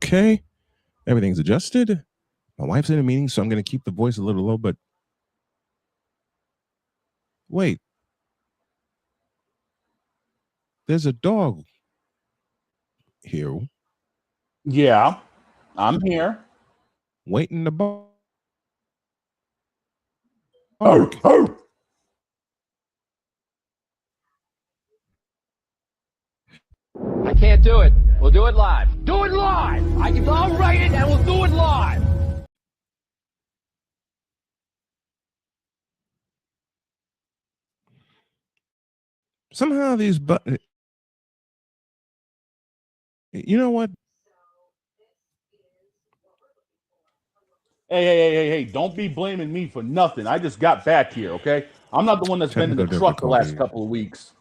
Okay. Everything's adjusted. My wife's in a meeting, so I'm going to keep the voice a little low, but wait. There's a dog here. Yeah, I'm here. Waiting to bark. Oh. I can't do it. We'll do it live. Do it live. I'll write it and we'll do it live. Somehow these buttons. You know what? Hey, don't be blaming me for nothing. I just got back here, okay? I'm not the one that's been in the truck the last couple of weeks.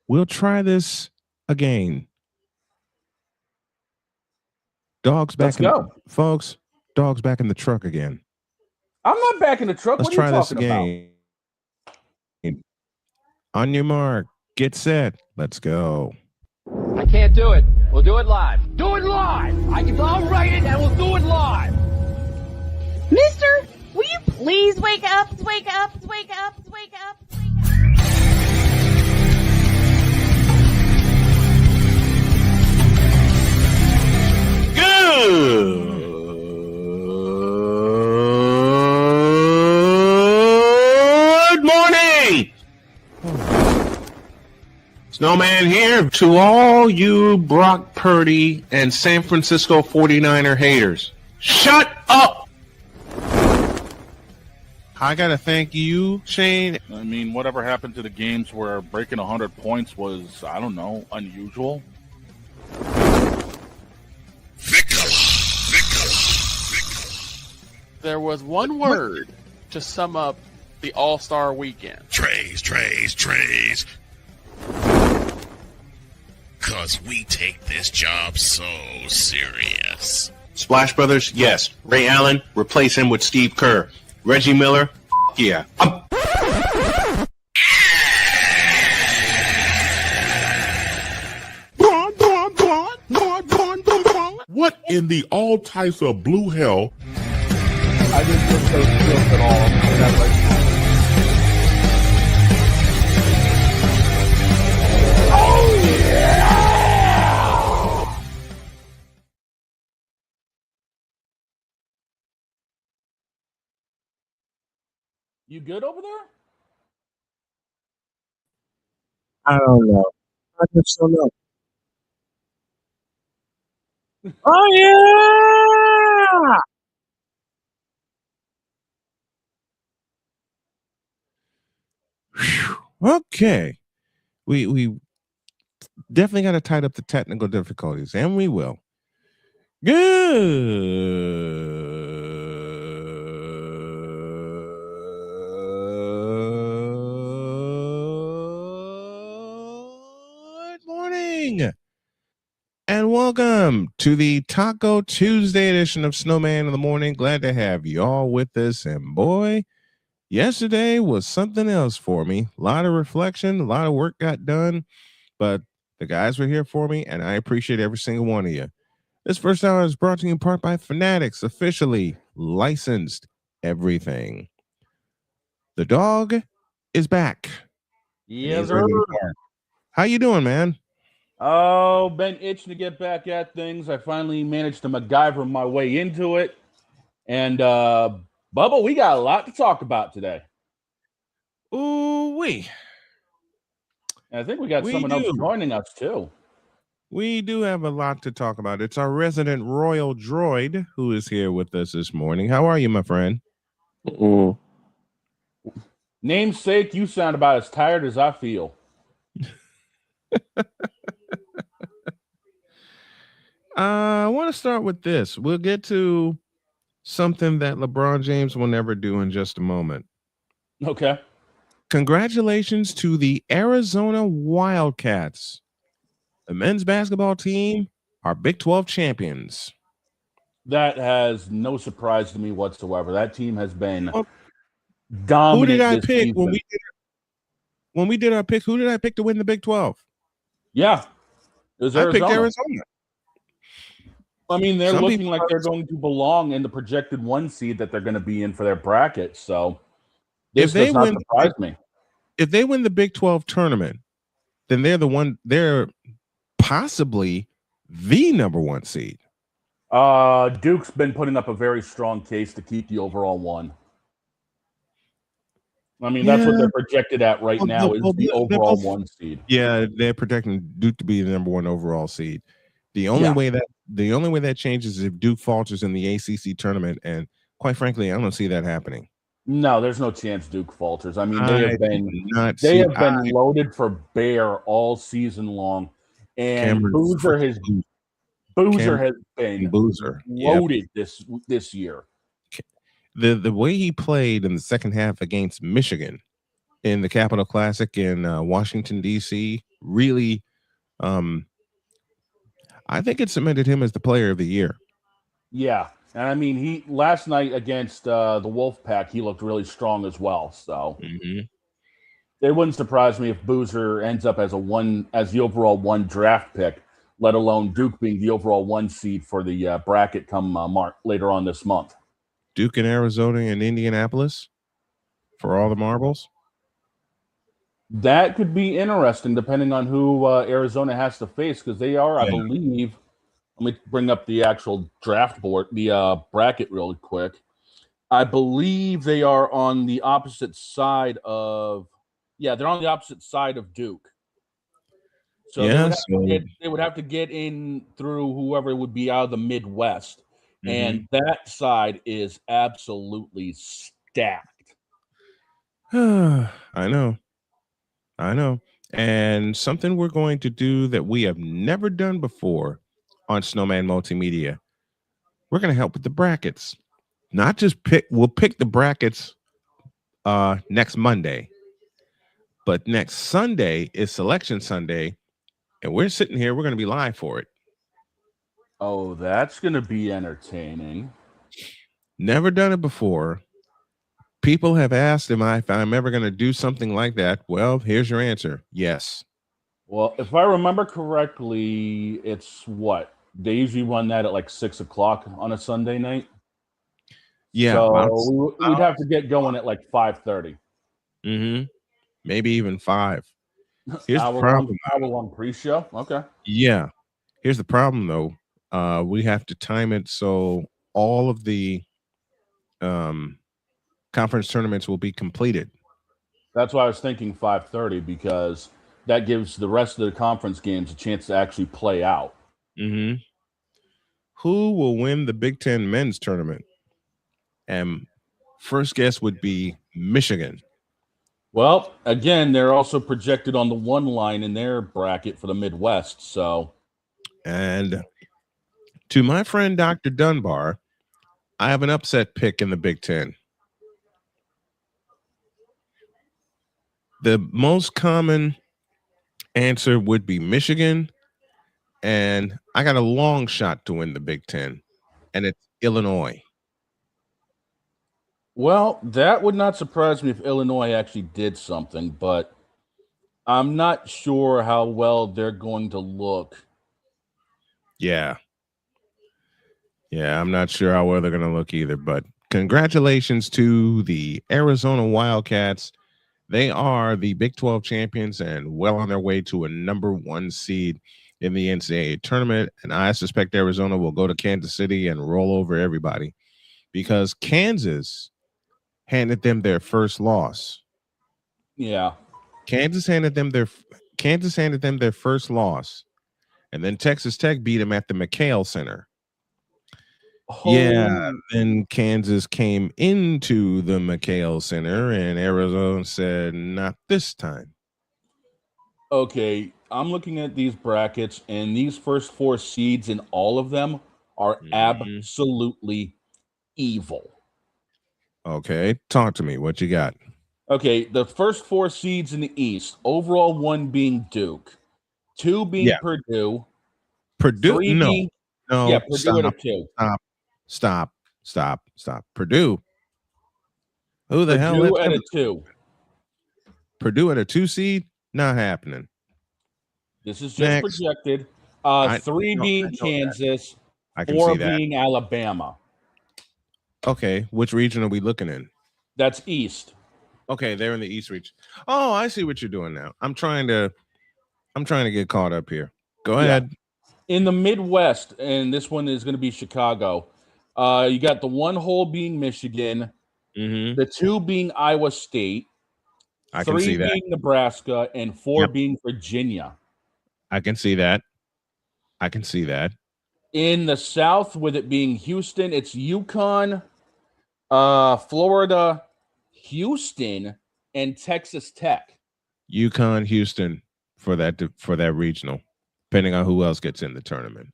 We'll try this again. Dogs back. Let's go. Folks, dogs back in the truck again. I'm not back in the truck. Let's try this again. On your mark, get set, let's go. I can't do it. We'll do it live. Do it live. I'll write it and we'll do it live. Mister, will you please wake up? Wake up, wake up, wake up, wake up. Good morning! Snowman here to all you Brock Purdy and San Francisco 49er haters. Shut up! I gotta thank you, Shane. I mean, whatever happened to the games where breaking 100 points was, I don't know, unusual? There was one word to sum up the All-Star weekend. Trays. Because we take this job so serious. Splash Brothers, yes. Ray Allen, replace him with Steve Kerr. Reggie Miller, yeah. What in the all types of blue hell? I didn't put those skills at all. Oh, yeah! You good over there? I don't know. I just don't know. Oh, yeah! Okay. We definitely got to tighten up the technical difficulties, and we will. Good morning, and welcome to the Taco Tuesday edition of Snowman in the Morning. Glad to have you all with us, and boy, yesterday was something else for me. A lot of reflection, a lot of work got done, but the guys were here for me, and I appreciate every single one of you. This first hour is brought to you in part by Fanatics, officially licensed everything. The dog is back. Yes, sir. How you doing, man? Oh, been itching to get back at things. I finally managed to MacGyver my way into it. And Bubba, we got a lot to talk about today. Ooh-wee. I think we got someone else joining us, too. We do have a lot to talk about. It's our resident royal droid who is here with us this morning. How are you, my friend? Namesake, you sound about as tired as I feel. I want to start with this. We'll get to something that LeBron James will never do in just a moment. Okay. Congratulations to the Arizona Wildcats. The men's basketball team are Big 12 champions. That has no surprise to me whatsoever. That team has been dominant. Who did I pick when we did our picks, who did I pick to win the Big 12? Yeah, it was I Arizona. picked Arizona. I mean, they're Some looking people like they're going to belong in the projected 1 seed that they're going to be in for their bracket. So this does not surprise me. If they win the Big 12 tournament, then they're possibly the number 1 seed. Duke's been putting up a very strong case to keep the overall 1. I mean, that's what they're projected at right now is the overall 1 seed. Yeah, they're projecting Duke to be the number 1 overall seed. The only way that changes is if Duke falters in the ACC tournament, and quite frankly, I don't see that happening. No, there's no chance Duke falters. I mean, they have been loaded for bear all season long, and Boozer has been loaded this year. The way he played in the second half against Michigan in the Capital Classic in Washington D.C. really, I think it cemented him as the player of the year. Yeah. And I mean, he last night against the Wolfpack, he looked really strong as well. So it wouldn't surprise me if Boozer ends up as the overall 1 draft pick, let alone Duke being the overall 1 seed for the bracket come later on this month. Duke and Arizona and Indianapolis for all the marbles. That could be interesting, depending on who Arizona has to face, because they are, I believe. Let me bring up the actual draft board, the bracket really quick. I believe they are on the opposite side of they're on the opposite side of Duke. So they would have to get in through whoever would be out of the Midwest. And that side is absolutely stacked. I know. And something we're going to do that we have never done before on Snowman Multimedia. We're going to help with the brackets. Not just we'll pick the brackets next Monday. But next Sunday is Selection Sunday. And we're sitting here. We're going to be live for it. Oh, that's going to be entertaining. Never done it before. People have asked if I'm ever going to do something like that. Well, here's your answer. Yes. Well, if I remember correctly, it's what? They usually run that at like 6:00 on a Sunday night. Yeah. So we'd have to get going at like 5:30. Maybe even 5. Here's the problem. Hour-long pre-show. Okay. Yeah. Here's the problem, though. We have to time it so all of the conference tournaments will be completed. That's why I was thinking 5:30, because that gives the rest of the conference games a chance to actually play out. Who will win the Big Ten men's tournament? And first guess would be Michigan. Well, again, they're also projected on the 1 line in their bracket for the Midwest. So, and to my friend Dr. Dunbar, I have an upset pick in the Big Ten. The most common answer would be Michigan, and I got a long shot to win the Big Ten, and it's Illinois. Well, that would not surprise me if Illinois actually did something, but I'm not sure how well they're going to look. Yeah, I'm not sure how well they're going to look either, but congratulations to the Arizona Wildcats. They are the Big 12 champions and well on their way to a number 1 seed in the NCAA tournament. And I suspect Arizona will go to Kansas City and roll over everybody because Kansas handed them their first loss. Yeah. Kansas handed them their first loss. And then Texas Tech beat them at the McHale Center. Yeah, then Kansas came into the McHale Center and Arizona said, not this time. Okay, I'm looking at these brackets, and these first 4 seeds in all of them are absolutely evil. Okay, talk to me. What you got? Okay, the first 4 seeds in the East, overall 1 being Duke, 2 being Purdue. Purdue? 3 No. being, No, yeah, Purdue at a 2. Stop. Purdue? Who the hell? Purdue at a 2. Purdue at a 2 seed, not happening. This is just Next. projected. 3 being Kansas, I can 4 see that. being Alabama. Okay, which region are we looking in? That's East. Okay, they're in the East region. Oh, I see what you're doing now. I'm trying to get caught up here. Go ahead. In the Midwest, and this one is going to be Chicago. You got the 1 hole being Michigan, the 2 being Iowa State, I 3 can see that. being Nebraska, and 4 being Virginia. I can see that. I can see that. In the South, with it being Houston, it's UConn, Florida, Houston, and Texas Tech. UConn, Houston for that regional, depending on who else gets in the tournament.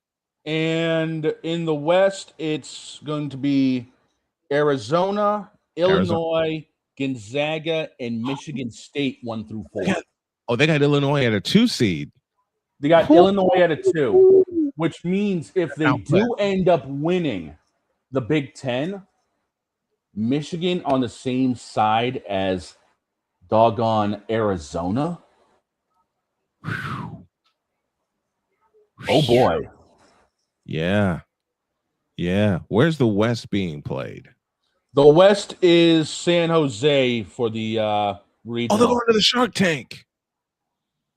And in the West, it's going to be Arizona, Illinois, Gonzaga, and Michigan State 1 through 4. They got Illinois at a 2 seed. They got Illinois at a 2, which means if they do end up winning the Big Ten, Michigan on the same side as doggone Arizona. Oh boy. Yeah. Where's the West being played? The West is San Jose for the regional. Oh, they're going to the Shark Tank.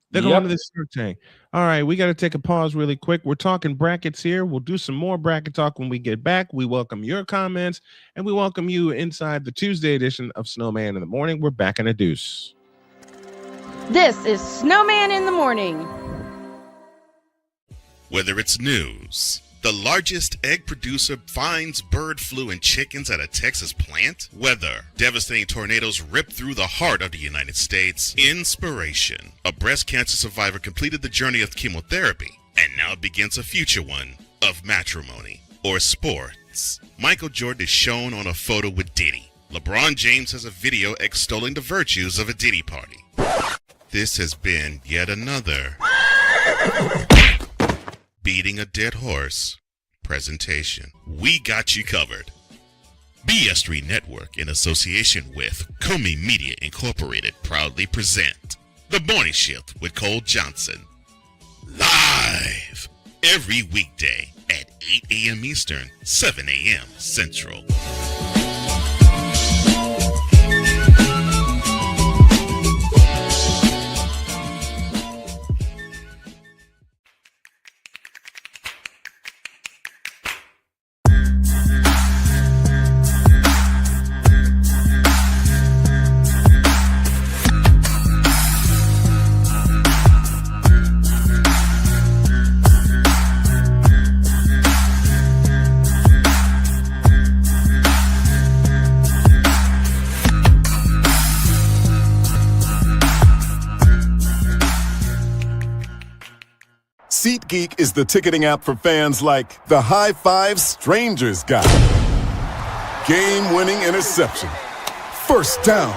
They're going to the Shark Tank. All right, we got to take a pause really quick. We're talking brackets here. We'll do some more bracket talk when we get back. We welcome your comments, and we welcome you inside the Tuesday edition of Snowman in the Morning. We're back in a deuce. This is Snowman in the Morning. Whether it's news, the largest egg producer finds bird flu in chickens at a Texas plant, weather, devastating tornadoes rip through the heart of the United States, inspiration, a breast cancer survivor completed the journey of chemotherapy, and now begins a future one of matrimony or sports. Michael Jordan is shown on a photo with Diddy. LeBron James has a video extolling the virtues of a Diddy party. This has been yet another beating a dead horse presentation. We got you covered. BS3 Network, in association with Comey Media Incorporated, proudly present The Morning Shift with Cole Johnson. Live every weekday at 8 a.m. Eastern, 7 a.m. Central. SeatGeek is the ticketing app for fans like the high five strangers got, game-winning interception, first down,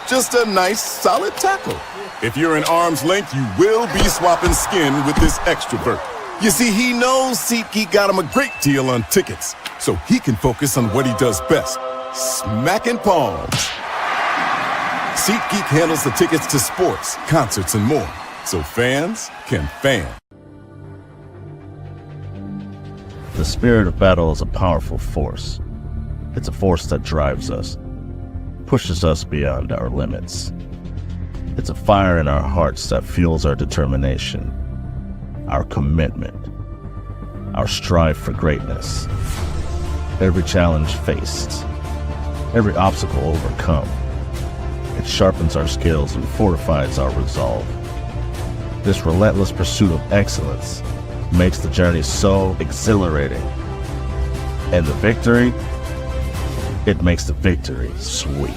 just a nice solid tackle. If you're in arm's length, you will be swapping skin with this extrovert. You see, he knows SeatGeek got him a great deal on tickets, so he can focus on what he does best, smacking palms. SeatGeek handles the tickets to sports, concerts, and more, so fans can fan. The spirit of battle is a powerful force. It's a force that drives us, pushes us beyond our limits. It's a fire in our hearts that fuels our determination, our commitment, our strive for greatness. Every challenge faced, every obstacle overcome, it sharpens our skills and fortifies our resolve. This relentless pursuit of excellence makes the journey so exhilarating. And the victory, it makes the victory sweet.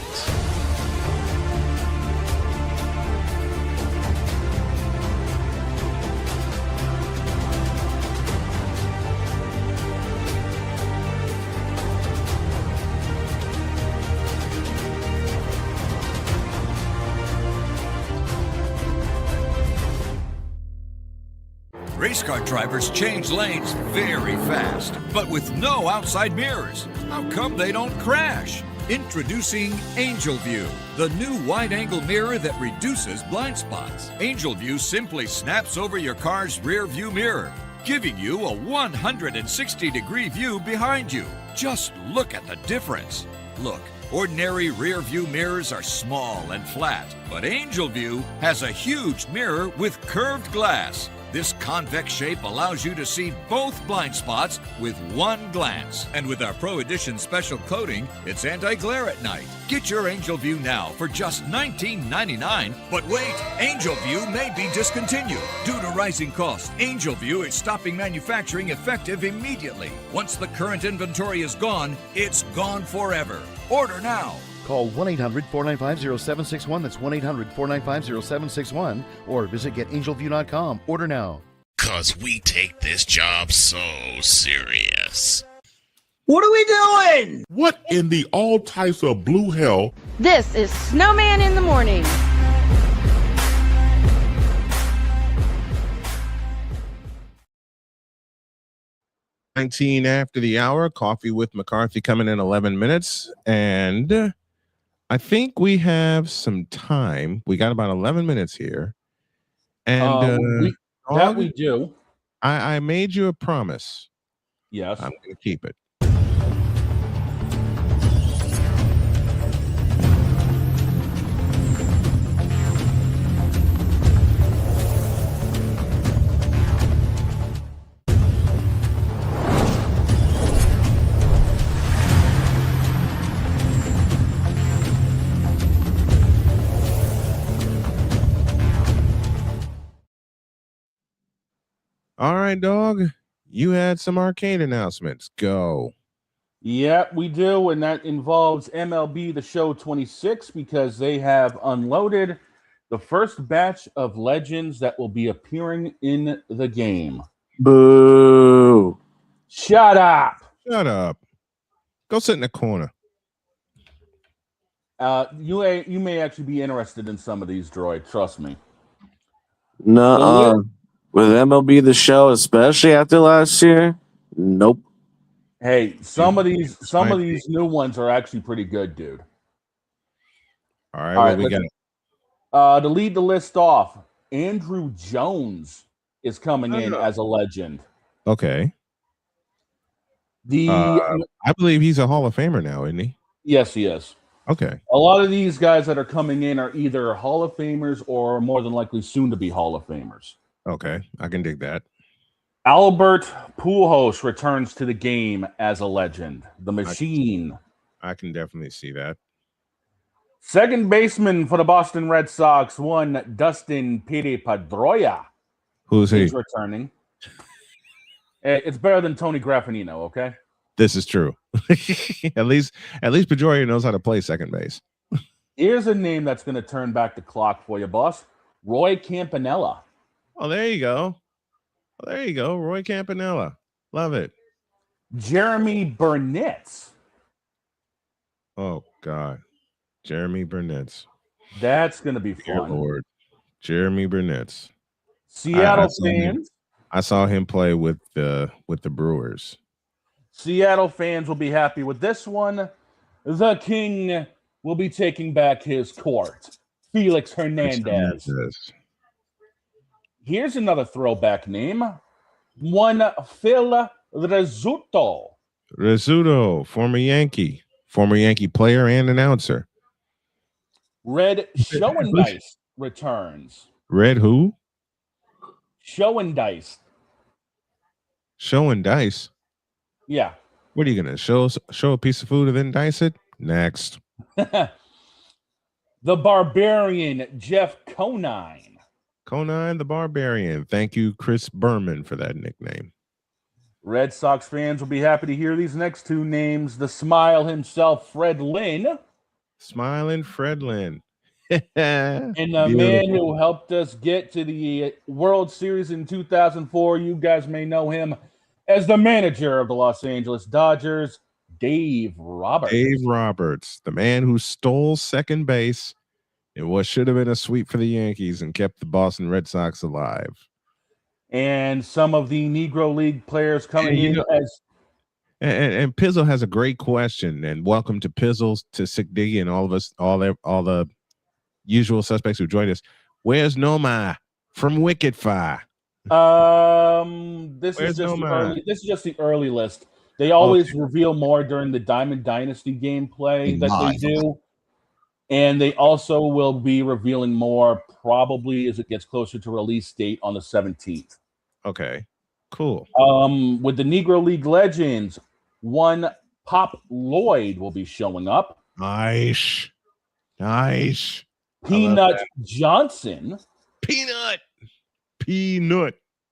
Race car drivers change lanes very fast, but with no outside mirrors. How come they don't crash? Introducing Angel View, the new wide-angle mirror that reduces blind spots. Angel View simply snaps over your car's rear view mirror, giving you a 160-degree view behind you. Just look at the difference. Look, ordinary rear view mirrors are small and flat, but Angel View has a huge mirror with curved glass. This convex shape allows you to see both blind spots with one glance. And with our Pro Edition special coating, it's anti-glare at night. Get your Angel View now for just $19.99. But wait, Angel View may be discontinued. Due to rising costs, Angel View is stopping manufacturing effective immediately. Once the current inventory is gone, it's gone forever. Order now. Call 1-800-495-0761. That's 1-800-495-0761. Or visit getangelview.com. Order now. 'Cause we take this job so serious. What are we doing? What in the all types of blue hell? This is Snowman in the Morning. $19 after the hour. Coffee with McCarthy coming in 11 minutes. And I think we have some time. We got about 11 minutes here. And we do. I made you a promise. Yes. I'm going to keep it. All right, dog. You had some arcade announcements. Go. Yeah, we do, and that involves MLB The Show 26 because they have unloaded the first batch of legends that will be appearing in the game. Boo. Shut up. Shut up. Go sit in the corner. You may actually be interested in some of these, Droid. Trust me. No. With MLB The Show, especially after last year, nope. Hey, some of these new ones are actually pretty good, dude. All right, what we got? To lead the list off, Andrew Jones is coming in as a legend. Okay. I believe he's a Hall of Famer now, isn't he? Yes, he is. Okay. A lot of these guys that are coming in are either Hall of Famers or more than likely soon to be Hall of Famers. Okay, I can dig that. Albert Pujols returns to the game as a legend. The Machine. I can definitely see that. Second baseman for the Boston Red Sox, one Dustin Pedroia. Who's he? He's returning. It's better than Tony Graffinino, okay? This is true. at least Pedroia knows how to play second base. Here's a name that's going to turn back the clock for you, boss. Roy Campanella. Oh, there you go. Roy Campanella. Love it. Jeremy Burnett. Oh, God. Jeremy Burnett. That's going to be Dear fun. Lord. Jeremy Burnett. Seattle fans. I saw him play with the Brewers. Seattle fans will be happy with this one. The King will be taking back his court. Felix Hernandez. Here's another throwback name. One Phil Rizzuto. Rizzuto, former Yankee player and announcer. Red Showendice returns. Red who? Showendice. Showendice? Yeah. What are you going to show a piece of food and then dice it? Next. The Barbarian, Jeff Conine. Conine the Barbarian. Thank you, Chris Berman, for that nickname. Red Sox fans will be happy to hear these next two names. The Smile himself, Fred Lynn. Smiling Fred Lynn. And the man who helped us get to the World Series in 2004. You guys may know him as the manager of the Los Angeles Dodgers, Dave Roberts. Dave Roberts, the man who stole second base in what should have been a sweep for the Yankees and kept the Boston Red Sox alive. And some of the Negro League players coming in as... And Pizzle has a great question. And welcome to Pizzles, to Sick Diggy, and all of us, all the usual suspects who joined us. Where's Noma from Wicked Fire? This Where's is just Noma? this is just the early list. They always reveal more during the Diamond Dynasty gameplay that they do. And they also will be revealing more probably as it gets closer to release date on the 17th. Okay, cool. With the Negro League Legends, one Pop Lloyd will be showing up. Nice. Peanut Johnson. Peanut.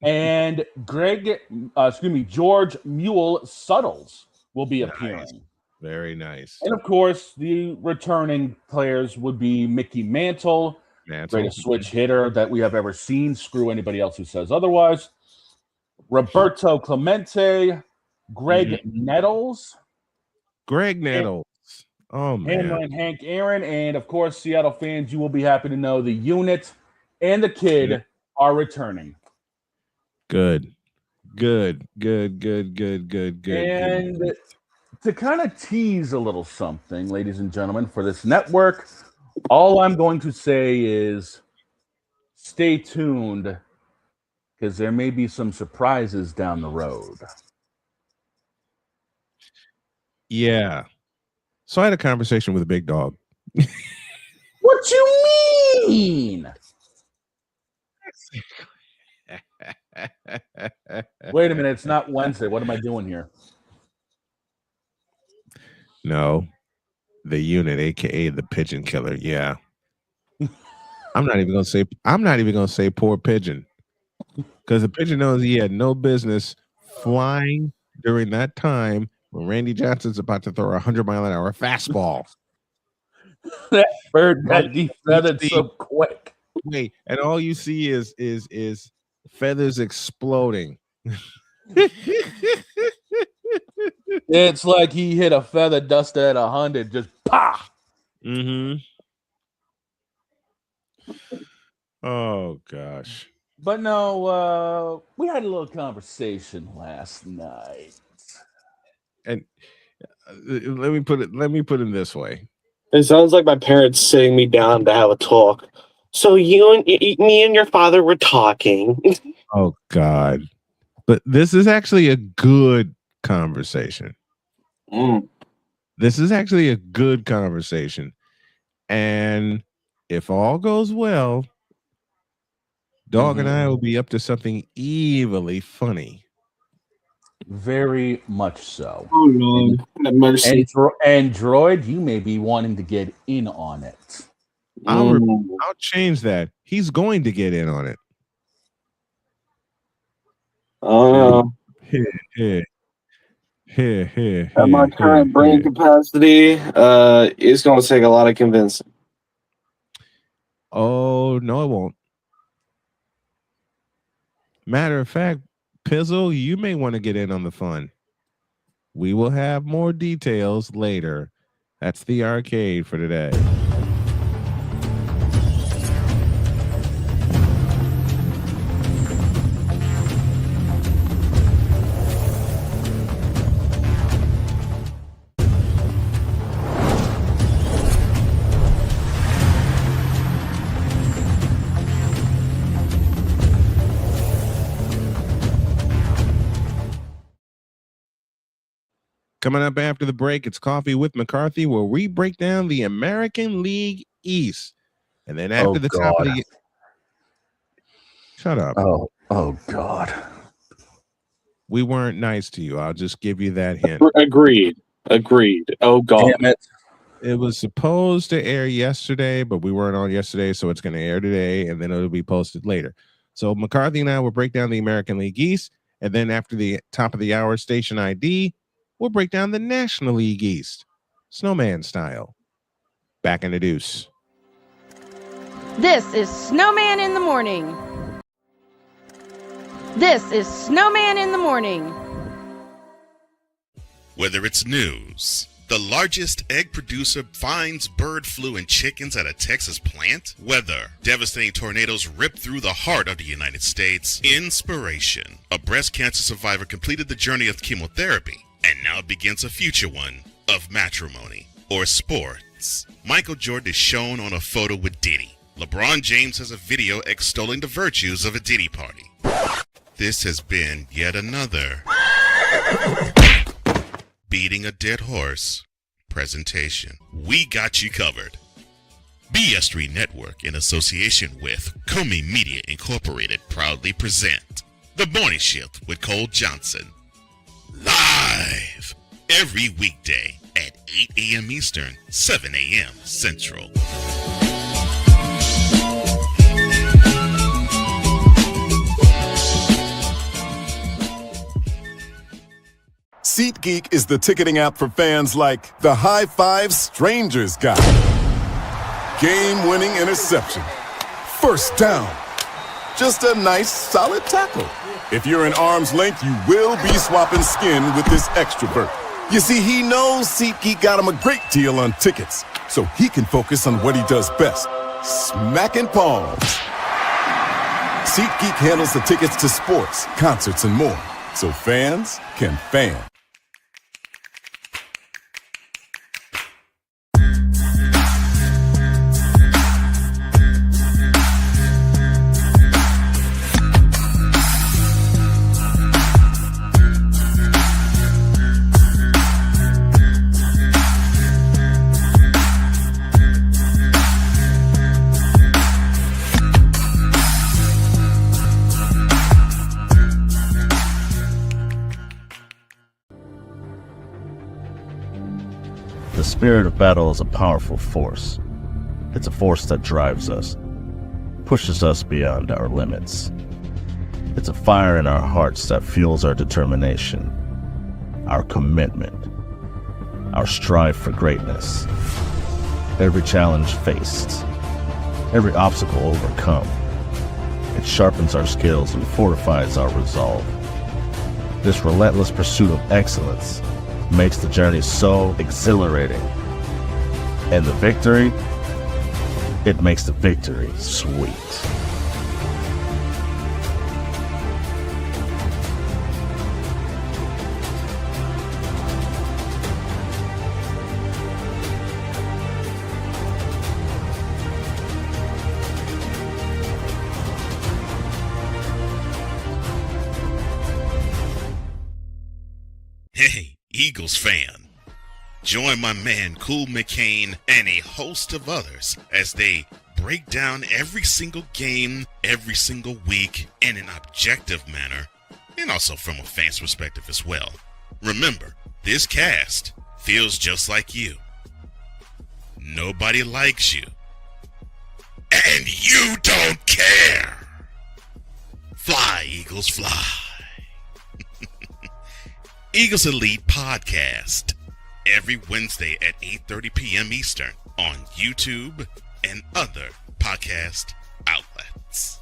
And George Mule Suttles will be appearing. Very nice. And of course, the returning players would be Mickey Mantle, greatest switch hitter that we have ever seen. Screw anybody else who says otherwise. Roberto Clemente, Greg Nettles. Oh, man. And Hank Aaron. And of course, Seattle fans, you will be happy to know the unit and the kid are returning. Good. And to kind of tease a little something, ladies and gentlemen, for this network, all I'm going to say is stay tuned because there may be some surprises down the road. Yeah. So I had a conversation with a big dog. What you mean? Wait a minute. It's not Wednesday. What am I doing here? No, the unit, aka the pigeon killer. Yeah. I'm not even gonna say poor pigeon. Because the pigeon knows he had no business flying during that time when Randy Johnson's about to throw a 100-mile-an-hour fastball. That bird got defeathered so quick. Wait, and all you see is feathers exploding. It's like he hit a feather duster at 100, just pah. Oh gosh. But no, we had a little conversation last night. And let me put it this way. It sounds like my parents sitting me down to have a talk. So me and your father were talking. Oh God. But this is actually a good conversation. This is actually a good conversation. And if all goes well, Dog and I will be up to something evilly funny. Very much so. Oh, Lord. Have mercy. And Droid, you may be wanting to get in on it. I'll change that. He's going to get in on it. Oh, at my current brain capacity, it's going to take a lot of convincing. Oh, no, it won't. Matter of fact, Pizzle, you may want to get in on the fun. We will have more details later. That's the arcade for today. Coming up after the break, it's Coffee with McCarthy, where we break down the American League East. And then after top of the... Shut up. Oh, God. We weren't nice to you. I'll just give you that hint. Agreed. Oh, God. Damn it. It was supposed to air yesterday, but we weren't on yesterday, so it's going to air today, and then it'll be posted later. So McCarthy and I will break down the American League East, and then after the top of the hour station ID, we'll break down the National League East, Snowman style. Back in the deuce. This is Snowman in the Morning. This is Snowman in the Morning. Whether it's news, the largest egg producer finds bird flu in chickens at a Texas plant, weather, devastating tornadoes rip through the heart of the United States, inspiration, a breast cancer survivor completed the journey of chemotherapy, And now begins a future one of matrimony or sports. Michael Jordan is shown on a photo with Diddy. LeBron James has a video extolling the virtues of a Diddy party. This has been yet another beating a dead horse presentation. We got you covered. BS3 Network, in association with Comey Media Incorporated, proudly present The Morning Shift with Cole Johnson. Live every weekday at 8 a.m. Eastern, 7 a.m. Central. SeatGeek is the ticketing app for fans like the High Five Strangers guy. Game-winning interception. First down. Just a nice, solid tackle. If you're in arm's length, you will be swapping skin with this extrovert. You see, he knows SeatGeek got him a great deal on tickets, so he can focus on what he does best, smacking palms. SeatGeek handles the tickets to sports, concerts, and more, so fans can fan. The spirit of battle is a powerful force. It's a force that drives us, pushes us beyond our limits. It's a fire in our hearts that fuels our determination, our commitment, our strive for greatness. Every challenge faced, every obstacle overcome, it sharpens our skills and fortifies our resolve. This relentless pursuit of excellence makes the journey so exhilarating. And the victory, it makes the victory sweet. Hey, Eagles fan. Join my man Cool McCain and a host of others as they break down every single game, every single week in an objective manner, and also from a fan's perspective as well. Remember, this cast feels just like you. Nobody likes you. And you don't care. Fly, Eagles, fly. Eagles Elite Podcast, every Wednesday at 8:30 p.m. Eastern on YouTube and other podcast outlets.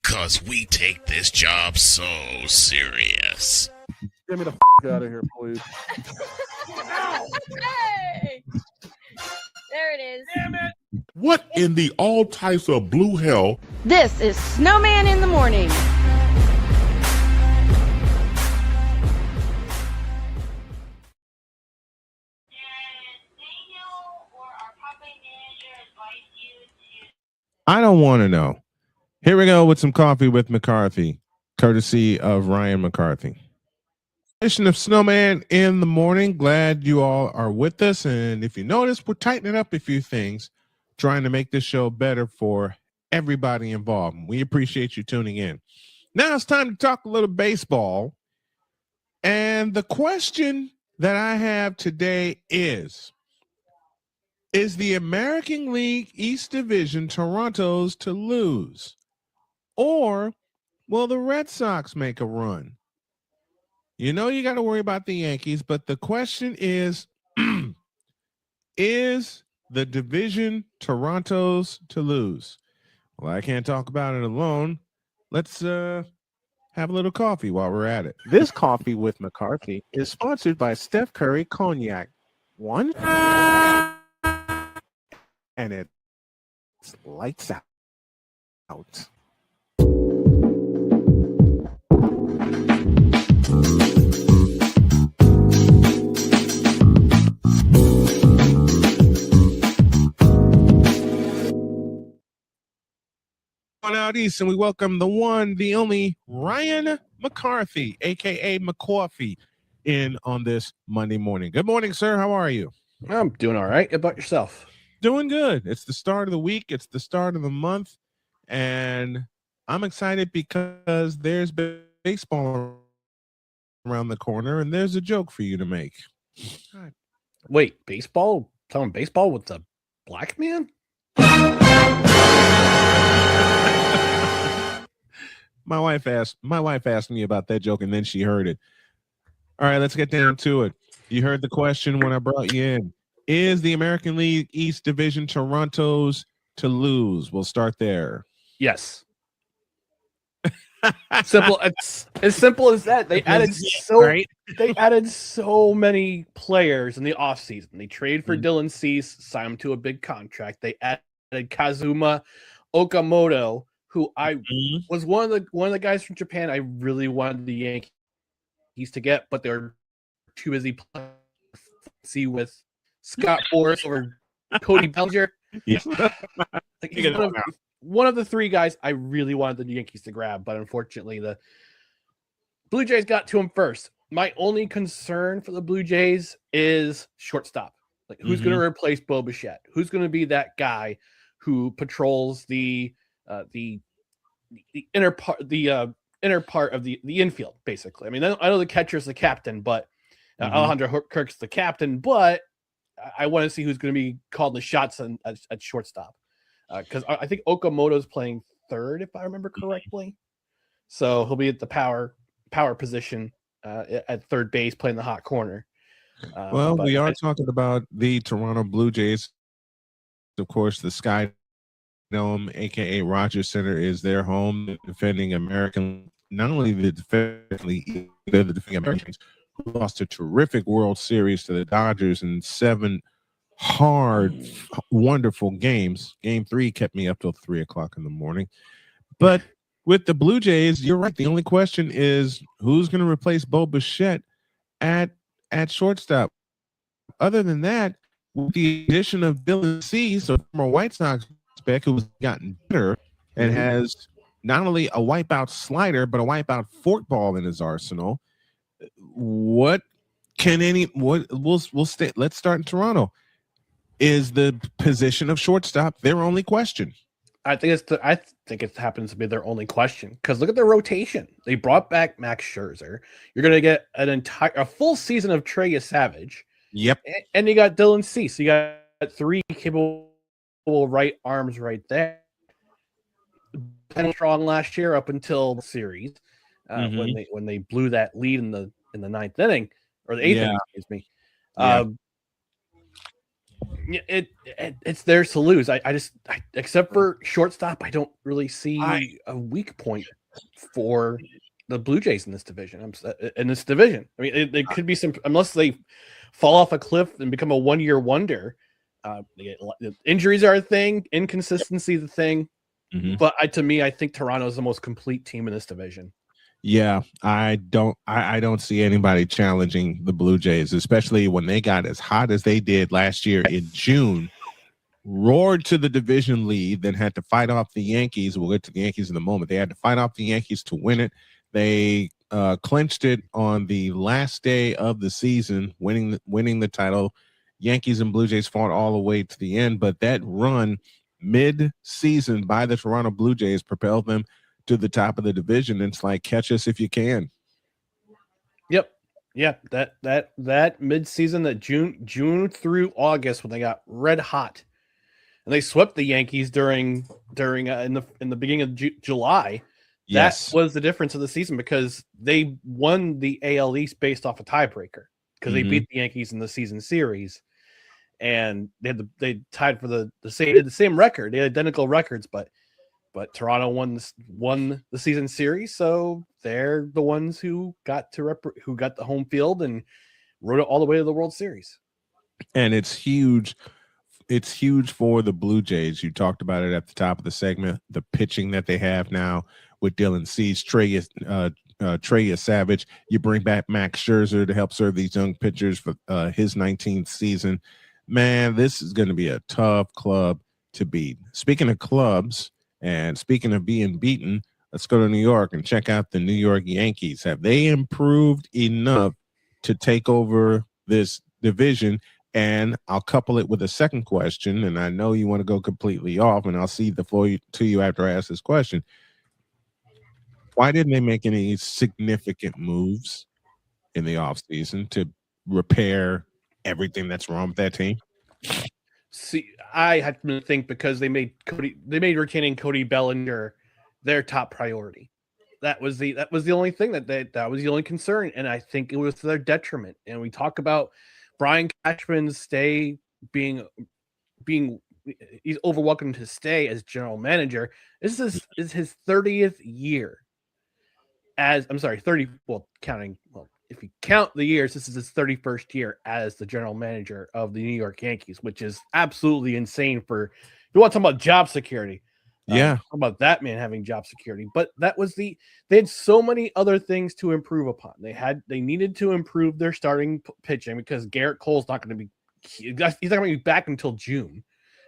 Cause we take this job so serious. Get me the out of here, please. Hey! There it is. Damn it! What in the all types of blue hell? This is Snowman in the Morning. I don't want to know. Here we go with some coffee with McCarthy, courtesy of Ryan McCarthy. Edition of Snowman in the Morning. Glad you all are with us. And if you notice, we're tightening up a few things, trying to make this show better for everybody involved. We appreciate you tuning in. Now it's time to talk a little baseball. And the question that I have today is the American League East Division Toronto's to lose? Or will the Red Sox make a run? You know you got to worry about the Yankees, but the question is the division Toronto's to lose? Well, I can't talk about it alone. Let's have a little coffee while we're at it. This coffee with McCarthy is sponsored by Steph Curry Cognac. One, and it Lights out. On out east, and we welcome the one, the only Ryan McCarthy, aka McCarthy, in on this Monday morning. Good morning, sir. How are you? I'm doing all right. How about yourself? Doing good. It's the start of the week. It's the start of the month, and I'm excited because there's baseball around the corner, and there's a joke for you to make. Wait, baseball? Talking baseball with the black man? My wife asked me about that joke, and then she heard it. All right, let's get down to it. You heard the question when I brought you in. Is the American League East Division Toronto's to lose? We'll start there. Yes. Simple. It's as simple as that. They added so many players in the offseason. They traded for Dylan Cease, signed him to a big contract. They added Kazuma Okamoto, who I was one of the guys from Japan I really wanted the Yankees to get, but they're too busy playing with Scott Boras or Cody Bellinger. Yeah. Like, he's one of the three guys I really wanted the Yankees to grab, but unfortunately the Blue Jays got to him first. My only concern for the Blue Jays is shortstop. Like, who's going to replace Bo Bichette? Who's going to be that guy who patrols the inner part of the infield, basically? I mean, I know the catcher's the captain, but Alejandro Kirk's the captain, but I want to see who's going to be calling the shots at shortstop. Because I think Okamoto's playing third, if I remember correctly. So he'll be at the power position at third base, playing the hot corner. Well, we are talking about the Toronto Blue Jays. Of course, the Sky Dome, aka Rogers Center, is their home. Defending American, not only the defending Americans, who lost a terrific World Series to the Dodgers in 7 hard, wonderful games. Game 3 kept me up till 3:00 in the morning. But with the Blue Jays, you're right. The only question is who's going to replace Bo Bichette at shortstop. Other than that, with the addition of Dylan Cease, a former White Sox spec who's gotten better and has not only a wipeout slider but a wipeout forkball in his arsenal. We'll stay. Let's start in Toronto. Is the position of shortstop their only question? I think it happens to be their only question, because look at their rotation. They brought back Max Scherzer. You're going to get a full season of Trey Savage. Yep. And you got Dylan Cease. You got 3 capable right arms right there. Strong last year up until the series when they blew that lead in the 9th inning, or the 8th inning, excuse me. It's theirs to lose. I just except for shortstop, I don't really see a weak point for the Blue Jays in this division. I mean, it could be some, unless they fall off a cliff and become a one-year wonder. Injuries are a thing, inconsistency is a thing. But to me, I think Toronto is the most complete team in this division. Yeah, I don't see anybody challenging the Blue Jays, especially when they got as hot as they did last year in June, roared to the division lead, then had to fight off the Yankees. We'll get to the Yankees in a moment. They had to fight off the Yankees to win it. They clinched it on the last day of the season, winning the title. Yankees and Blue Jays fought all the way to the end, but that run mid-season by the Toronto Blue Jays propelled them to the top of the division. It's like, catch us if you can. Yep. Yeah, that mid-season, that June through August, when they got red hot, and they swept the Yankees during in the beginning of July. Yes, that was the difference of the season, because they won the AL East based off a tiebreaker, because they beat the Yankees in the season series, and they tied for the same record. They had identical records, but Toronto won the season series, so they're the ones who got the home field and rode it all the way to the World Series. And it's huge it's huge for the Blue Jays. You talked about it at the top of the segment, the pitching that they have now with Dylan Cease, Trey Savage. You bring back Max Scherzer to help serve these young pitchers for his 19th season. Man, this is going to be a tough club to beat. Speaking of clubs and speaking of being beaten, let's go to New York and check out the New York Yankees. Have they improved enough to take over this division? And I'll couple it with a second question, and I know you want to go completely off, and I'll cede the floor to you after I ask this question. Why didn't they make any significant moves in the offseason to repair everything that's wrong with that team? See, I had to think because they made retaining Cody Bellinger their top priority. That was the only thing that was the only concern, and I think it was to their detriment. And we talk about Brian Cashman's stay being he's overwhelmed to stay as general manager. This is his 30th year as 30. If you count the years, this is his 31st year as the general manager of the New York Yankees, which is absolutely insane for you want to talk about job security. Yeah. How about that man having job security? But they had so many other things to improve upon. They needed to improve their starting pitching because Garrett Cole's not going to be, he's not going to be back until June,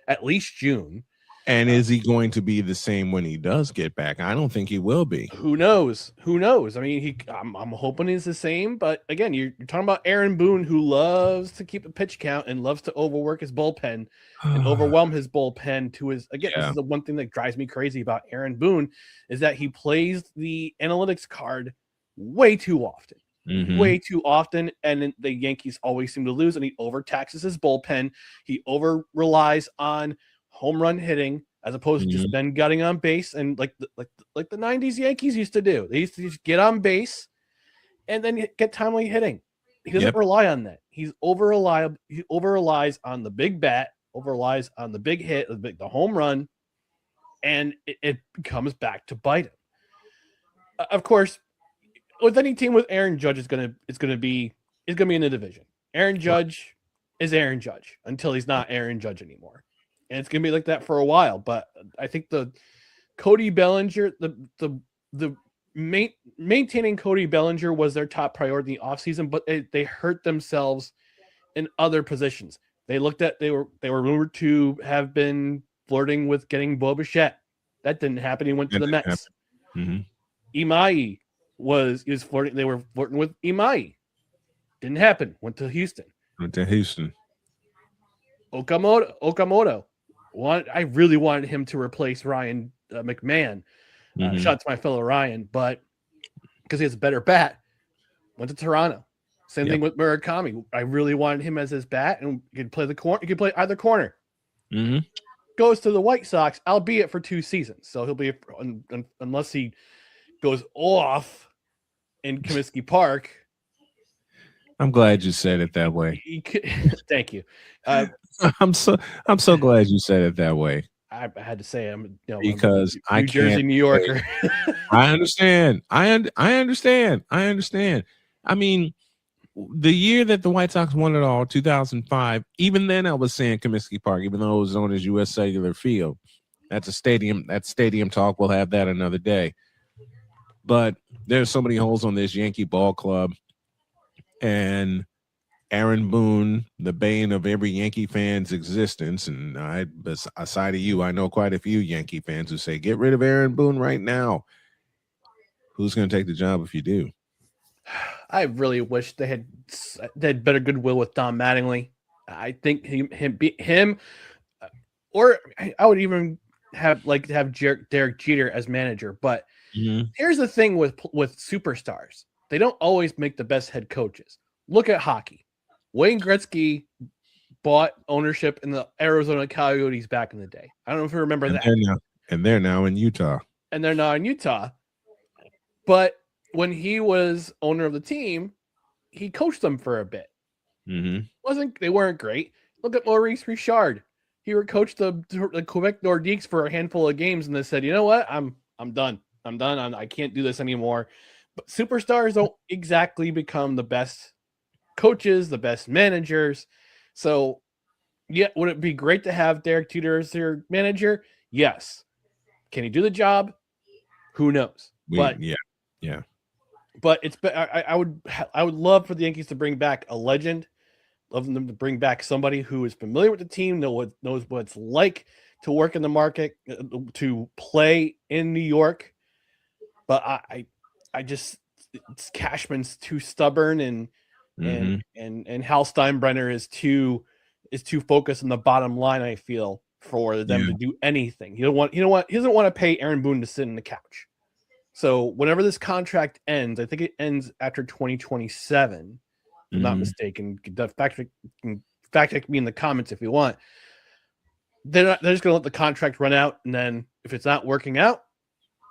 at least June. And is he going to be the same when he does get back? I don't think he will be. Who knows? I mean, I'm hoping he's the same. But again, you're talking about Aaron Boone, who loves to keep a pitch count and loves to overwork his bullpen and overwhelm his bullpen to his. Again, This is the one thing that drives me crazy about Aaron Boone is that he plays the analytics card way too often. Way too often, and then the Yankees always seem to lose, and he overtaxes his bullpen. He over relies on home run hitting as opposed to just Ben gutting on base, and like the 90s Yankees used to do. They used to just get on base and then get timely hitting. He doesn't rely on that. He over relies on the big bat, over relies on the big hit, the home run, and it comes back to bite him. Of course, with any team with Aaron Judge, it's gonna be in the division. Aaron Judge is Aaron Judge until he's not Aaron Judge anymore. And it's going to be like that for a while. But I think the Cody Bellinger, the maintaining Cody Bellinger was their top priority in the offseason, but they hurt themselves in other positions. They were rumored to have been flirting with getting Bo Bichette. That didn't happen. He went to the Mets. Imai was flirting. They were flirting with Imai. Didn't happen. Went to Houston. Okamoto. I really wanted him to replace Ryan McMahon. Shout out to my fellow Ryan, but because he has a better bat, went to Toronto. Same thing with Murakami. I really wanted him as his bat, and he could play the corner. He could play either corner. Goes to the White Sox, albeit for 2 seasons. So he'll be unless he goes off in Comiskey Park. I'm glad you said it that way. Thank you. I'm so glad you said it that way. I had to say because I'm New Jersey, New Yorker. I understand. I understand. I mean, the year that the White Sox won it all, 2005. Even then, I was saying Comiskey Park, even though it was known as U.S. Cellular Field. That's a stadium. That's stadium talk. We'll have that another day. But there's so many holes on this Yankee ball club. And Aaron Boone, the bane of every Yankee fan's existence, and aside of you, I know quite a few Yankee fans who say, get rid of Aaron Boone right now. Who's going to take the job if you do? I really wish they had better goodwill with Don Mattingly. I think him, or I would even have Derek Jeter as manager. But here's the thing with superstars. They don't always make the best head coaches. Look at hockey. Wayne Gretzky bought ownership in the Arizona Coyotes back in the day. I don't know if you remember that. They're now in Utah. But when he was owner of the team, he coached them for a bit. They weren't great. Look at Maurice Richard. He coached the Quebec Nordiques for a handful of games, and they said, "You know what? I'm done. I can't do this anymore." But superstars don't exactly become the best coaches, the best managers. So Yeah, would it be great to have Derek Jeter as your manager? Yes. Can he do the job? Who knows? Yeah. But I would love for the Yankees to bring back a legend. Love them to bring back somebody who is familiar with the team, knows what it's like to work in the market, to play in New York. But I just Cashman's too stubborn, and Hal Steinbrenner is too focused on the bottom line. I feel for them to do anything. He doesn't want to pay Aaron Boone to sit in the couch. So whenever this contract ends, I think it ends after 2027. If I'm not mistaken. Fact check me in the comments if you want. They're just going to let the contract run out, and then if it's not working out,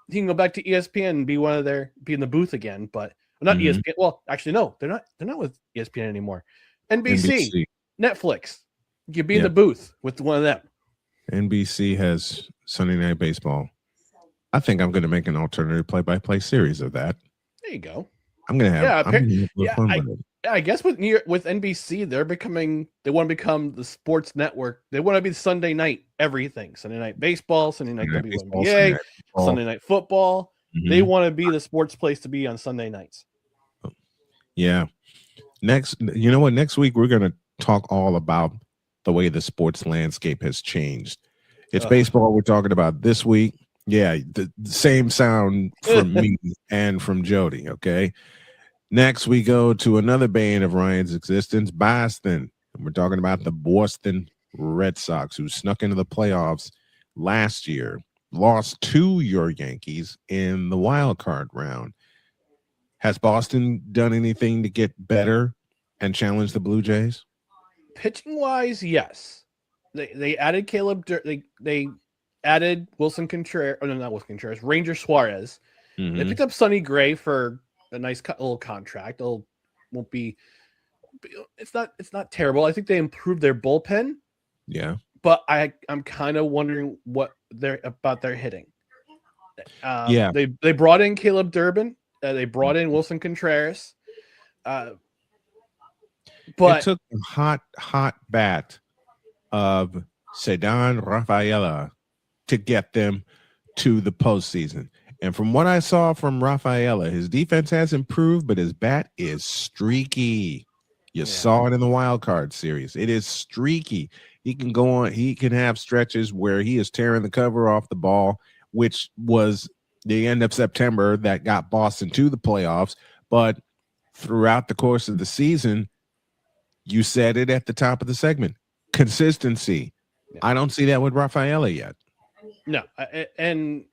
he can go back to ESPN and be in the booth again. But not ESPN. Well, actually, no, they're not with ESPN anymore. NBC. Netflix. You can be in the booth with one of them. NBC has Sunday Night Baseball. I think I'm going to make an alternative play-by-play series of that. There you go. I'm going to have fun with it. I guess with NBC, they want to become the sports network. They want to be Sunday night everything. Sunday night baseball, Sunday night WNBA, Sunday night football. They want to be the sports place to be on Sunday nights. Yeah. Next week we're going to talk all about the way the sports landscape has changed. It's baseball we're talking about this week. Yeah, the same sound from me and from Jody, okay? Next, we go to another bane of Ryan's existence, Boston. And we're talking about the Boston Red Sox, who snuck into the playoffs last year, lost to your Yankees in the wild card round. Has Boston done anything to get better and challenge the Blue Jays? Pitching-wise, yes. They added Caleb. They added Wilson Contreras. Oh, no, not Wilson Contreras. Ranger Suarez. They picked up Sonny Gray for a nice little contract. It's not terrible. I think they improved their bullpen. Yeah. But I'm kind of wondering what about their hitting. They brought in Caleb Durbin. They brought in Wilson Contreras. But it took a hot bat of Cedar Rafaela to get them to the postseason. And from what I saw from Rafaela, his defense has improved, but his bat is streaky. You saw it in the wild card series. It is streaky. He can go on. He can have stretches where he is tearing the cover off the ball, which was the end of September that got Boston to the playoffs. But throughout the course of the season, you said it at the top of the segment, consistency. Yeah. I don't see that with Rafaela yet. No, and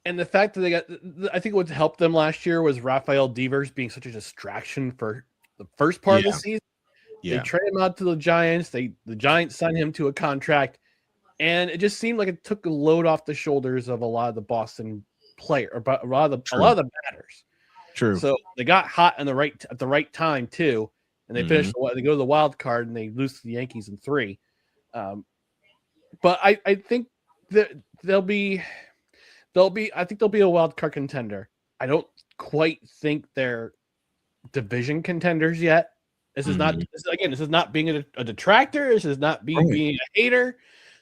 the fact that they got, I think what helped them last year was Rafael Devers being such a distraction for the first part of the season. Yeah. They traded him out to the Giants. The Giants signed him to a contract, and it just seemed like it took a load off the shoulders of a lot of the Boston player, or a lot of the batters. True. So they got hot at the right time too, and they finished. They go to the wild card and they lose to the Yankees in 3. But I think that they'll be a wild card contender. I don't quite think they're division contenders yet. This is not being a detractor. This is not being a hater.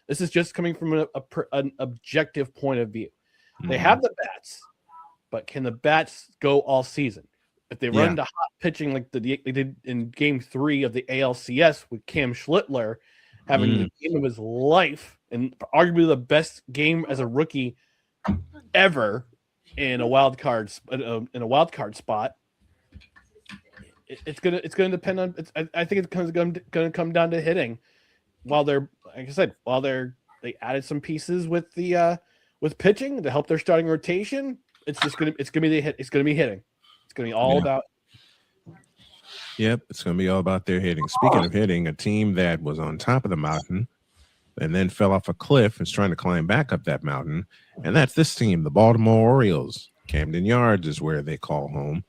This is just coming from an objective point of view. They have the bats, but can the bats go all season? If they run into hot pitching like they did in Game 3 of the ALCS with Cam Schlittler having the game of his life and arguably the best game as a rookie ever in a wild card spot, it's gonna depend on. I think it's gonna come down to hitting. While they're, like I said, they added some pieces with pitching to help their starting rotation. It's gonna be hitting. It's gonna be all about. Yep, it's gonna be all about their hitting. Speaking of hitting, a team that was on top of the mountain and then fell off a cliff is trying to climb back up that mountain, and that's this team, the Baltimore Orioles. Camden Yards is where they call home.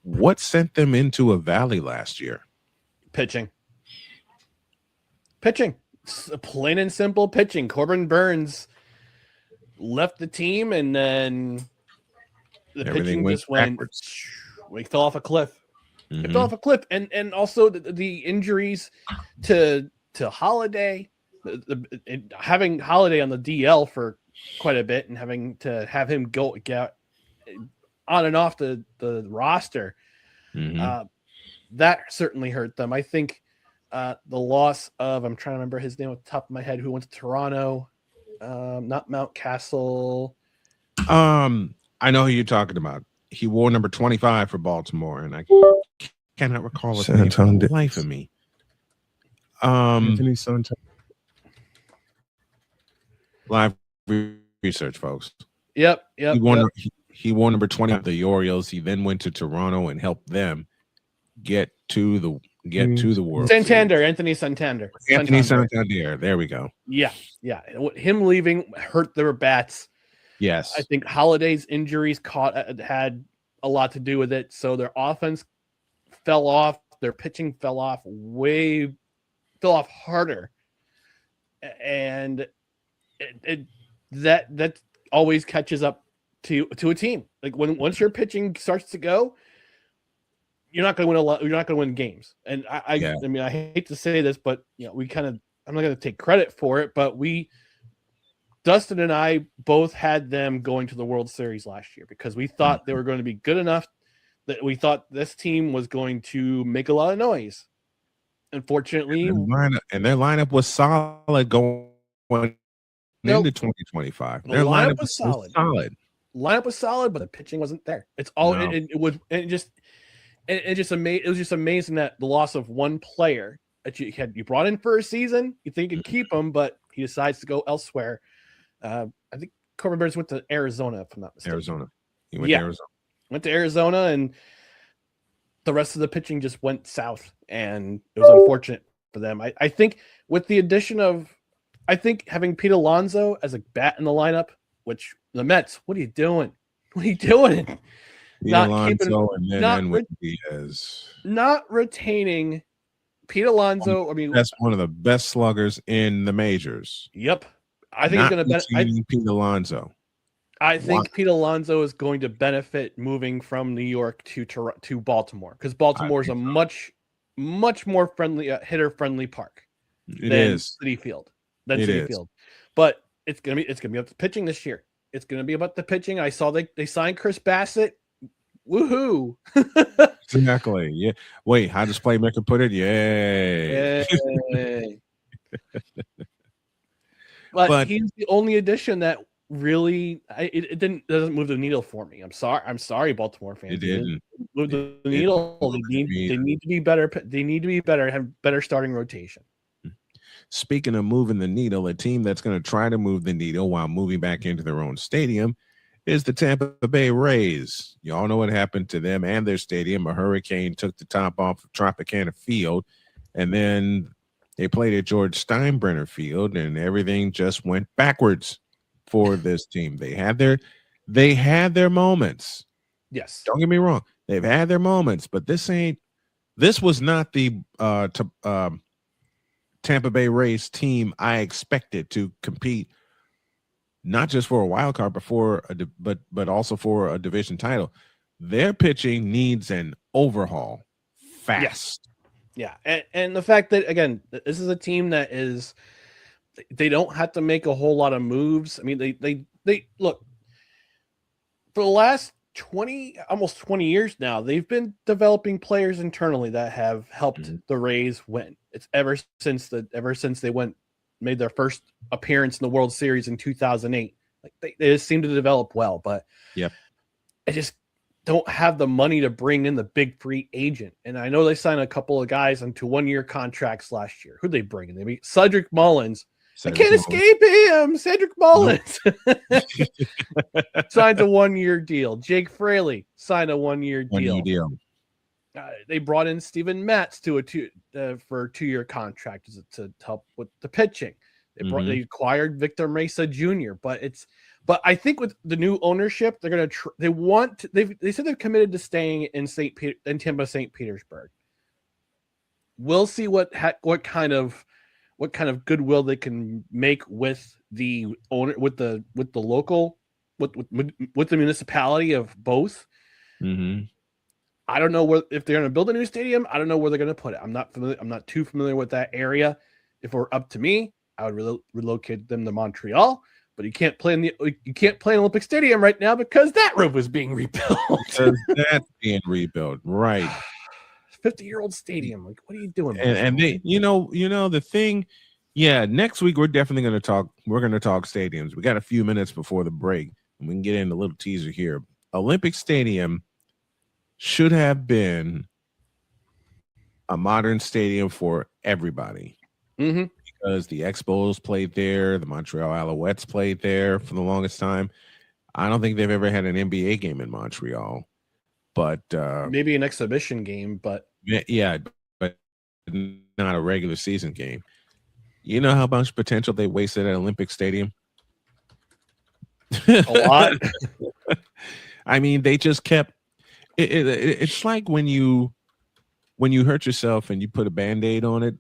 What sent them into a valley last year? Pitching. Plain and simple pitching. Corbin Burns left the team, and then the pitching just went. We fell off a cliff. It fell off a cliff, and also the injuries to Holiday, having Holiday on the DL for quite a bit, and having to have him get on and off the roster. That certainly hurt them. I think the loss of, I'm trying to remember his name off the top of my head, who went to Toronto, not Mountcastle. I know who you're talking about. He wore number 25 for Baltimore, and I cannot recall his name for the life of me. Anthony Santon. Live research, folks. Yep. He wore number 20 of the Orioles. He then went to Toronto and helped them get to the World Santander, Series. Anthony Santander. Anthony Santander. There we go. Yeah. Him leaving hurt their bats. Yes. I think Holiday's injuries had a lot to do with it. So their offense fell off. Their pitching fell off harder. And that always catches up to a team. Like once your pitching starts to go, you're not going to win a lot. You're not going to win games. And I mean, I hate to say this, but I'm not going to take credit for it, but Dustin and I both had them going to the World Series last year because we thought they were going to be good enough that we thought this team was going to make a lot of noise. Unfortunately, their lineup was solid going into 2025. Their lineup was solid. Lineup was solid, but the pitching wasn't there. It's all it was just amazing that the loss of one player that you brought in for a season, you think you could keep him, but he decides to go elsewhere. I think Corbin Burns went to Arizona, if I'm not mistaken. He went to Arizona. Went to Arizona, and the rest of the pitching just went south, and it was unfortunate for them. I think with the addition of, having Pete Alonso as a bat in the lineup, which the Mets, what are you doing? Not retaining Pete Alonso. I mean, that's one of the best sluggers in the majors. Yep. I think it's going to benefit Pete Alonso. I think Pete Alonso is going to benefit moving from New York to Baltimore, because Baltimore is a much more friendly hitter-friendly park than Citi Field. But it's gonna be up to pitching this year. It's gonna be about the pitching. I saw they signed Chris Bassett. Woohoo! Exactly. Yeah. Wait, how does Playmaker put it? Yay! But he's the only addition that really it doesn't move the needle for me. I'm sorry, Baltimore fans. It didn't move the needle. They need to be better. They need to be better. Have better starting rotation. Speaking of moving the needle, a team that's going to try to move the needle while moving back into their own stadium is the Tampa Bay Rays. You all know what happened to them and their stadium. A hurricane took the top off of Tropicana Field, and then they played at George Steinbrenner Field, and everything just went backwards for this team. They had their moments. Yes. Don't get me wrong. They've had their moments, but this was not the Tampa Bay Rays team I expected to compete not just for a wild card, but also for a division title. Their pitching needs an overhaul fast. Yeah, and the fact that, again, this is a team that they don't have to make a whole lot of moves. I mean, they look, for the last almost 20 years now, they've been developing players internally that have helped the Rays win. It's ever since they made their first appearance in the World Series in 2008. Like they just seem to develop well, but I just don't have the money to bring in the big free agent. And I know they signed a couple of guys onto 1-year contracts last year. Who'd they bring in? They beat Cedric Mullins. I can't escape him. Cedric Mullins signed a 1-year deal. Jake Fraley signed a 1-year deal. They brought in Steven Matz for a 2-year contract to help with the pitching. They acquired Victor Mesa Jr. But I think with the new ownership, they're going to they said they've committed to staying in Tampa St. Petersburg. We'll see what kind of goodwill they can make with the owner, with the local, with the municipality of both. I don't know if they're going to build a new stadium. I don't know where they're going to put it. I'm not too familiar with that area. If it were up to me, I would relocate them to Montreal. But you can't play in Olympic Stadium right now because that roof is being rebuilt. Because that's being rebuilt, right? 50-year-old stadium. Like, what are you doing? And they, the thing. Yeah, next week we're definitely going to talk. We're going to talk stadiums. We got a few minutes before the break, and we can get in a little teaser here. Olympic Stadium should have been a modern stadium for everybody. Mm-hmm. Because the Expos played there, the Montreal Alouettes played there for the longest time. I don't think they've ever had an NBA game in Montreal, but maybe an exhibition game, but yeah, but not a regular season game. You know how much potential they wasted at Olympic Stadium? A lot. I mean, they just kept it's like when you hurt yourself and you put a Band-Aid on it.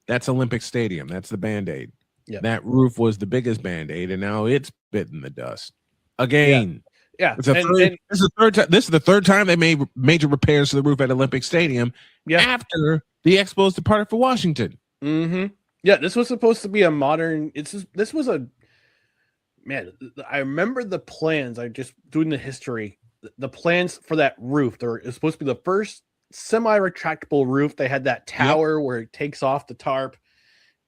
That's Olympic Stadium. That's the Band-Aid. Yep. That roof was the biggest Band-Aid, and now it's bitten the dust again. Yeah. This is the third time they made major repairs to the roof at Olympic Stadium after the Expos departed for Washington. Mm-hmm. Yeah, this was supposed to be a modern. This was a man. I remember the plans. I just doing the history. The plans for that roof. It was supposed to be the first semi-retractable roof. They had that tower where it takes off the tarp,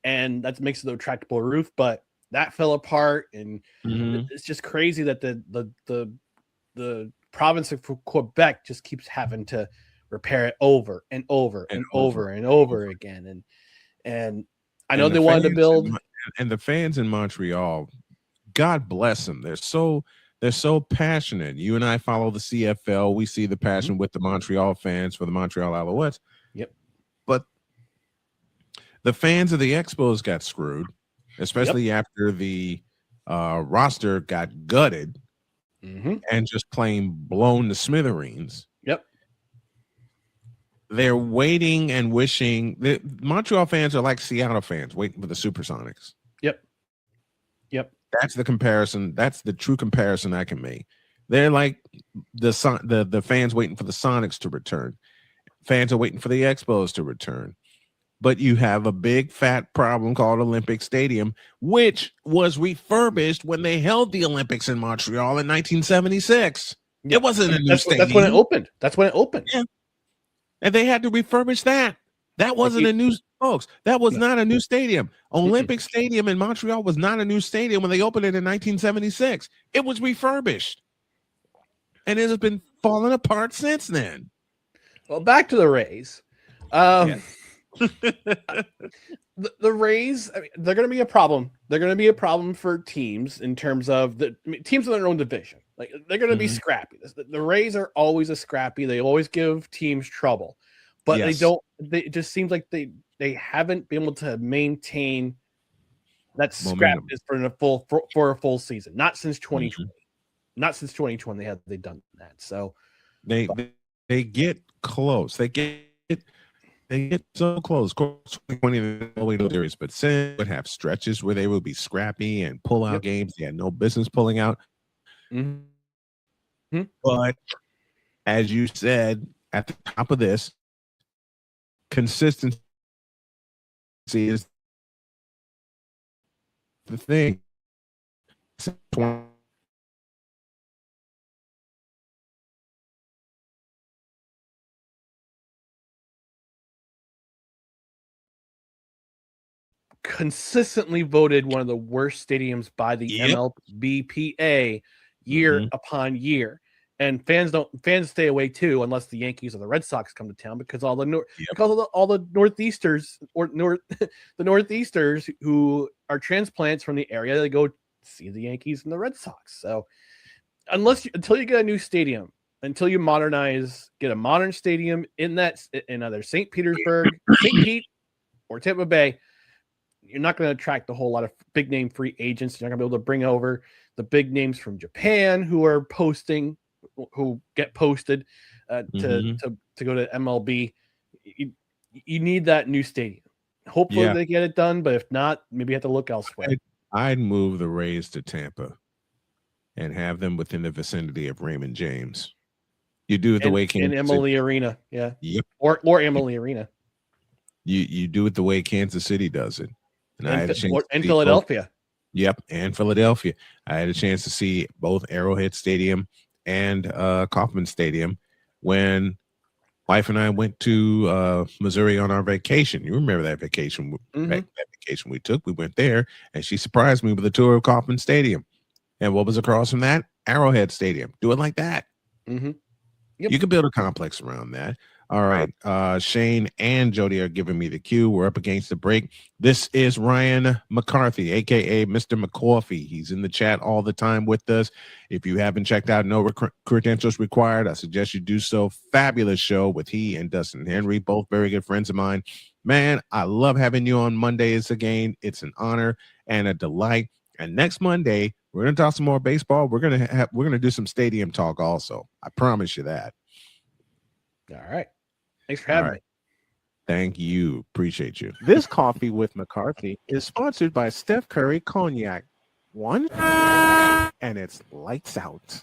and that makes it a retractable roof. But that fell apart, and it's just crazy that the province of Quebec just keeps having to repair it over and over and over and over again. And I know they wanted to build, and the fans in Montreal, God bless them. They're so passionate. You and I follow the CFL. We see the passion with the Montreal fans for the Montreal Alouettes. Yep. But the fans of the Expos got screwed, especially after the roster got gutted and just plain blown to smithereens. Yep. They're waiting and wishing. The Montreal fans are like Seattle fans waiting for the Supersonics. Yep. That's the comparison. That's the true comparison I can make. They're like the fans waiting for the Sonics to return. Fans are waiting for the Expos to return. But you have a big fat problem called Olympic Stadium, which was refurbished when they held the Olympics in Montreal in 1976. It wasn't a new stadium. That's when it opened. That's when it opened. Yeah. And they had to refurbish that. That wasn't a new, folks. That was not a new stadium. Olympic Stadium in Montreal was not a new stadium when they opened it in 1976. It was refurbished. And it has been falling apart since then. Well, back to the Rays. The Rays, I mean, they're going to be a problem. They're going to be a problem for teams in terms of teams in their own division. Like, they're going to be scrappy. The Rays are always a scrappy. They always give teams trouble. But it just seems like they haven't been able to maintain that scrappiness for a full season. Not since 2020. Not since 2020 they've done that. So they get close. They get so close. 2020 series, but Sin would have stretches where they would be scrappy and pull out games they had no business pulling out. But as you said at the top of this, consistency is the thing. Consistently voted one of the worst stadiums by the MLBPA year upon year. And fans stay away too unless the Yankees or the Red Sox come to town, because all the northeasters the northeasters who are transplants from the area, they go see the Yankees and the Red Sox. So until you get a new stadium, until you get a modern stadium in either St. Petersburg, St. Pete, or Tampa Bay, you're not going to attract a whole lot of big name free agents. You're not going to be able to bring over the big names from Japan who get posted to go to MLB. You need that new stadium. Hopefully they get it done, but if not, maybe you have to look elsewhere. I'd move the Rays to Tampa and have them within the vicinity of Raymond James. You do it the way in Kansas Emily City. Arena, yeah. Yep. Or Emily Arena. You do it the way Kansas City does it. And I had a chance to in see Philadelphia. both. Yep, and Philadelphia. I had a chance to see both Arrowhead Stadium and Kauffman Stadium when wife and I went to Missouri on our vacation. You remember that vacation? That vacation we took. We went there, and she surprised me with a tour of Kauffman Stadium. And what was across from that? Arrowhead Stadium. Do it like that. Mm-hmm. Yep. You can build a complex around that. All right. Shane and Jody are giving me the cue. We're up against the break. This is Ryan McCarthy, aka Mr. McCoffee. He's in the chat all the time with us. If you haven't checked out No Credentials Required, I suggest you do so. Fabulous show with he and Dustin Henry, both very good friends of mine. Man, I love having you on Mondays again. It's an honor and a delight. And next Monday, we're going to talk some more baseball. We're going to do some stadium talk also. I promise you that. All right. Thanks for having me. Thank you. Appreciate you. This Coffee with McCarthy is sponsored by Steph Curry Cognac. One, and it's lights out.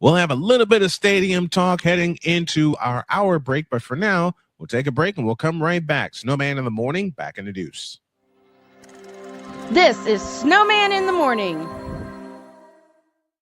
We'll have a little bit of stadium talk heading into our hour break, but for now, we'll take a break and we'll come right back. Snowman in the morning, back in the deuce. This is Snowman in the Morning.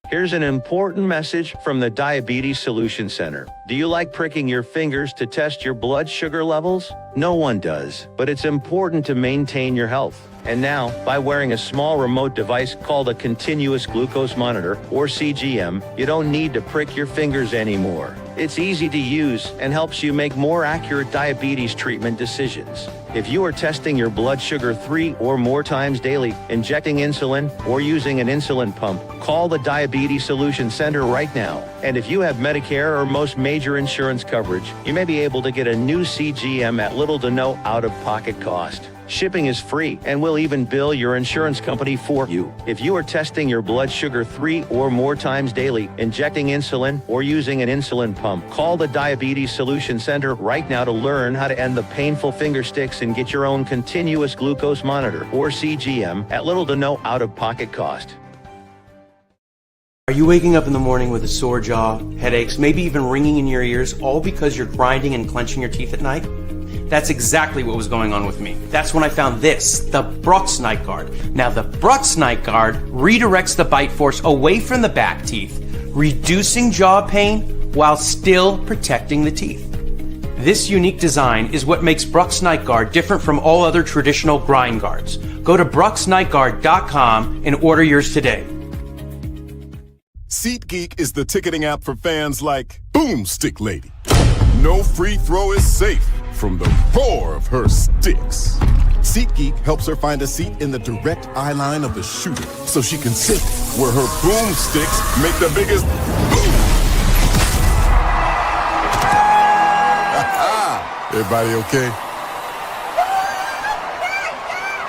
Here's an important message from the Diabetes Solution Center. Do you like pricking your fingers to test your blood sugar levels? No one does, but it's important to maintain your health. And now, by wearing a small remote device called a continuous glucose monitor, or CGM, you don't need to prick your fingers anymore. It's easy to use and helps you make more accurate diabetes treatment decisions. If you are testing your blood sugar 3 or more times daily, injecting insulin, or using an insulin pump, call the Diabetes Solution Center right now. And if you have Medicare or most major insurance coverage, you may be able to get a new CGM at little to no out-of-pocket cost. Shipping is free, and we'll even bill your insurance company for you. If you are testing your blood sugar 3 or more times daily, injecting insulin, or using an insulin pump, call the Diabetes Solution Center right now to learn how to end the painful finger sticks and get your own continuous glucose monitor, or CGM, at little to no out-of-pocket cost. Are you waking up in the morning with a sore jaw, headaches, maybe even ringing in your ears, all because you're grinding and clenching your teeth at night? That's exactly what was going on with me. That's when I found this, the Brux Night Guard. Now, the Brux Night Guard redirects the bite force away from the back teeth, reducing jaw pain while still protecting the teeth. This unique design is what makes Brux Night Guard different from all other traditional grind guards. Go to BruxNightGuard.com and order yours today. SeatGeek is the ticketing app for fans like Boomstick Lady. No free throw is safe from the roar of her sticks. SeatGeek helps her find a seat in the direct eye line of the shooter so she can sit where her boomsticks make the biggest boom. Everybody okay?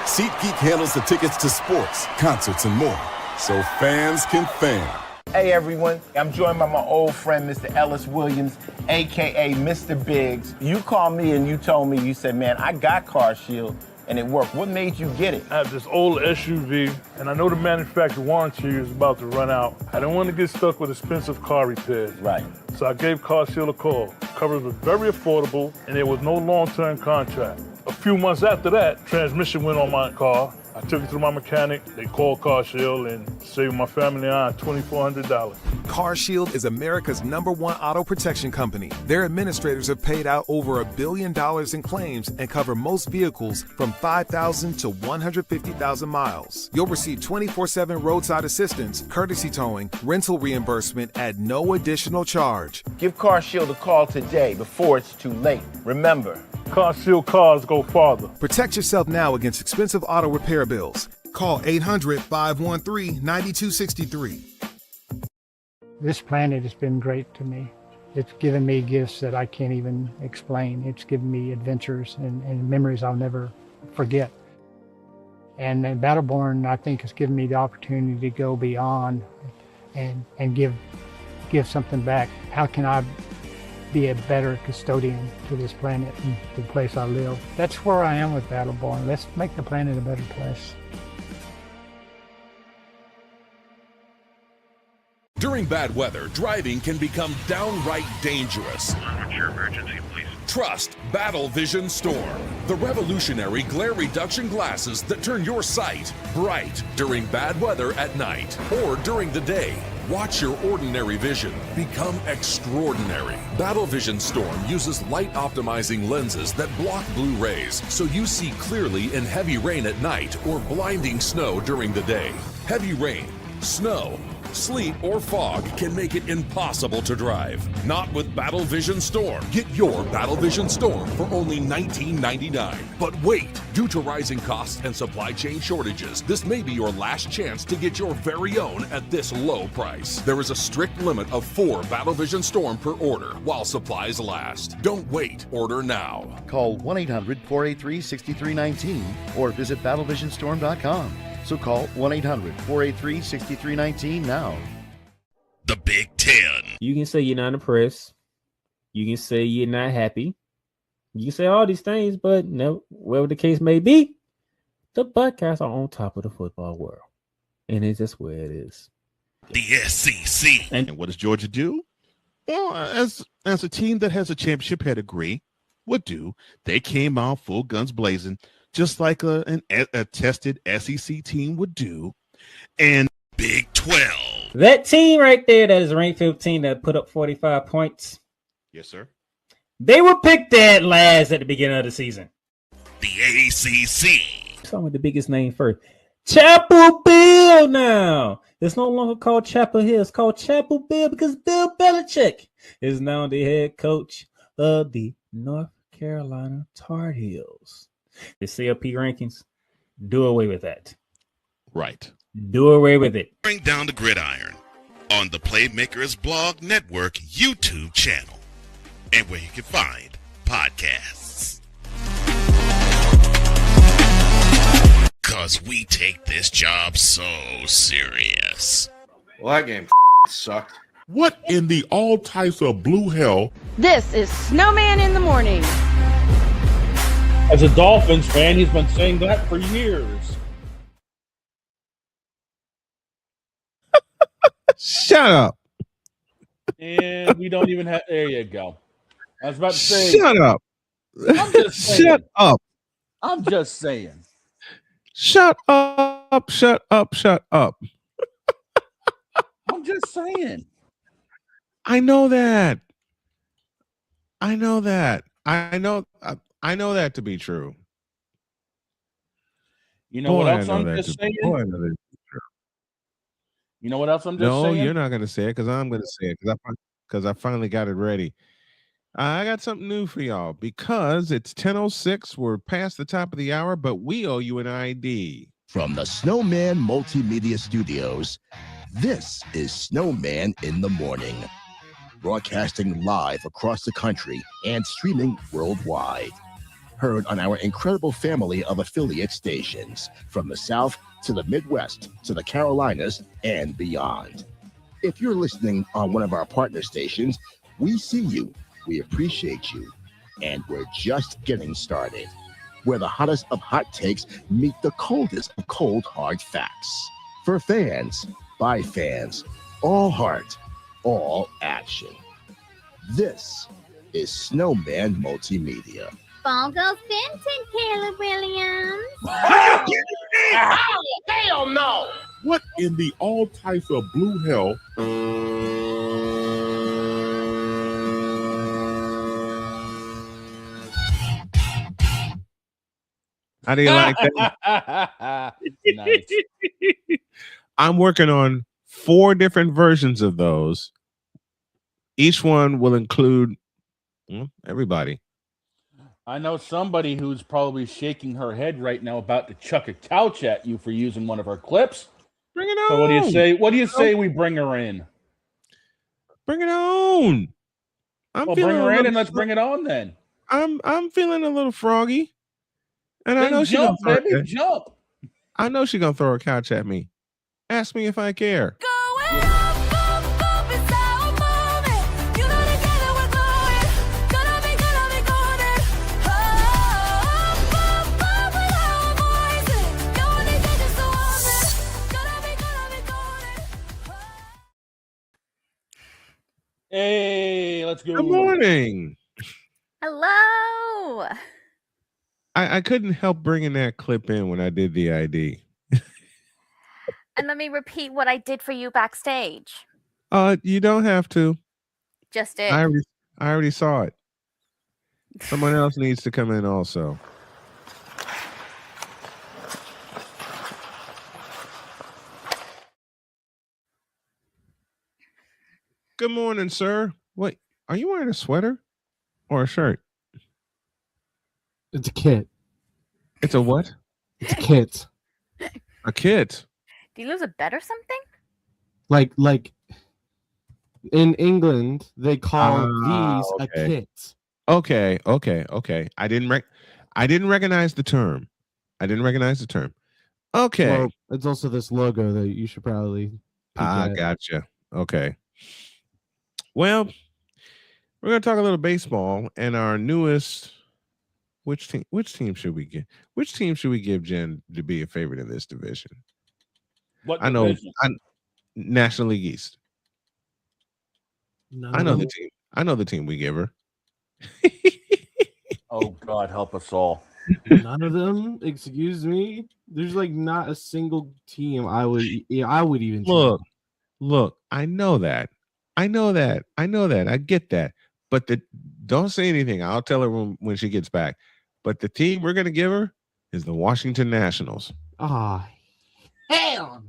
SeatGeek handles the tickets to sports, concerts, and more, so fans can fan. Hey everyone, I'm joined by my old friend, Mr. Ellis Williams, AKA Mr. Biggs. You called me and you told me, you said, man, I got CarShield and it worked. What made you get it? I have this old SUV and I know the manufacturer warranty is about to run out. I don't want to get stuck with expensive car repairs. Right. So I gave CarShield a call. Coverage was very affordable and there was no long-term contract. A few months after that, transmission went on my car. I took it to my mechanic, they called CarShield and saved my family and I $2,400. CarShield is America's #1 auto protection company. Their administrators have paid out over $1 billion in claims and cover most vehicles from 5,000 to 150,000 miles. You'll receive 24/7 roadside assistance, courtesy towing, rental reimbursement at no additional charge. Give CarShield a call today before it's too late. Remember, CarShield cars go farther. Protect yourself now against expensive auto repair bills. Call 800-513-9263. This planet has been great to me. It's given me gifts that I can't even explain. It's given me adventures and memories I'll never forget. And Battleborn, I think, has given me the opportunity to go beyond and give give something back. How can I be a better custodian to this planet and the place I live? That's where I am with Battleborn. Let's make the planet a better place. During bad weather, driving can become downright dangerous. What's your emergency, please? Trust Battle Vision Storm, the revolutionary glare reduction glasses that turn your sight bright during bad weather at night or during the day. Watch your ordinary vision become extraordinary. Battle Vision Storm uses light optimizing lenses that block blue rays so you see clearly in heavy rain at night or blinding snow during the day. Heavy rain, snow, sleet, or fog can make it impossible to drive. Not with Battle Vision Storm. Get your Battle Vision Storm for only $19.99. But wait, due to rising costs and supply chain shortages, this may be your last chance to get your very own at this low price. There is a strict limit of 4 Battle Vision Storm per order while supplies last. Don't wait, order now. Call 1-800-483-6319 or visit battlevisionstorm.com. So call 1-800-483-6319 now. The Big Ten. You can say you're not impressed. You can say you're not happy. You can say all these things, but no, whatever the case may be, the Buckeyes are on top of the football world. And it's just where it is. The SEC. And what does Georgia do? Well, as a team that has a championship pedigree would do, they came out full guns blazing, just like a tested SEC team would do. And Big 12. That team right there that is ranked 15 that put up 45 points. Yes, sir. They were picked dead last at the beginning of the season. The ACC. Start with the biggest name first. Chapel Bill now. It's no longer called Chapel Hill. It's called Chapel Bill because Bill Belichick is now the head coach of the North Carolina Tar Heels. The CLP rankings, do away with that. Right. Do away with it. Bring down the gridiron on the Playmakers Blog Network YouTube channel and where you can find podcasts. Because we take this job so serious. Well, that game sucked. What in the all types of blue hell? This is Snowman in the Morning. As a Dolphins fan, he's been saying that for years. Shut up. And we don't even have. There you go. I was about to say. Shut up. I'm just saying. Shut up. I'm just saying. Shut up. Shut up. Shut up. I'm just saying. I know that. I know that. I know that to be true. You know what else I'm just saying? You know what else I'm just saying? No, you're not going to say it because I'm going to say it because I finally got it ready. I got something new for y'all because it's 10:06. We're past the top of the hour, but we owe you an ID. From the Snowman Multimedia Studios, this is Snowman in the Morning. Broadcasting live across the country and streaming worldwide. Heard on our incredible family of affiliate stations from the South to the Midwest to the Carolinas and beyond. If you're listening on one of our partner stations, we see you, we appreciate you, and we're just getting started. Where the hottest of hot takes meet the coldest of cold hard facts. For fans, by fans, all heart, all action. This is Snowman Multimedia. Ball goes Fenton, Caleb Williams. Are you kidding me? Oh, hell no! What in the all types of blue hell? How do you like that? Nice. I'm working on 4 different versions of those. Each one will include everybody. I know somebody who's probably shaking her head right now about to chuck a couch at you for using one of her clips. Bring it on. So what do you say? What do you say we bring her in? Bring it on. Well, bring her in and let's bring it on then. I'm feeling a little froggy. And Then I know jump, baby, jump. I know she's gonna throw a couch at me. Ask me if I care. Hey, let's go. Good morning. Hello. I couldn't help bringing that clip in when I did the ID. And let me repeat what I did for you backstage. You don't have to. Just did. I already saw it. Someone else needs to come in also. Good morning, sir. Wait, are you wearing a sweater or a shirt? It's a kit. It's a what? It's a kit. A kit. Do you lose a bet or something? Like in England, they call these a kit. Okay. I didn't recognize the term. Okay. Well, it's also this logo that you should probably gotcha. Okay. Well, we're gonna talk a little baseball and our newest. Which team should we give? Which team should we give Jen to be a favorite in this division? What division? National League East. I know the team. I know the team we give her. Oh God, help us all. None of them. Excuse me. There's like not a single team I would even look. I know that. I get that. But don't say anything. I'll tell her when she gets back. But the team we're gonna give her is the Washington Nationals. Ah, hell.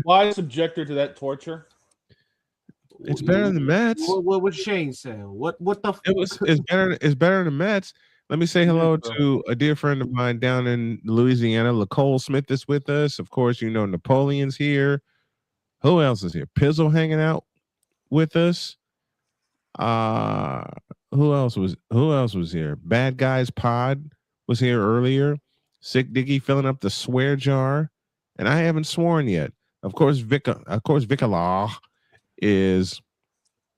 Why subject her to that torture? It's better than the Mets. What would Shane say? What the? It's better than the Mets. Let me say hello to a dear friend of mine down in Louisiana. LaCole Smith is with us. Of course, you know Napoleon's here. Who else is here? Pizzle hanging out with us. Who else was here? Bad Guys Pod was here earlier. Sick Diggy filling up the swear jar, and I haven't sworn yet. Of course, Vicala is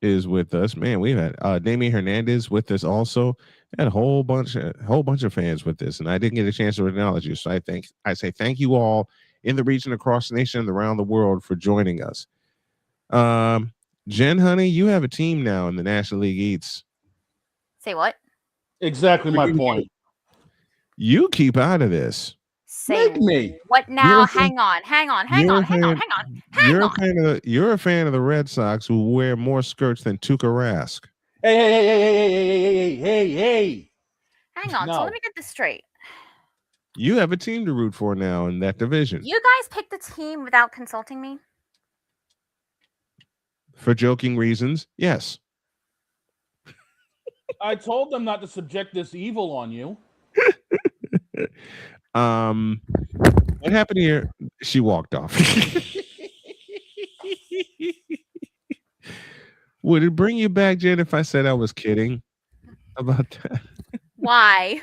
with us. Man, we've had Damien Hernandez with us also. Had a whole bunch of fans with this, and I didn't get a chance to acknowledge you. So I say thank you all in the region, across the nation, and around the world for joining us. Jen, honey, you have a team now in the National League East. Say what? Exactly my point. You keep out of this. Say me. What now? Hang on. You're a fan of the Red Sox who wear more skirts than Tuukka Rask. Hey. Hang on. So let me get this straight. You have a team to root for now in that division. You guys picked the team without consulting me? For joking reasons, yes. I told them not to subject this evil on you. What happened here? She walked off. Would it bring you back, Jen, if I said I was kidding about that? Why?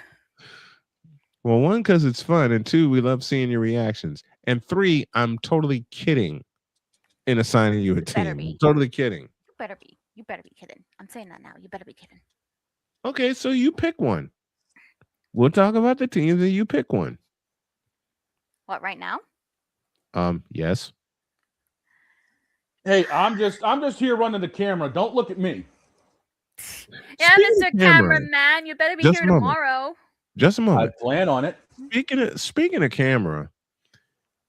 Well, 1, because it's fun, and 2, we love seeing your reactions, and 3, I'm totally kidding in assigning you a team. I'm totally kidding. You better be kidding. I'm saying that now. You better be kidding. Okay, so you pick one. We'll talk about the teams and you pick one. What, right now? Yes. Hey, I'm just here running the camera. Don't look at me. Yeah, Mr. Cameraman, you better be here tomorrow. Just a moment. I plan on it. Speaking of camera,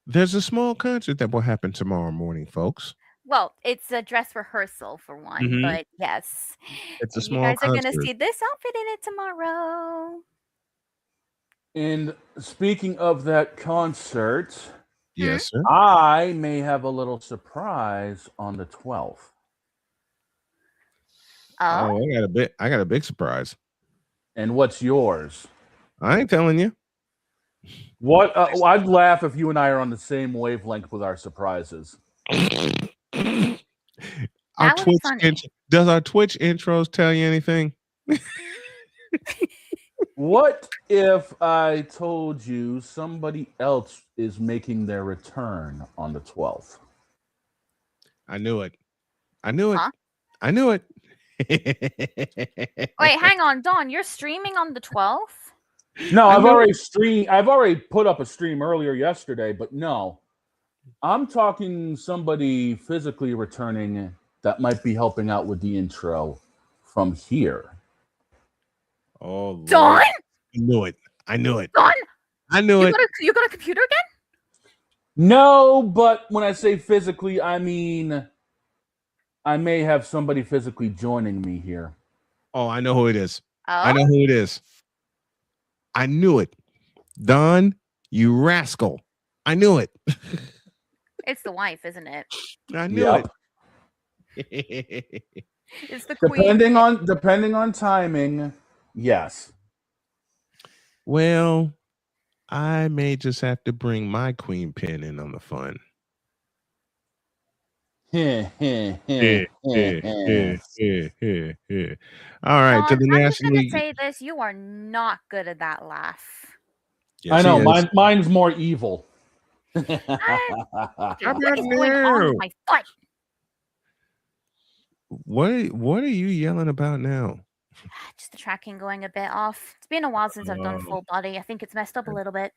there's a small concert that will happen tomorrow morning, folks. Well, it's a dress rehearsal for one, but yes. It's a small You guys are going concert. to see this outfit in it tomorrow. And speaking of that concert, yes, sir. I may have a little surprise on the 12th. Oh, I got a big surprise. And what's yours? I ain't telling you. What? I'd laugh if you and I are on the same wavelength with our surprises. Does our Twitch intros tell you anything? What if I told you somebody else is making their return on the 12th? I knew it. Huh? I knew it. Wait, hang on, Dawn. You're streaming on the 12th? No, I've already put up a stream earlier yesterday, but no. I'm talking somebody physically returning that might be helping out with the intro from here. Oh, Lord. Dawn? I knew it. Dawn? I knew it. You got a computer again? No, but when I say physically, I mean I may have somebody physically joining me here. Oh, I know who it is. Oh? I know who it is. I knew it. Don, you rascal. I knew it. It's the wife, isn't it? I knew it. It's the queen. Depending on timing, yes. Well, I may just have to bring my queen pin in on the fun. All right, to the I'm National just gonna League. say this: you are not good at that laugh. I know. Mine's more evil. What is going on with my foot? What are you yelling about now? Just the tracking going a bit off. It's been a while since I've done full body. I think it's messed up a little bit.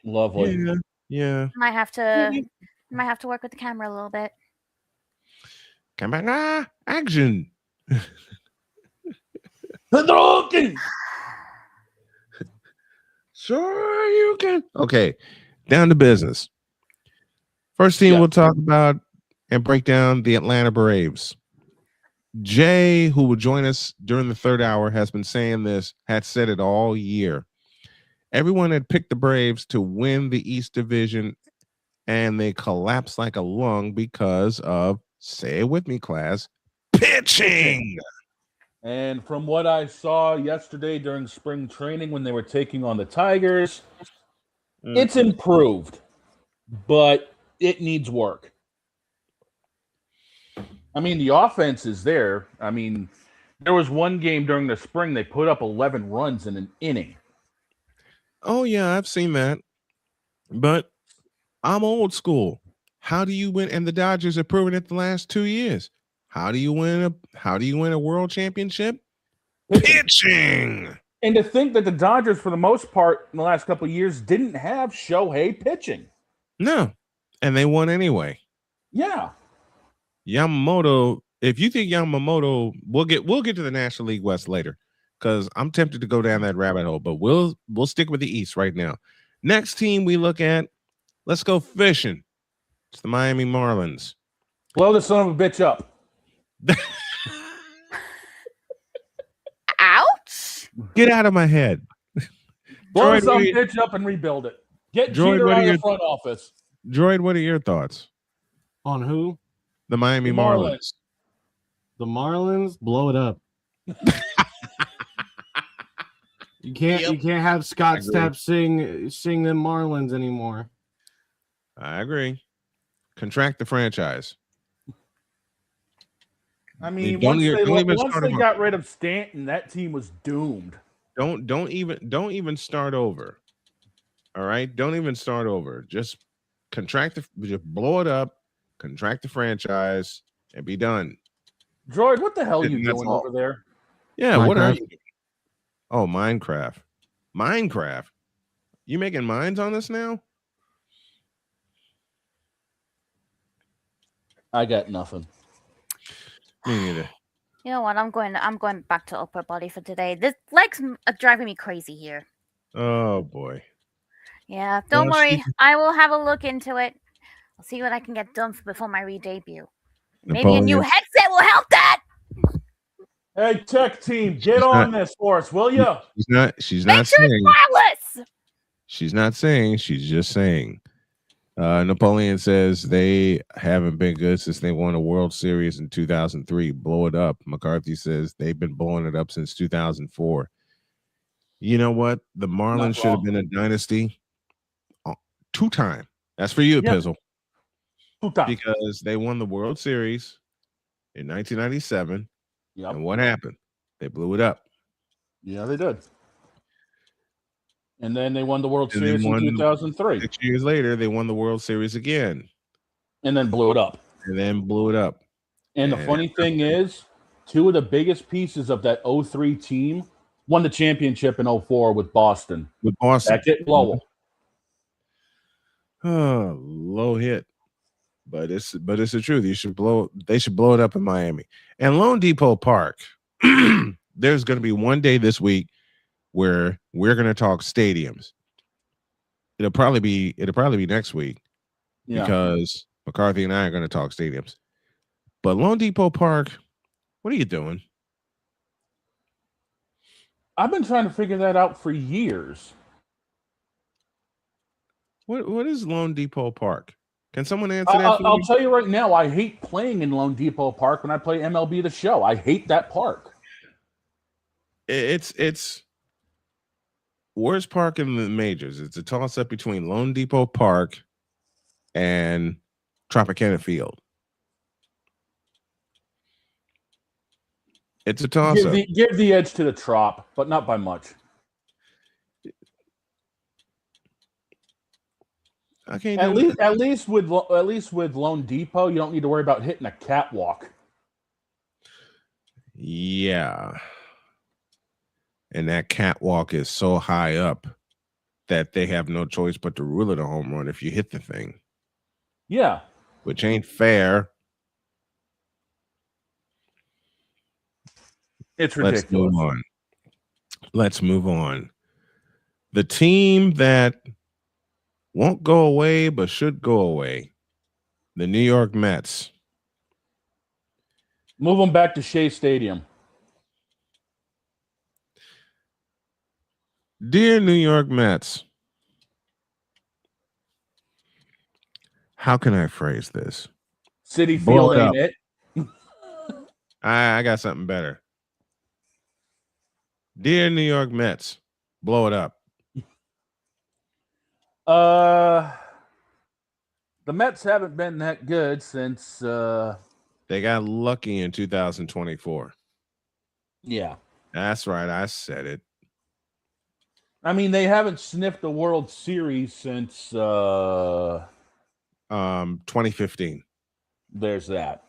Lovely. Yeah. Might have to work with the camera a little bit. Camera action. Sure you can. Okay, down to business. First team we'll talk about and break down the Atlanta Braves. Jay, who will join us during the third hour, has been saying this, had said it all year. Everyone had picked the Braves to win the East Division, and they collapsed like a lung because of, say it with me, class, pitching. And from what I saw yesterday during spring training when they were taking on the Tigers, it's improved, but it needs work. I mean, the offense is there. I mean, there was one game during the spring they put up 11 runs in an inning. Oh, yeah, I've seen that. But I'm old school. How do you win? And the Dodgers have proven it the last 2 years. How do you win a world championship? Pitching. And to think that the Dodgers, for the most part, in the last couple of years, didn't have Shohei pitching. No. And they won anyway. Yeah. Yamamoto, if you think Yamamoto, we'll get to the National League West later, because I'm tempted to go down that rabbit hole, but we'll stick with the East right now. Next team we look at, let's go fishing. It's the Miami Marlins. Blow the son of a bitch up. Ouch! Get out of my head. Blow the son of a bitch up and rebuild it. Get Jeter out of the front office. Droid, what are your thoughts? On who? The Miami Marlins. The Marlins, blow it up. You can't have Scott Stapp sing them Marlins anymore. I agree. Contract the franchise. I mean, once they got rid of Stanton, that team was doomed. Don't even start over. All right, don't even start over. Just just blow it up, contract the franchise, and be done. Droid, what the hell are you doing over there? Yeah, Minecraft. what are you doing? Oh, Minecraft. You making mines on this now? I got nothing. Me neither. You know what? I'm going back to upper body for today. This legs are driving me crazy here. Oh boy. Yeah, don't worry. I will have a look into it. I'll see what I can get done before my re-debut. Maybe a new headset will help that. Hey, tech team, get on this for us, will you? She's not sure saying. It's wireless. She's not saying. She's just saying. Napoleon says they haven't been good since they won a World Series in 2003. Blow it up. McCarthy says they've been blowing it up since 2004. You know what? The Marlins should have been a dynasty 2-time. That's for you, Pizzle. 2-time. Because they won the World Series in 1997. Yep. And what happened? They blew it up. Yeah, they did. And then they won the World Series in 2003. 6 years later, they won the World Series again. And then blew it up. And the funny thing is, two of the biggest pieces of that 03 team Won the championship in 04 with Boston. With Boston. That's it, Lowell. Oh, low hit. But it's the truth. They should blow it up in Miami. And Lone Depot Park, there's going to be one day this week where we're going to talk stadiums. It'll probably be next week because McCarthy and I are going to talk stadiums. But Lone Depot Park, what are you doing? I've been trying to figure that out for years. What is Lone Depot Park? Can someone answer that? I'll tell you right now, I hate playing in Lone Depot Park when I play MLB The Show. I hate that park. It's worst park in the majors. It's a toss-up between Lone Depot Park and Tropicana Field. It's a toss-up. Give the edge to the Trop, but not by much. I can't. At least with Lone Depot, you don't need to worry about hitting a catwalk. Yeah. And that catwalk is so high up that they have no choice but to rule it a home run if you hit the thing. Yeah. Which ain't fair. It's ridiculous. Let's move on. The team that won't go away but should go away. The New York Mets. Move them back to Shea Stadium. Dear New York Mets, how can I phrase this? City Field ain't it. I got something better. Dear New York Mets, blow it up. The Mets haven't been that good since they got lucky in 2024. Yeah. That's right. I said it. I mean, they haven't sniffed a World Series since 2015. There's that.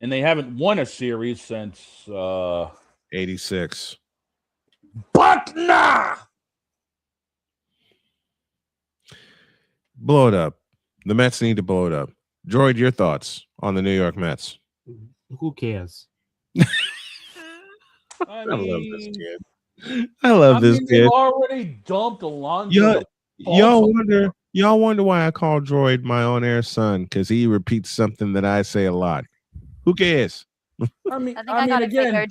And they haven't won a series since 86. Buckner! Blow it up. The Mets need to blow it up. Droid, your thoughts on the New York Mets? Who cares? I love this kid. I love this kid. They've already dumped Alonso. Y'all wonder why I call Droid my on-air son, because he repeats something that I say a lot. Who cares? I mean, I got it again, figured.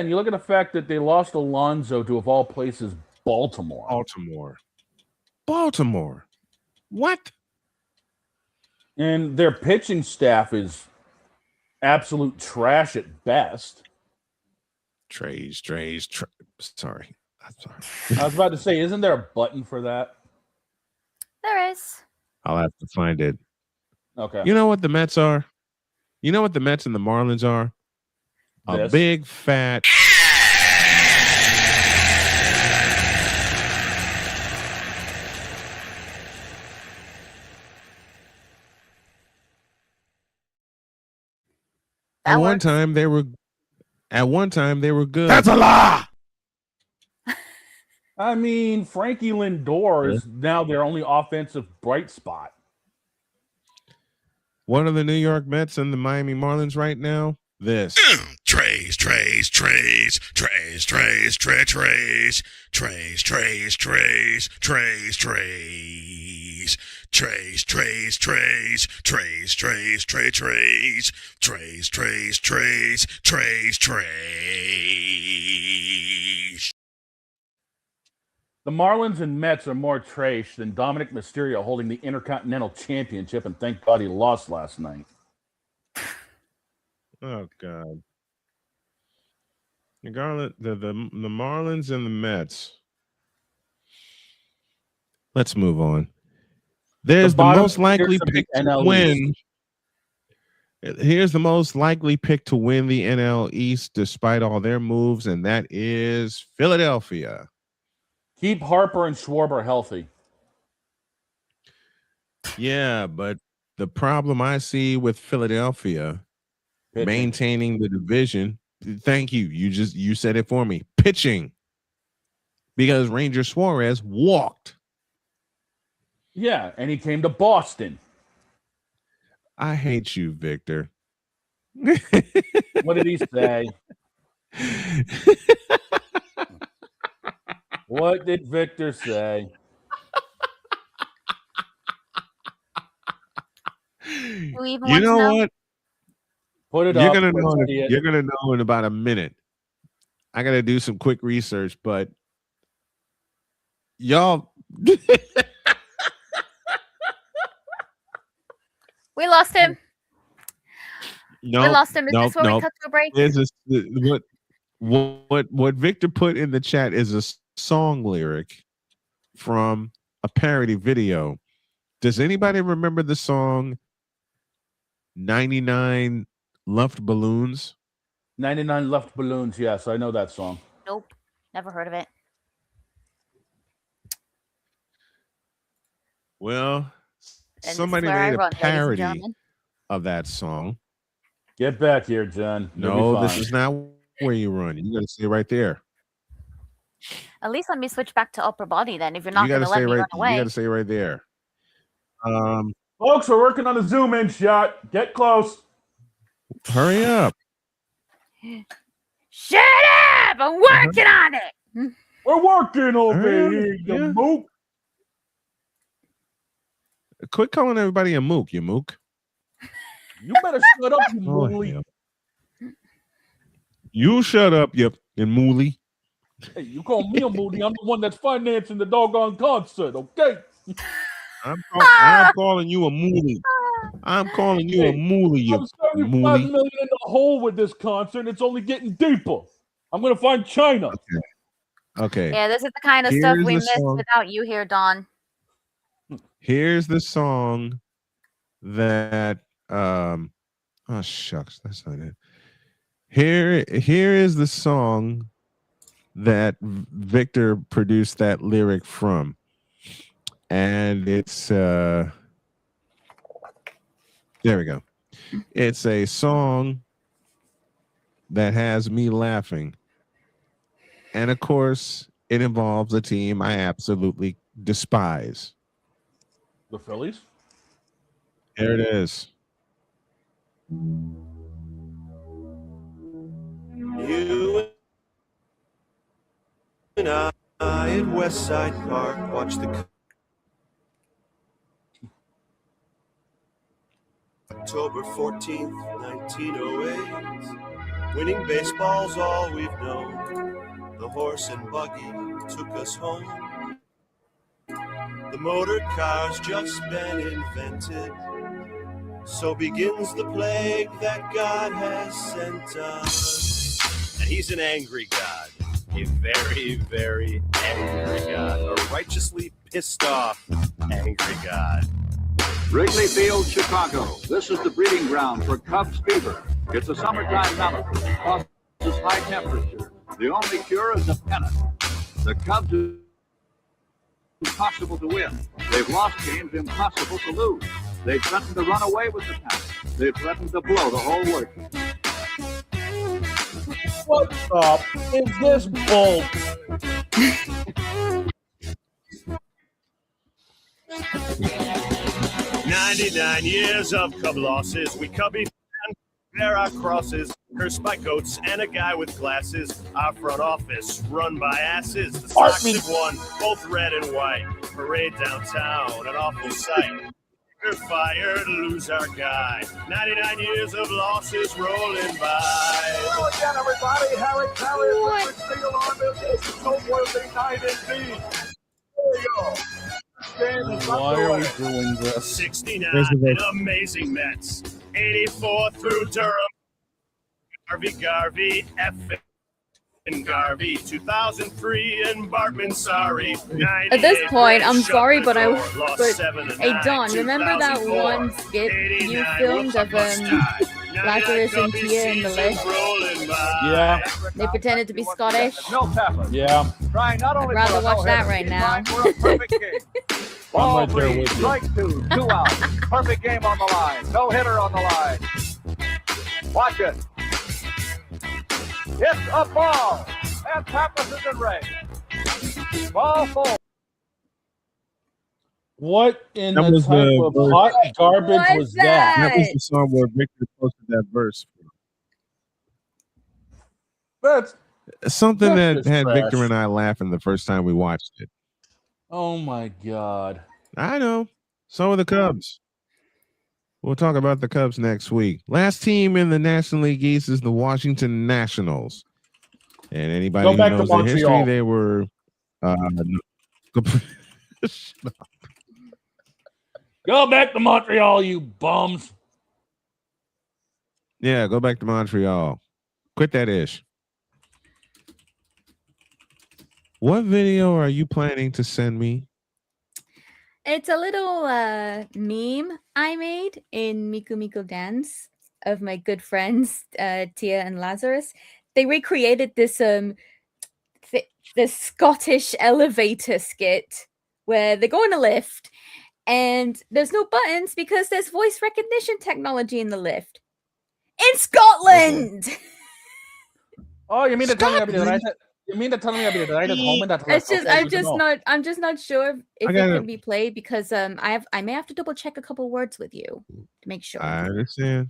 You look at the fact that they lost Alonso to, of all places, Baltimore. Baltimore. What? And their pitching staff is absolute trash at best. Sorry. I was about to say, isn't there a button for that? There is. I'll have to find it. Okay. You know what the Mets are? You know what the Mets and the Marlins are? A big fat. At one time they were good. That's a lie. I mean, Frankie Lindor is now their only offensive bright spot. What are the New York Mets and the Miami Marlins right now? This. Trays. The Marlins and Mets are more trash than Dominic Mysterio holding the Intercontinental Championship, and thank God he lost last night. Oh God. The Marlins and the Mets. Let's move on. There's the most likely pick to win. Here's the most likely pick to win the NL East despite all their moves, and that is Philadelphia. Keep Harper and Schwarber healthy. Yeah, but the problem I see with Philadelphia maintaining the division Thank you. You said it for me. Pitching. Because Ranger Suarez walked. Yeah, and he came to Boston. I hate you, Victor. What did he say? What did Victor say? You know what? Put it You're up. gonna know. You're gonna know in about a minute. I gotta do some quick research, but y'all. We lost him. No, We lost him. Is this where we cut to a break? What Victor put in the chat is a song lyric from a parody video. Does anybody remember the song 99 Luft Balloons? 99 Luft Balloons. Yes, I know that song. Nope. Never heard of it. Well, And somebody this is where I made a run, ladies and parody gentlemen. of that song. Get back here, John. You'll No, be this fine. is not where you run. You got to stay right there. At least let me switch back to upper body then. If you're not You going got to to let stay me right. run away. You got to stay right there. Folks, we're working on a zoom in shot. Get close. Hurry up. Shut up! I'm working on it. We're working over Alright, here, you yeah. mook. Quit calling everybody a mook, you mook. You better shut up, you Oh, mooly. hell. You shut up, you mooly. Hey, you call me a moody. I'm the one that's financing the doggone concert, okay? I'm calling you a mooly. I'm calling you a mooly, you I'm 75 mooly. million in the hole with this concert. It's only getting deeper. I'm going to find China. Okay. Yeah, this is the kind of stuff Here's we the missed song. without you here, Don. Here's the song that oh shucks, that's not it. Here is the song that Victor produced that lyric from. And it's there we go. It's a song that has me laughing. And of course, it involves a team I absolutely despise. The Phillies? There it is. You and I at Westside Park watch the October 14th, 1908. Winning baseball's all we've known. The horse and buggy took us home. The motor car's just been invented. So begins the plague that God has sent us. And he's an angry God. A very, very angry God. A righteously pissed off angry God. Wrigley Field, Chicago. This is the breeding ground for Cubs fever. It's a summertime malady. Causes high temperature. The only cure is a pennant. The Cubs are impossible to win. They've lost games impossible to lose. They threatened to run away with the pennant. They threatened to blow the whole works. What up is this bull? 99 years of Cub losses. We Cubby fan, bear our crosses. Cursed by goats and a guy with glasses. Our front office run by asses. The Sox have won, both red and white. Parade downtown, an awful sight. We're fired, lose our guy. 99 years of losses rolling by. Hello again, everybody. Harry Carey with the single on this noteworthy night indeed. There you go. Why are we doing this? 69 amazing Mets. 84 through Durham. Garvey, F. And Garvey, 2003 and Bartman, sorry. At this point, I'm sorry, but hey, Don, remember that one skit you filmed of Lazarus and Tia in the lift? Yeah. They pretended to be Scottish. Yeah. I'd rather watch that right now. Ball I'm right there three, with you. strike two, 2 out. Perfect game on the line. No hitter on the line. Watch it. It's a ball. And Pappas is in range. Ball 4. What in That the was type of the hot garbage was that? That was the song where Victor posted that verse. That's Something that just had trash. Victor and I laughing the first time we watched it. Oh my God. I know. So are the Cubs. We'll talk about the Cubs next week. Last team in the National League East is the Washington Nationals. And anybody Go who back to knows their history, Montreal. they were Go back to Montreal, you bums. yeah, go back to Montreal. Quit that ish. What video are you planning to send me? It's a little meme I made in Miku Miku Dance of my good friends Tia and Lazarus. They recreated this the Scottish elevator skit where they go in a lift and there's no buttons because there's voice recognition technology in the lift in Scotland. Oh, you mean to tell me I'll be the right? You mean to tell me I'll be the right at home and that? It's just Okay, I'm good to just know. not I'm just not sure if I it gotta- can be played because I may have to double check a couple words with you to make sure. I understand.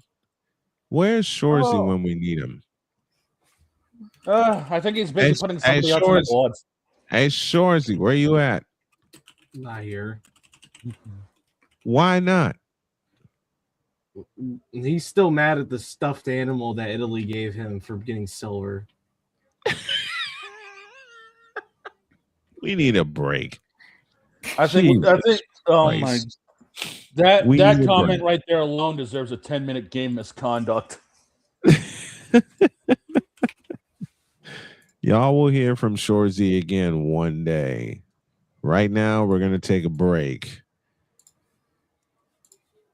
Where's Shorzy Oh. when we need him? I think he's busy putting somebody else on the boards. Hey, Shorzy, where you at? Not here. Why not? He's still mad at the stuffed animal that Italy gave him for getting silver. We need a break. I think. Oh my! Christ. That We that need a comment break. right there alone deserves a 10-minute game misconduct. Y'all will hear from Shorzy again one day. Right now, we're going to take a break.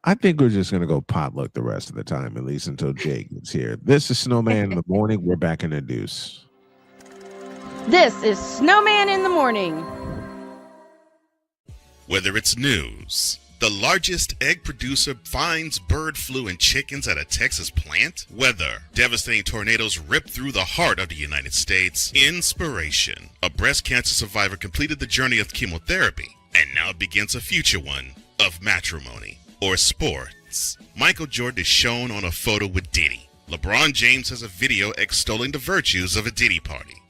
I think we're just going to go potluck the rest of the time, at least until Jake gets here. This is Snowman in the Morning. We're back in the deuce. This is Snowman in the Morning. Whether it's news, the largest egg producer finds bird flu in chickens at a Texas plant, weather, devastating tornadoes rip through the heart of the United States, inspiration, a breast cancer survivor completed the journey of chemotherapy and now begins a future one of matrimony or sports. Michael Jordan is shown on a photo with Diddy. LeBron James has a video extolling the virtues of a Diddy party.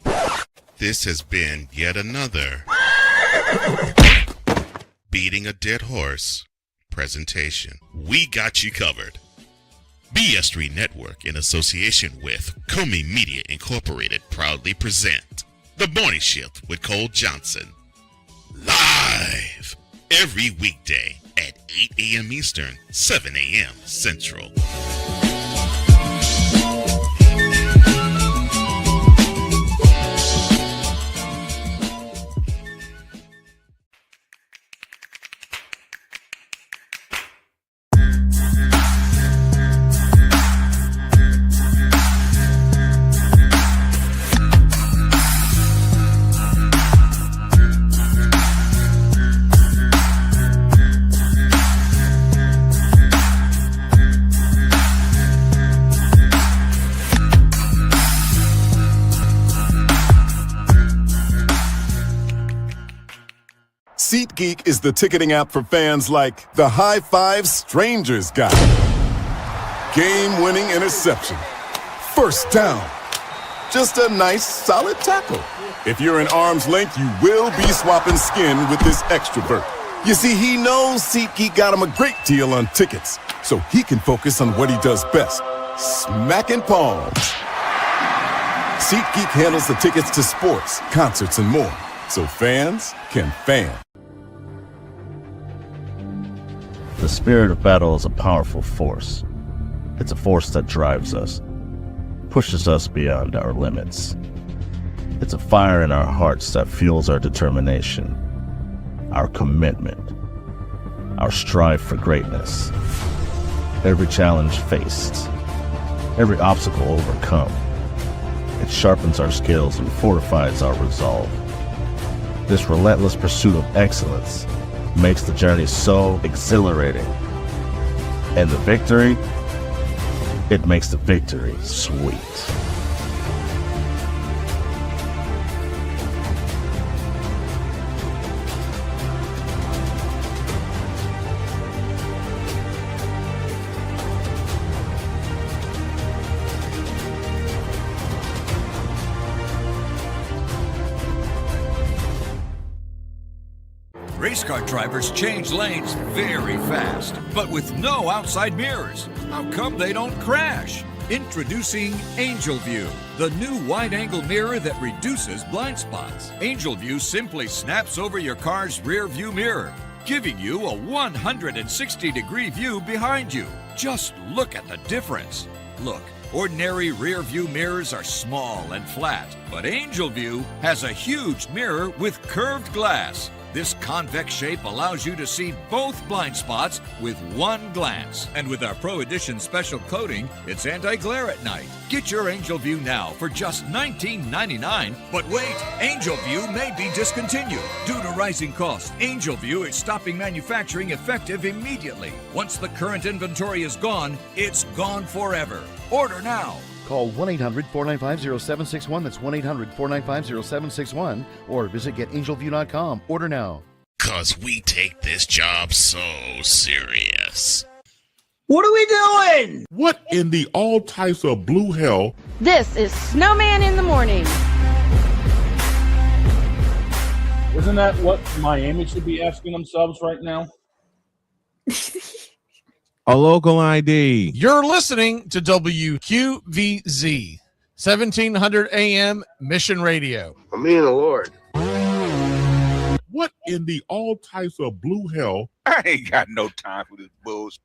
This has been yet another beating a dead horse presentation. We got you covered. BS3 Network, in association with Comey Media Incorporated, proudly present The Morning Shift with Cole Johnson. Live every weekday at 8 a.m. Eastern, 7 a.m. Central. SeatGeek is the ticketing app for fans like the High Five Strangers guy. Game-winning interception. First down. Just a nice, solid tackle. If you're in arm's length, you will be swapping skin with this extrovert. You see, he knows SeatGeek got him a great deal on tickets, so he can focus on what he does best, smacking palms. SeatGeek handles the tickets to sports, concerts, and more, so fans can fan. The spirit of battle is a powerful force. It's a force that drives us, pushes us beyond our limits. It's a fire in our hearts that fuels our determination, our commitment, our strive for greatness. Every challenge faced, every obstacle overcome, it sharpens our skills and fortifies our resolve. This relentless pursuit of excellence makes the journey so exhilarating. And the victory, it makes the victory sweet. race car drivers change lanes very fast, but with no outside mirrors. How come they don't crash? Introducing Angel View, the new wide-angle mirror that reduces blind spots. Angel View simply snaps over your car's rear view mirror, giving you a 160-degree view behind you. Just look at the difference. Look, ordinary rear view mirrors are small and flat, but Angel View has a huge mirror with curved glass. This convex shape allows you to see both blind spots with one glance. And with our Pro Edition special coating, it's anti-glare at night. Get your Angel View now for just $19.99. But wait, Angel View may be discontinued. Due to rising costs, Angel View is stopping manufacturing effective immediately. Once the current inventory is gone, it's gone forever. Order now. Call 1-800-495-0761. That's 1-800-495-0761. Or visit getangelview.com. Order now. Because we take this job so serious. What are we doing? What in the all types of blue hell? This is Snowman in the morning. Isn't that what Miami should be asking themselves right now? A local ID. You're listening to WQVZ, 1700 AM Mission Radio. I'm in the Lord. What in the all types of blue hell? I ain't got no time for this bullshit.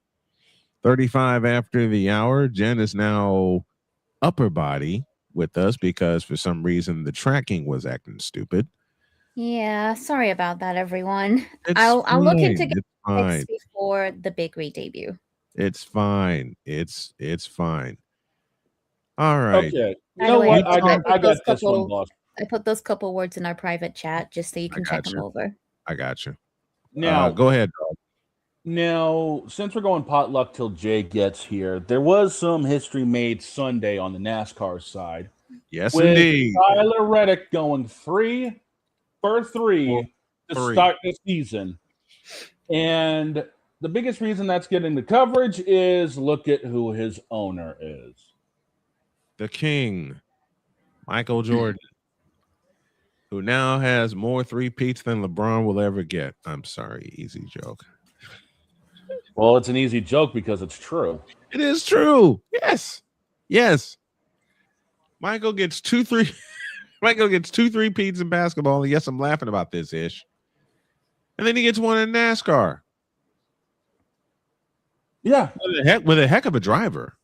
35 after the hour. Jen is now upper body with us because for some reason the tracking was acting stupid. Yeah, sorry about that, everyone. It's I'll look fine. into It's getting fine. fixed before the big re-debut. It's fine. It's fine. All right. Okay. By You the know way, what? I I put got those this one, couple- boss. I put those couple words in our private chat just so you can check them over. I got you. Now, Go ahead, dog. Now, since we're going potluck till Jay gets here, there was some history made Sunday on the NASCAR side. Yes, with indeed. Tyler Reddick going 3 for 3 to start the season. And the biggest reason that's getting the coverage is look at who his owner is. The King, Michael Jordan, who now has more three-peats than LeBron will ever get. I'm sorry, easy joke. Well, it's an easy joke because it's true. It is true. Yes. Yes. Michael gets 2-3. Michael gets 2 three-peats in basketball. And yes, I'm laughing about this ish. And then he gets one in NASCAR. Yeah. With a heck of a driver.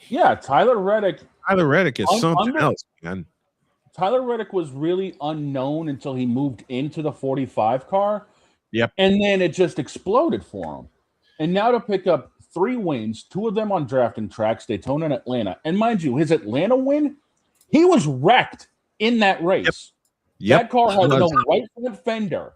Yeah, Tyler Reddick. Tyler Reddick is something else, man. Tyler Reddick was really unknown until he moved into the 45 car. Yep. And then it just exploded for him. And now to pick up 3 wins, 2 of them on drafting tracks, Daytona and Atlanta. And mind you, his Atlanta win, he was wrecked in that race. Yep. That car had no right front fender.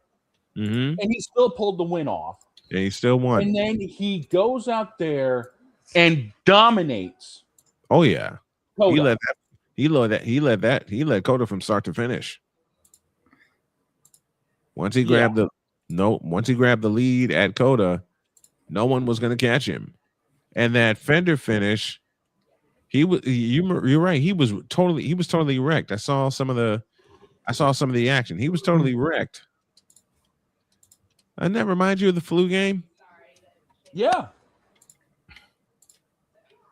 Mm-hmm. And he still pulled the win off. And he still won. And then he goes out there and dominates. Oh yeah. Coda. He led Coda from start to finish. Once he grabbed the lead at Coda, no one was going to catch him. And that fender finish, you're right. He was totally wrecked. I saw some of the action. He was totally wrecked. Doesn't that remind you of the flu game? Yeah.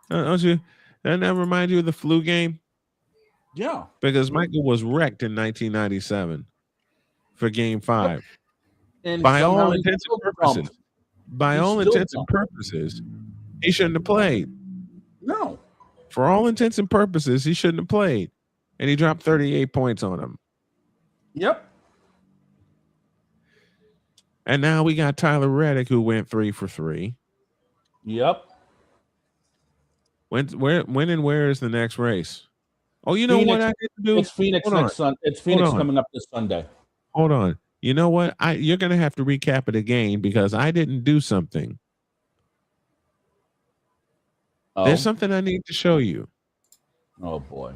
Don't you? Doesn't that remind you of the flu game? Yeah. Because Michael was wrecked in 1997 for Game 5. And by somehow all he intents still and purposes, bumped. he shouldn't have played. No. For all intents and purposes, he shouldn't have played. And he dropped 38 points on him. Yep. And now we got Tyler Reddick, who went 3 for 3. Yep. When and where is the next race? Oh, you know Phoenix, what I didn't do? It's Phoenix next Sunday. It's Phoenix coming up this Sunday. Hold on. You know what? You're gonna have to recap it again because I didn't do something. Oh. There's something I need to show you. Oh boy.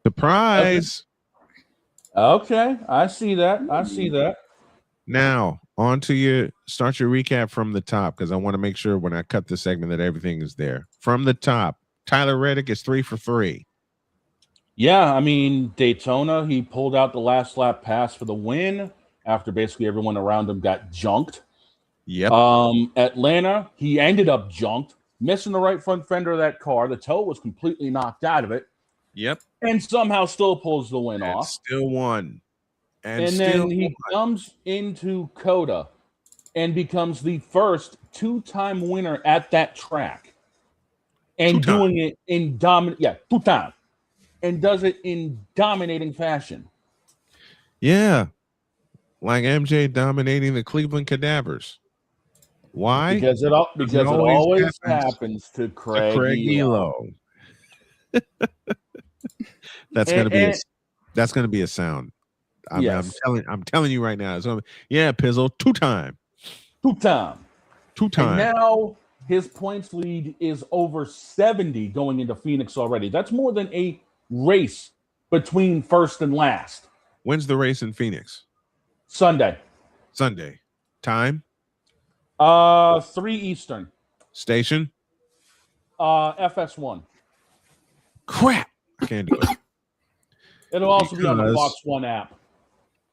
Surprise. Okay. I see that. Now, start your recap from the top, because I want to make sure when I cut the segment that everything is there. From the top, Tyler Reddick is 3 for 3. Yeah, I mean, Daytona, he pulled out the last lap pass for the win after basically everyone around him got junked. Yep. Atlanta, he ended up junked, missing the right front fender of that car. The toe was completely knocked out of it. Yep. And somehow still pulls the win off. Still won. And then he comes into Coda and becomes the first two-time winner at that track. And doing it in two-time. And does it in dominating fashion. Yeah. Like MJ dominating the Cleveland Cadavers. Why? Because it always happens to Craig Elo. That's gonna be a sound. I'm telling you right now. Pizzle, two-time. And now his points lead is over 70 going into Phoenix already. That's more than a race between first and last. When's the race in Phoenix? Sunday. Time? 3 Eastern. Station? FS1. Crap. I can't do it. It'll also be on the Fox One app.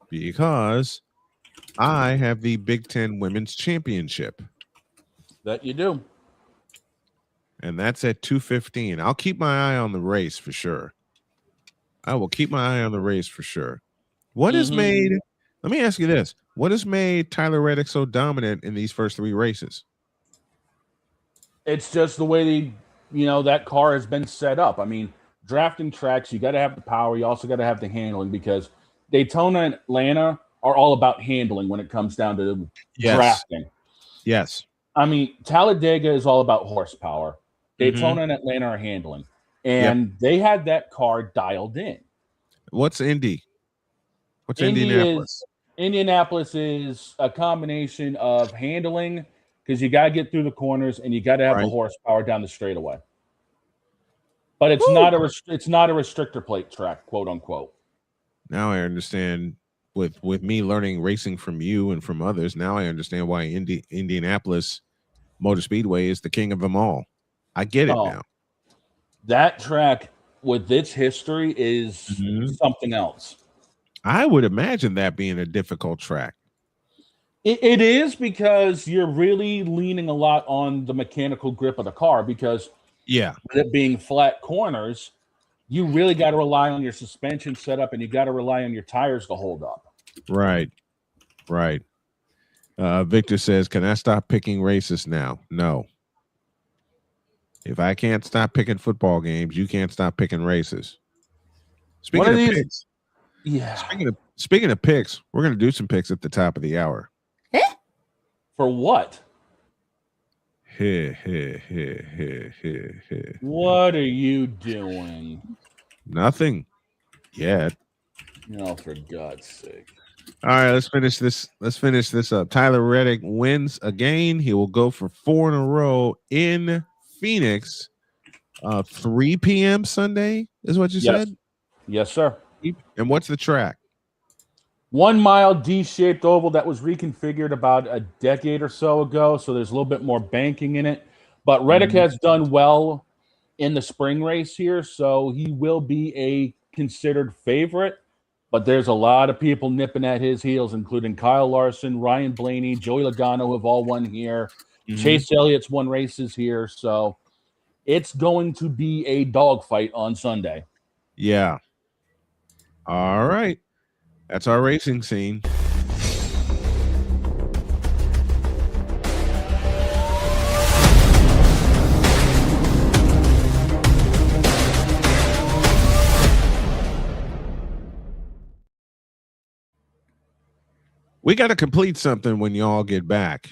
Because I have the Big Ten Women's Championship. That you do. And that's at 2:15. I'll keep my eye on the race for sure. I will keep my eye on the race for sure. What has made, let me ask you this. What has made Tyler Reddick so dominant in these first 3 races? It's just the way that car has been set up. I mean, drafting tracks, you got to have the power. You also got to have the handling, because Daytona and Atlanta are all about handling when it comes down to drafting. Yes. I mean, Talladega is all about horsepower. Daytona and Atlanta are handling. And they had that car dialed in. What's Indy? What's Indianapolis? Indianapolis is a combination of handling, because you got to get through the corners and you got to have the horsepower down the straightaway. But it's not a restrictor plate track, quote unquote. Now I understand. With me learning racing from you and from others, now I understand why Indianapolis Motor Speedway is the king of them all. I get it now. That track, with its history, is something else. I would imagine that being a difficult track. It is, because you're really leaning a lot on the mechanical grip of the car, because with it being flat corners, you really got to rely on your suspension setup, and you got to rely on your tires to hold up. Right. Victor says, can I stop picking races now? No. If I can't stop picking football games, you can't stop picking races. Speaking of picks, speaking of picks, we're going to do some picks at the top of the hour. For what? What are you doing? Nothing yet. No, for God's sake. All right, let's finish this up. Tyler Reddick wins again. He will go for 4 in a row in Phoenix. 3 p.m. Sunday is what you said? Yes, sir. And what's the track? 1 mile D-shaped oval that was reconfigured about a decade or so ago, so there's a little bit more banking in it. But Reddick has done well in the spring race here, so he will be a considered favorite. But there's a lot of people nipping at his heels, including Kyle Larson, Ryan Blaney, Joey Logano, who have all won here. Chase Elliott's won races here, so it's going to be a dogfight on Sunday. Yeah. All right. That's our racing scene. We got to complete something when y'all get back.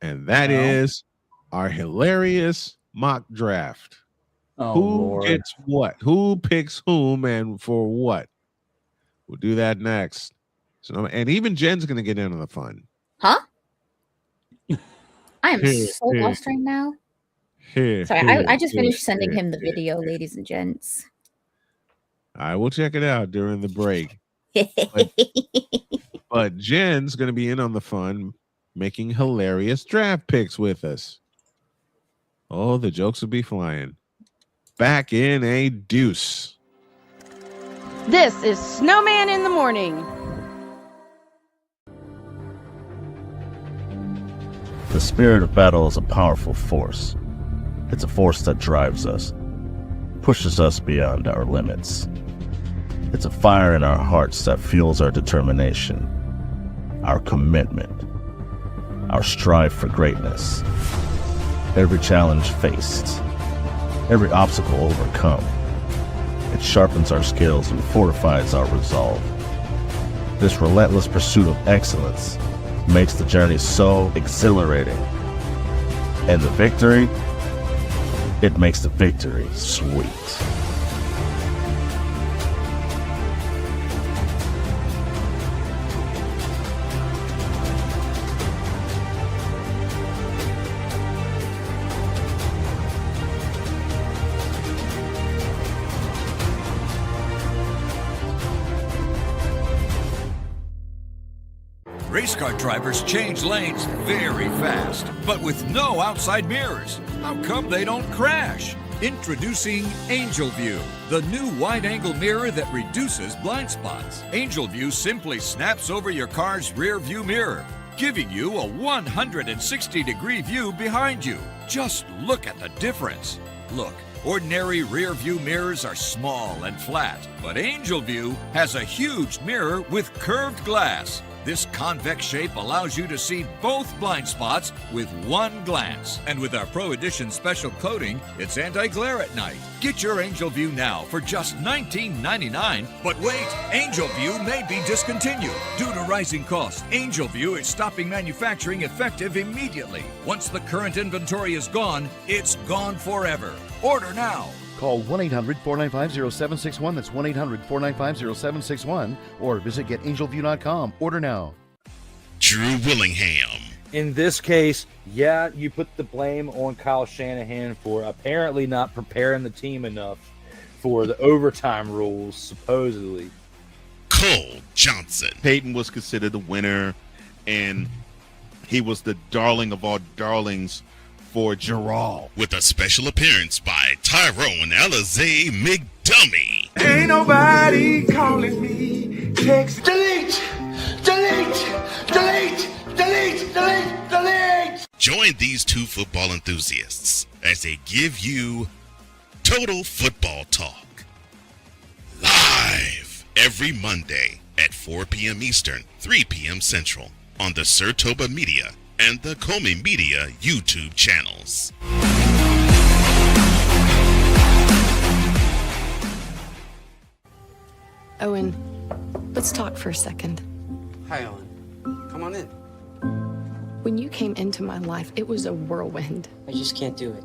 And that is our hilarious mock draft. Who gets what? Who picks whom and for what? We'll do that next. So, and even Jen's going to get in on the fun. Huh? I am so lost right now. Sorry, I just finished sending him the video, ladies and gents. I will check it out during the break. But Jen's going to be in on the fun, making hilarious draft picks with us. Oh, the jokes will be flying. Back in a deuce. This is Snowman in the Morning. The spirit of battle is a powerful force. It's a force that drives us, pushes us beyond our limits. It's a fire in our hearts that fuels our determination, our commitment, our strive for greatness. Every challenge faced, every obstacle overcome, it sharpens our skills and fortifies our resolve. This relentless pursuit of excellence makes the journey so exhilarating. And the victory, it makes the victory sweet. Race car drivers change lanes very fast, but with no outside mirrors. How come they don't crash? Introducing Angel View, the new wide-angle mirror that reduces blind spots. Angel View simply snaps over your car's rear view mirror, giving you a 160-degree view behind you. Just look at the difference. Look, ordinary rear view mirrors are small and flat, but Angel View has a huge mirror with curved glass. This convex shape allows you to see both blind spots with one glance. And with our Pro Edition special coating, it's anti-glare at night. Get your Angel View now for just $19.99. But wait, Angel View may be discontinued. Due to rising costs, Angel View is stopping manufacturing effective immediately. Once the current inventory is gone, it's gone forever. Order now. Call 1-800-495-0761. That's 1-800-495-0761. Or visit getangelview.com. Order now. Drew Willingham. In this case, yeah, you put the blame on Kyle Shanahan for apparently not preparing the team enough for the overtime rules, supposedly. Cole Johnson. Peyton was considered the winner, and he was the darling of all darlings for Gerald. With a special appearance by Tyrone Alizé McDummy. Ain't nobody calling me. Text delete, delete, delete, delete, delete, delete. Join these two football enthusiasts as they give you Total Football Talk. Live every Monday at 4 p.m. Eastern, 3 p.m. Central on the Sertoba Media and the Comey Media YouTube channels. Owen, let's talk for a second. Hi, Ellen. Come on in. When you came into my life, it was a whirlwind. I just can't do it.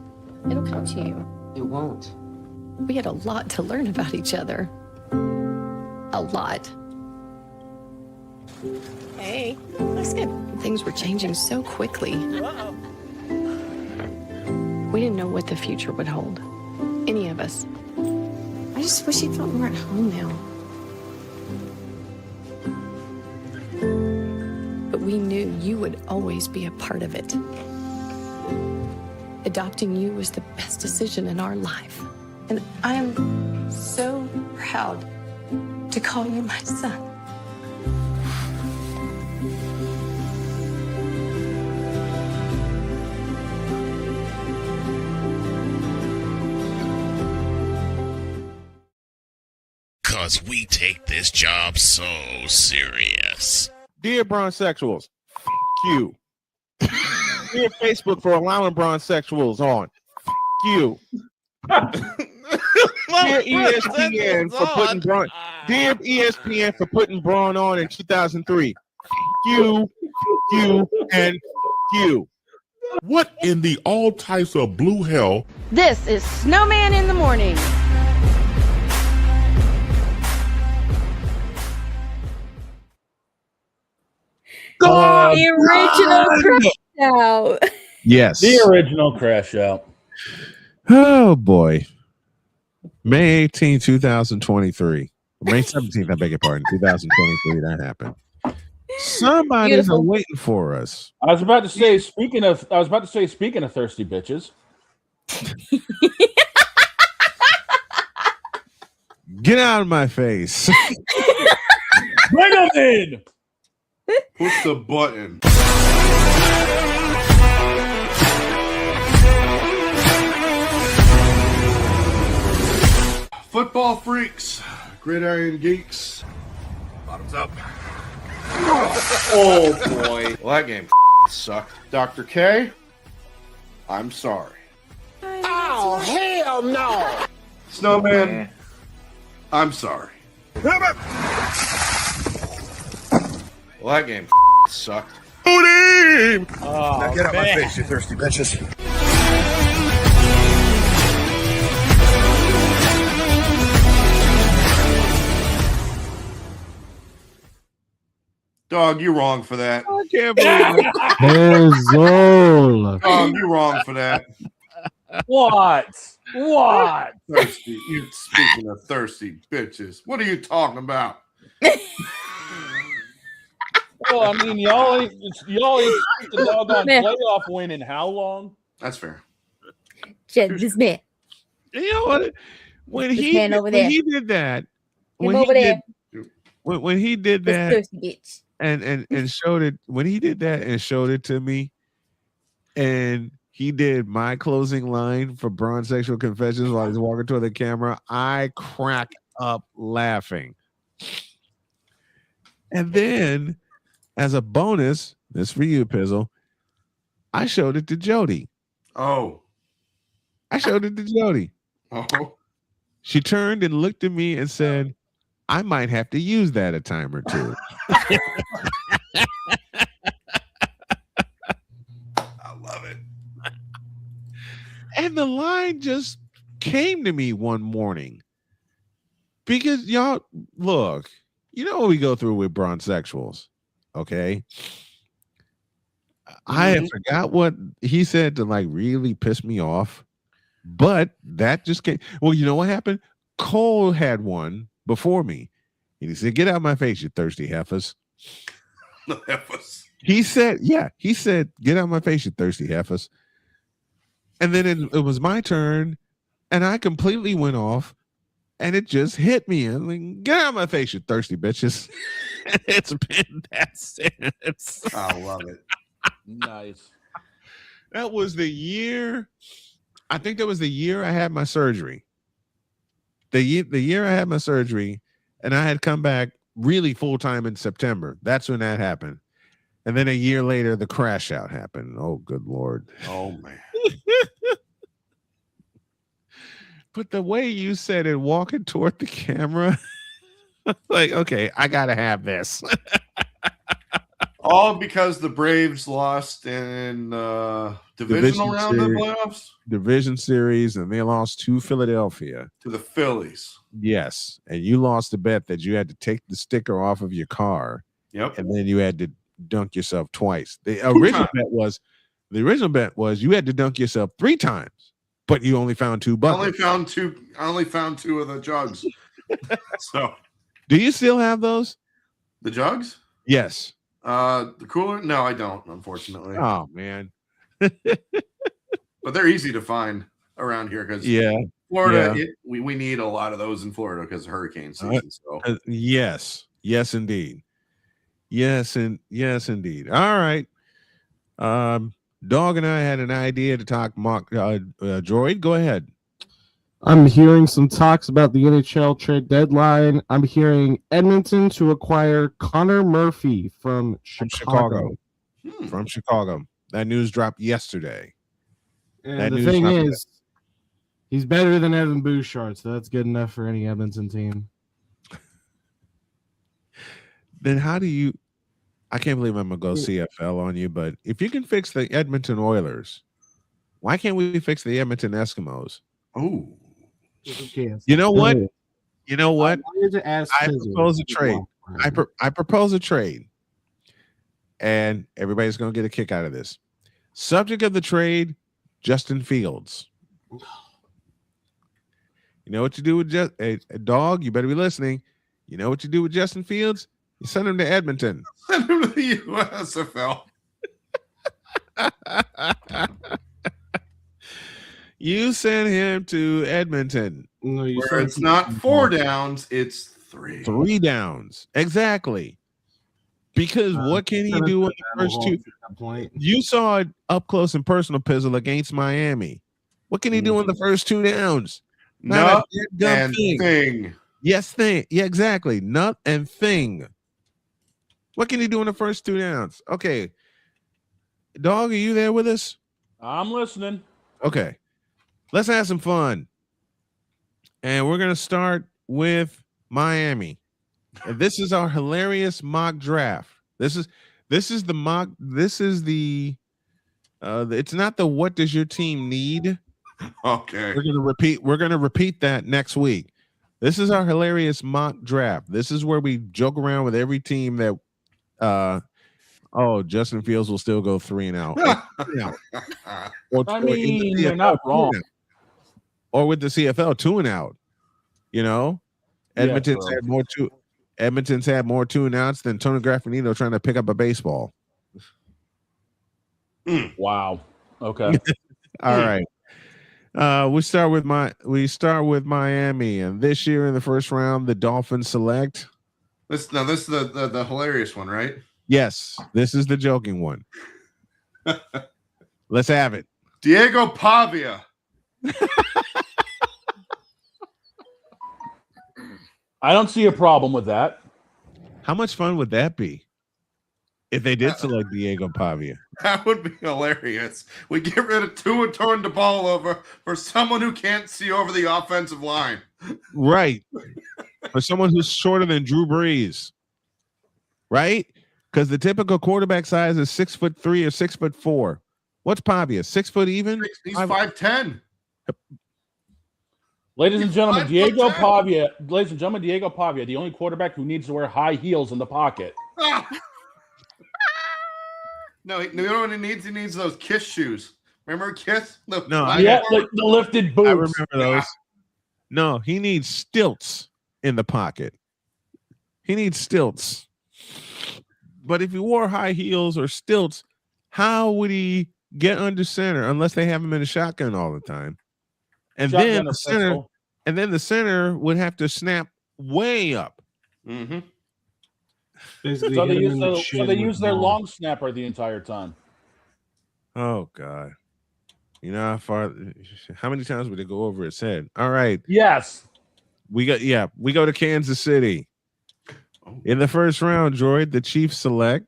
It'll come to you. It won't. We had a lot to learn about each other. A lot. Hey, looks good. Things were changing so quickly. We didn't know what the future would hold. Any of us. I just wish you felt more at home now. But we knew you would always be a part of it. Adopting you was the best decision in our life. And I am so proud to call you my son. Because we take this job so serious. Dear Bronsexuals, you. Dear Facebook for allowing Bronsexuals on. You. Dear ESPN for putting Braun. Dear ESPN for putting Braun on in 2003. You, and you. What in the all types of blue hell? This is Snowman in the Morning. The original Crash Out. Yes. The original Crash Out. Oh, boy. May 18, 2023. May 17th, I beg your pardon. 2023, that happened. Somebody's Beautiful. waiting for us. I was about to say, speaking of thirsty bitches. Get out of my face. Bring them in. Push the button. Football freaks, gridiron geeks. Bottoms up. Oh boy. Well, that game sucked. Dr. K, I'm sorry. Oh, hell no! Snowman, I'm sorry. Well, that game sucked. Oh, Now get out my face, you thirsty bitches. Dog, you're wrong for that. I can't believe it. Hazel. Dog, you're wrong for that. What? What? Thirsty. You speaking of thirsty bitches. What are you talking about? Well, I mean, y'all ain't the doggone playoff win in how long? That's fair. Just dismiss. You know what? When This he man over there. did that, Him over there. when he did This that, thirsty bitch. and showed it, when he did that and showed it to me, and he did my closing line for Braun Sexual Confessions while he's walking toward the camera, I crack up laughing. And then, as a bonus, this for you, Pizzle, I showed it to Jody. Oh. I showed it to Jody. Oh. She turned and looked at me and said, I might have to use that a time or two. I love it. And the line just came to me one morning. Because y'all, look, you know what we go through with bronzexuals, okay? I had forgot what he said to like really piss me off, but that just came. Well, you know what happened? Cole had one before me. And he said, get out of my face, you thirsty heifers. He said, yeah, he said, get out of my face, you thirsty heifers. And then it was my turn, and I completely went off, and it just hit me. I'm like, get out of my face, you thirsty bitches. And it's been that since. I love it. Nice. That was the year. I think that was the year I had my surgery. The year I had my surgery, and I had come back really full time in September. That's when that happened. And then a year later, the crash out happened. Oh, good Lord. Oh, man. But the way you said it, walking toward the camera, like, okay, I got to have this. All because the Braves lost in divisional round of the playoffs? Division series, and they lost to Philadelphia. To the Phillies. Yes. And you lost a bet that you had to take the sticker off of your car. Yep. And then you had to dunk yourself twice. The original bet was you had to dunk yourself 3 times, but you only found 2 buckets. I only found 2 of the jugs. So, do you still have those? The jugs? Yes. The cooler? No, I don't, unfortunately. Oh, man. But they're easy to find around here because Florida, we need a lot of those in Florida because of hurricane season. Yes. Yes, indeed. Yes, indeed. All right. Dog and I had an idea to talk Droid. Go ahead. I'm hearing some talks about the NHL trade deadline. I'm hearing Edmonton to acquire Connor Murphy from Chicago. From Chicago. That news dropped yesterday. And the thing is, he's better than Evan Bouchard, so that's good enough for any Edmonton team. Then how do you... I can't believe I'm going to go CFL on you, but if you can fix the Edmonton Oilers, why can't we fix the Edmonton Eskimos? Oh. You know what? You know what? I propose a trade. I propose a trade. And everybody's going to get a kick out of this. Subject of the trade, Justin Fields. You know what you do with a dog? You better be listening. You know what you do with Justin Fields? You send him to Edmonton. Send him to the USFL. You send him to Edmonton. No, where it's not 4 downs, it's 3. 3 downs. Exactly. Because what can he do in the first 2? You saw it up close and personal, Pizzle, against Miami. What can he do in the first 2 downs? Nut and thing. Yes, thing. Yeah, exactly. Nut and thing. What can he do in the first 2 downs? Okay. Dog, are you there with us? I'm listening. Okay. Let's have some fun. And we're going to start with Miami. And this is our hilarious mock draft. This is the mock. This is the it's not the what does your team need? Okay. We're going to repeat that next week. This is our hilarious mock draft. This is where we joke around with every team that Justin Fields will still go 3 and out. I mean, you're not wrong. Or with the CFL 2 and out. You know, Edmonton's Yeah, had more 2 and outs than Tony Graffinito trying to pick up a baseball. Wow. Okay. All right. We start with Miami, and this year in the first round, the Dolphins select. This is the hilarious one, right? Yes, this is the joking one. Let's have it. Diego Pavia. I don't see a problem with that. How much fun would that be if they did select Diego Pavia? That would be hilarious. We get rid of Tua, turn the ball over for someone who can't see over the offensive line. Right. For someone who's shorter than Drew Brees. Right? Because the typical quarterback size is 6'3" or 6'4". What's Pavia? 6 foot even? He's 5'10". Ladies and gentlemen, Diego Pavia, the only quarterback who needs to wear high heels in the pocket. No, you know what he needs? He needs those Kiss shoes. Remember Kiss? The lifted boots. I remember those. No, he needs stilts in the pocket. He needs stilts. But if he wore high heels or stilts, how would he get under center unless they have him in a shotgun all the time? And then the center would have to snap way up. Mm-hmm. So they use their long snapper the entire time. Oh God. You know how many times would they go over his head? All right. Yes. We go to Kansas City. In the first round, Droid, the Chiefs select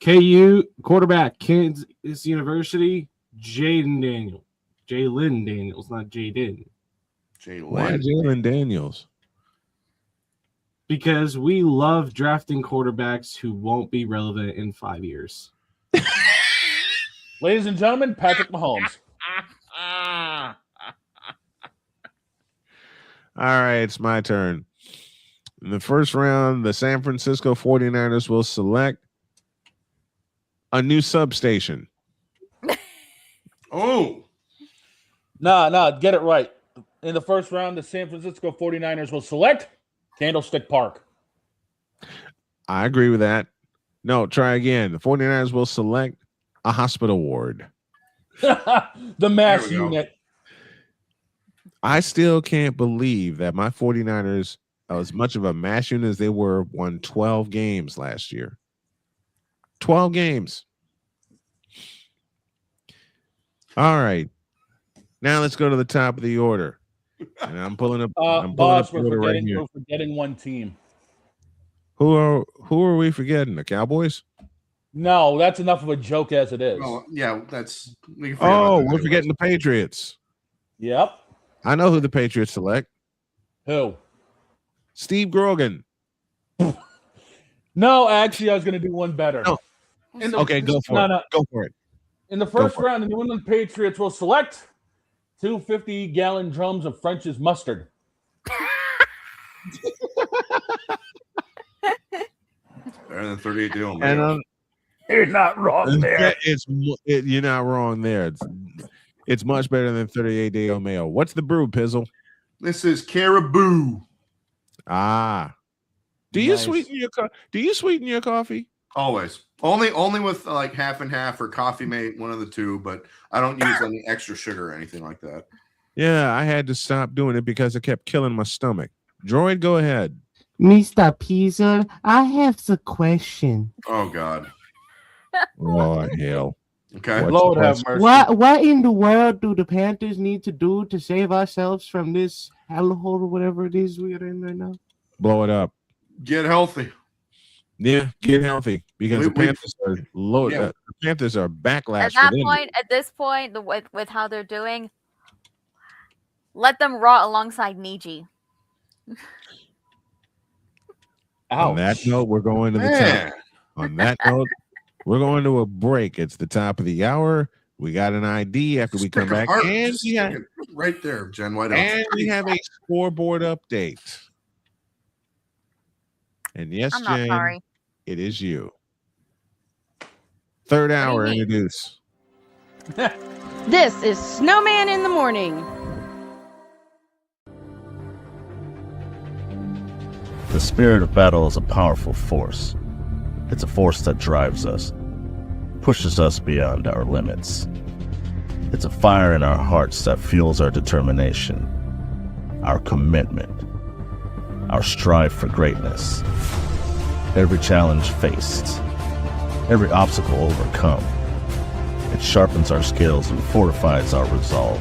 KU quarterback, Kansas University, Jalen Daniels, not Jaden. Why Jalen Daniels? Because we love drafting quarterbacks who won't be relevant in 5 years. Ladies and gentlemen, Patrick Mahomes. All right, it's my turn. In the first round, the San Francisco 49ers will select a new substation. Oh. No, get it right. In the first round, the San Francisco 49ers will select Candlestick Park. I agree with that. No, try again. The 49ers will select a hospital ward. The mass unit. I still can't believe that my 49ers, as much of a mass unit as they were, won 12 games last year. 12 games. All right. Now let's go to the top of the order. And I'm pulling up. Boss, we're forgetting one team. Who are we forgetting? The Cowboys? No, that's enough of a joke as it is. Oh, yeah, that's. We're forgetting the Patriots. Yep. I know who the Patriots select. Who? Steve Grogan. No, actually, I was going to do one better. No. Okay, go for it. Go for it. In the first round, the New England Patriots will select 250-gallon drums of French's mustard. Better than 38 deal, man. You're not wrong there. You're not wrong there. It's much better than 38 Day Old Mayo. What's the brew, Pizzle? This is Caribou. Ah. Do you sweeten your coffee? Always. Only with like half and half or Coffee Mate, one of the two, but I don't use any extra sugar or anything like that. Yeah, I had to stop doing it because it kept killing my stomach. Droid, go ahead. Mr. Pizza, I have a question. Oh God. Oh hell. Okay. Lord have mercy. What in the world do the Panthers need to do to save ourselves from this hellhole or whatever it is we are in right now? Blow it up. Get healthy. Yeah, get healthy because the Panthers are low. Yeah. The Panthers are backlash. At this point, with how they're doing, let them rot alongside Niji. On that note, we're going to the top. On that note, we're going to a break. It's the top of the hour. We got an ID after we come back, and we have right there, Jen. Why don't and we have a scoreboard update. And yes, I'm not Jen, sorry. it is you. Third hour, introduce. This is Snowman in the Morning. The spirit of battle is a powerful force. It's a force that drives us, pushes us beyond our limits. It's a fire in our hearts that fuels our determination, our commitment, our strive for greatness. Every challenge faced, every obstacle overcome, it sharpens our skills and fortifies our resolve.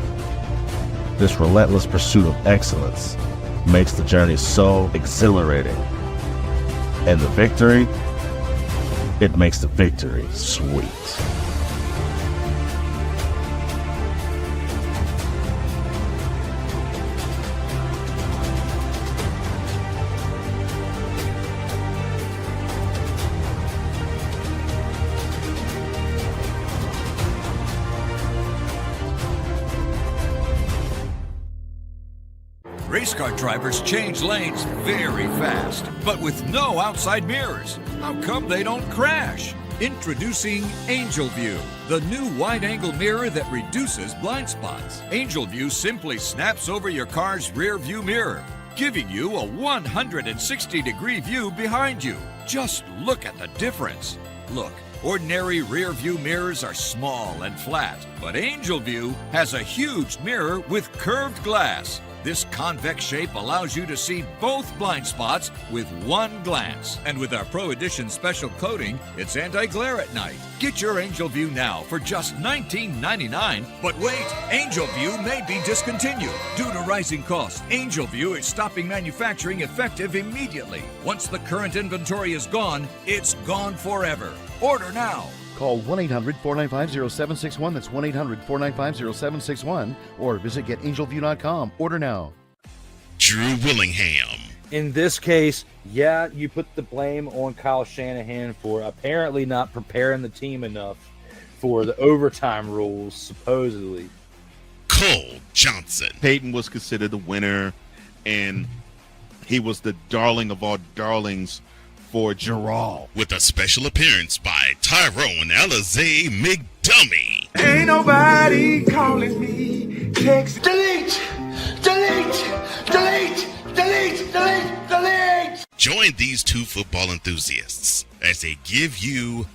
This relentless pursuit of excellence makes the journey so exhilarating. And the victory, it makes the victory sweet. Race car drivers change lanes very fast, but with no outside mirrors. How come they don't crash? Introducing Angel View, the new wide-angle mirror that reduces blind spots. Angel View simply snaps over your car's rear view mirror, giving you a 160-degree view behind you. Just look at the difference. Look, ordinary rear view mirrors are small and flat, but Angel View has a huge mirror with curved glass. This convex shape allows you to see both blind spots with one glance. And with our Pro Edition special coating, it's anti-glare at night. Get your Angel View now for just $19.99. But wait, Angel View may be discontinued. Due to rising costs, Angel View is stopping manufacturing effective immediately. Once the current inventory is gone, it's gone forever. Order now. Call 1-800-495-0761. That's 1-800-495-0761. Or visit getangelview.com. Order now. Drew Willingham. In this case, yeah, you put the blame on Kyle Shanahan for apparently not preparing the team enough for the overtime rules, supposedly. Cole Johnson. Peyton was considered the winner, and he was the darling of all darlings for Gerald. With a special appearance by Tyrone Alizé McDummy. Ain't nobody calling me. Text. Delete! Delete! Delete! Delete! Delete! Delete! Join these two football enthusiasts as they give you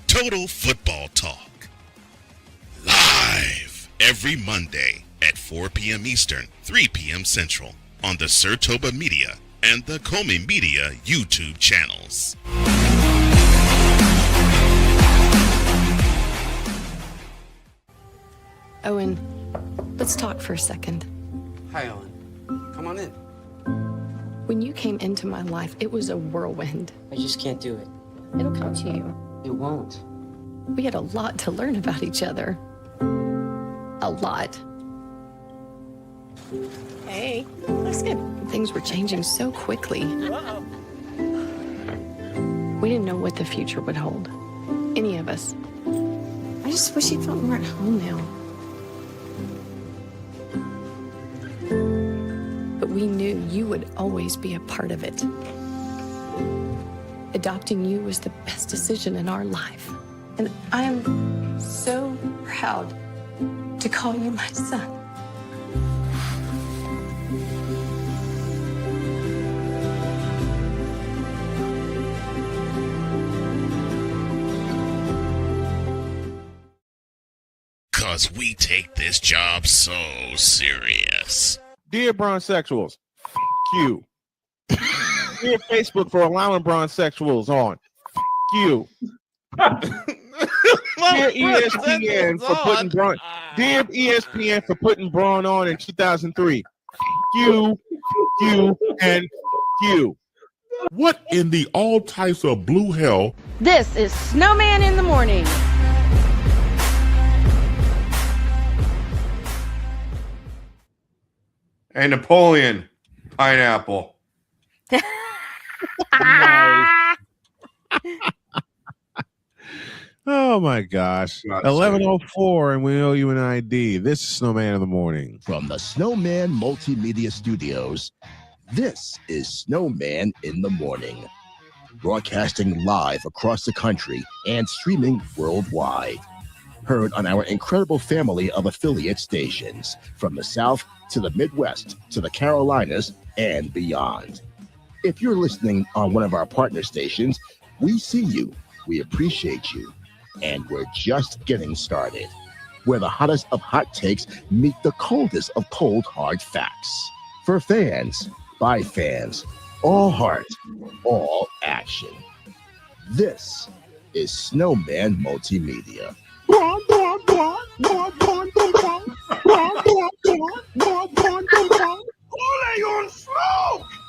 Total Football Talk. Live every Monday at 4 p.m. Eastern, 3 p.m. Central on the Sertoba Media and the Comey Media YouTube channels. Owen, let's talk for a second. Hi, Ellen. Come on in. When you came into my life, it was a whirlwind. I just can't do it. It'll come to you. It won't. We had a lot to learn about each other. A lot. Hey, looks good. Things were changing so quickly. We didn't know what the future would hold. Any of us. I just wish you felt more at home now. But we knew you would always be a part of it. Adopting you was the best decision in our life. And I am so proud to call you my son. because we take this job so serious. Dear bronsexuals, you. Dear Facebook for allowing bronsexuals on. You. Dear ESPN for putting Braun. Dear ESPN for putting Braun on in 2003. You, and you. What in the all types of blue hell? This is Snowman in the Morning. Hey, Napoleon, pineapple. Oh my gosh. 11:04 and we owe you an ID. This is Snowman in the Morning. From the Snowman Multimedia Studios, this is Snowman in the Morning. Broadcasting live across the country and streaming worldwide. Heard on our incredible family of affiliate stations from the South to the Midwest to the Carolinas and beyond. If you're listening on one of our partner stations, we see you, we appreciate you, and we're just getting started. Where the hottest of hot takes meet the coldest of cold hard facts. For fans, by fans, all heart, all action. This is Snowman Multimedia.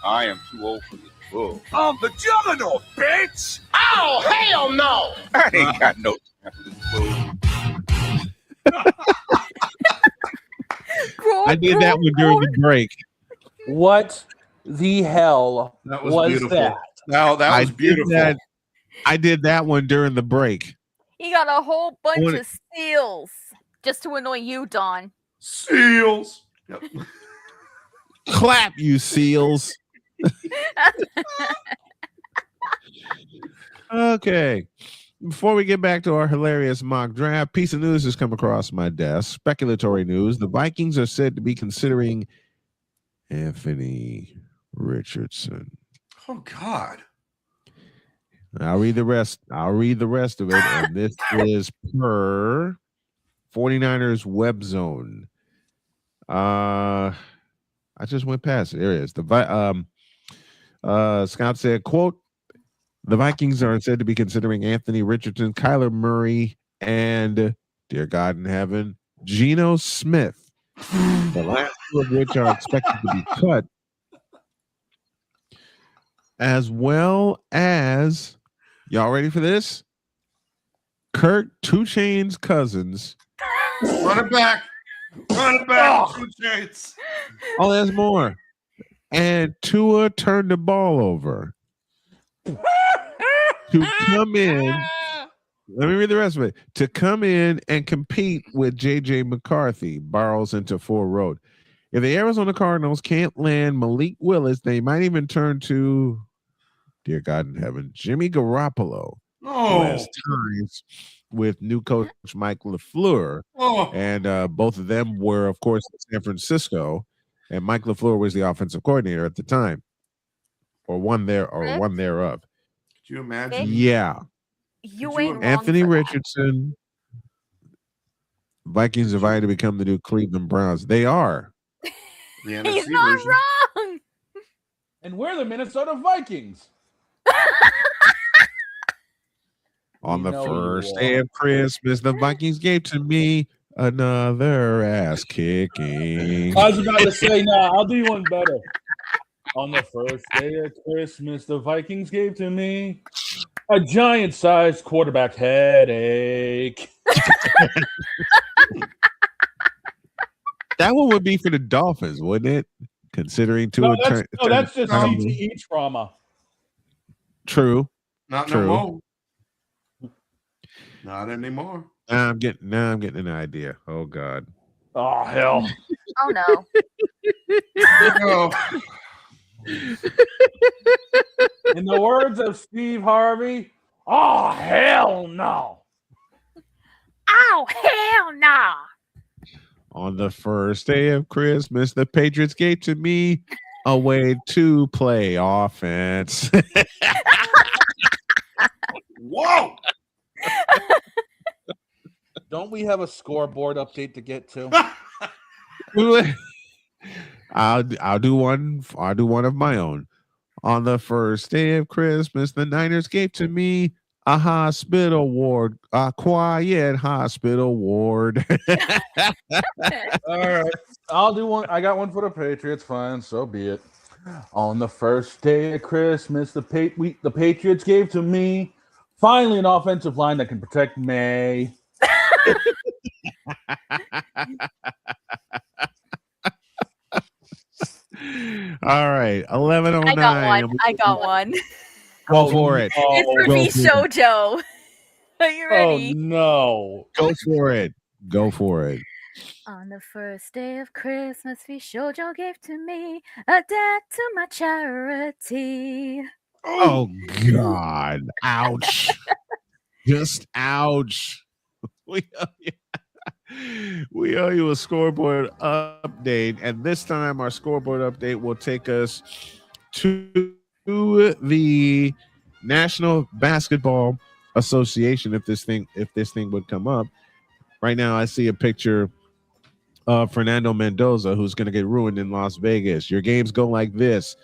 I am too old for this bull. I'm the juggernaut, bitch! Oh, hell no! I ain't got no time for this bull. I did that one during the break. What the hell was beautiful. that? No, that was beautiful. I did that one during the break. He got a whole bunch of seals just to annoy you, Don. Seals. Yep. Clap, you seals. Okay. Before we get back to our hilarious mock draft, piece of news has come across my desk. Speculatory news. The Vikings are said to be considering Anthony Richardson. Oh, God. I'll read the rest of it. And this is per 49ers Web Zone. I just went past it. There it is. Scott said, quote, the Vikings are said to be considering Anthony Richardson, Kyler Murray, and, dear God in heaven, Geno Smith. The last two of which are expected to be cut. As well as, y'all ready for this? Kirk 2 Chainz Cousins. Run it back. Run it back. 2 Chainz. Oh, there's more. And Tua turned the ball over to come in. Let me read the rest of it. To come in and compete with J.J. McCarthy, Barrows into 4 road. If the Arizona Cardinals can't land Malik Willis, they might even turn to, dear God in heaven, Jimmy Garoppolo. Who has ties with new coach Mike LaFleur. And both of them were, of course, in San Francisco. And Mike LaFleur was the offensive coordinator at the time. Or one thereof. Could you imagine? Yeah. You ain't Anthony Richardson. Vikings invited to become the new Cleveland Browns. They are. The He's not version. wrong. And we're the Minnesota Vikings. On the first day of Christmas, the Vikings gave to me another ass kicking. I was about to say, I'll do you one better. On the first day of Christmas, the Vikings gave to me a giant-sized quarterback headache. That one would be for the Dolphins, wouldn't it? Considering No, that's just CTE trauma. True. Not True. no more. Not anymore. Now I'm getting an idea. Oh God. Oh hell. Oh no. No. In the words of Steve Harvey, oh hell no. Oh hell no. On the first day of Christmas, the Patriots gave to me a way to play offense. Whoa. Don't we have a scoreboard update to get to? I'll do one. I'll do one of my own. On the first day of Christmas, the Niners gave to me a hospital ward, a quiet hospital ward. All right, I'll do one. I got one for the Patriots. Fine, so be it. On the first day of Christmas, the Patriots gave to me finally an offensive line that can protect May. All right, 11:09. I got one. Go for it. It's for me, Shoujo. Are you ready? Oh no! Go for it. Go for it. On the first day of Christmas, Shoujo gave to me a debt to my charity. Oh God! Ouch! Just ouch! We owe you a scoreboard update, and this time our scoreboard update will take us to the National Basketball Association. If this thing would come up right now, I see a picture of Fernando Mendoza, who's going to get ruined in Las Vegas. Your games go like this: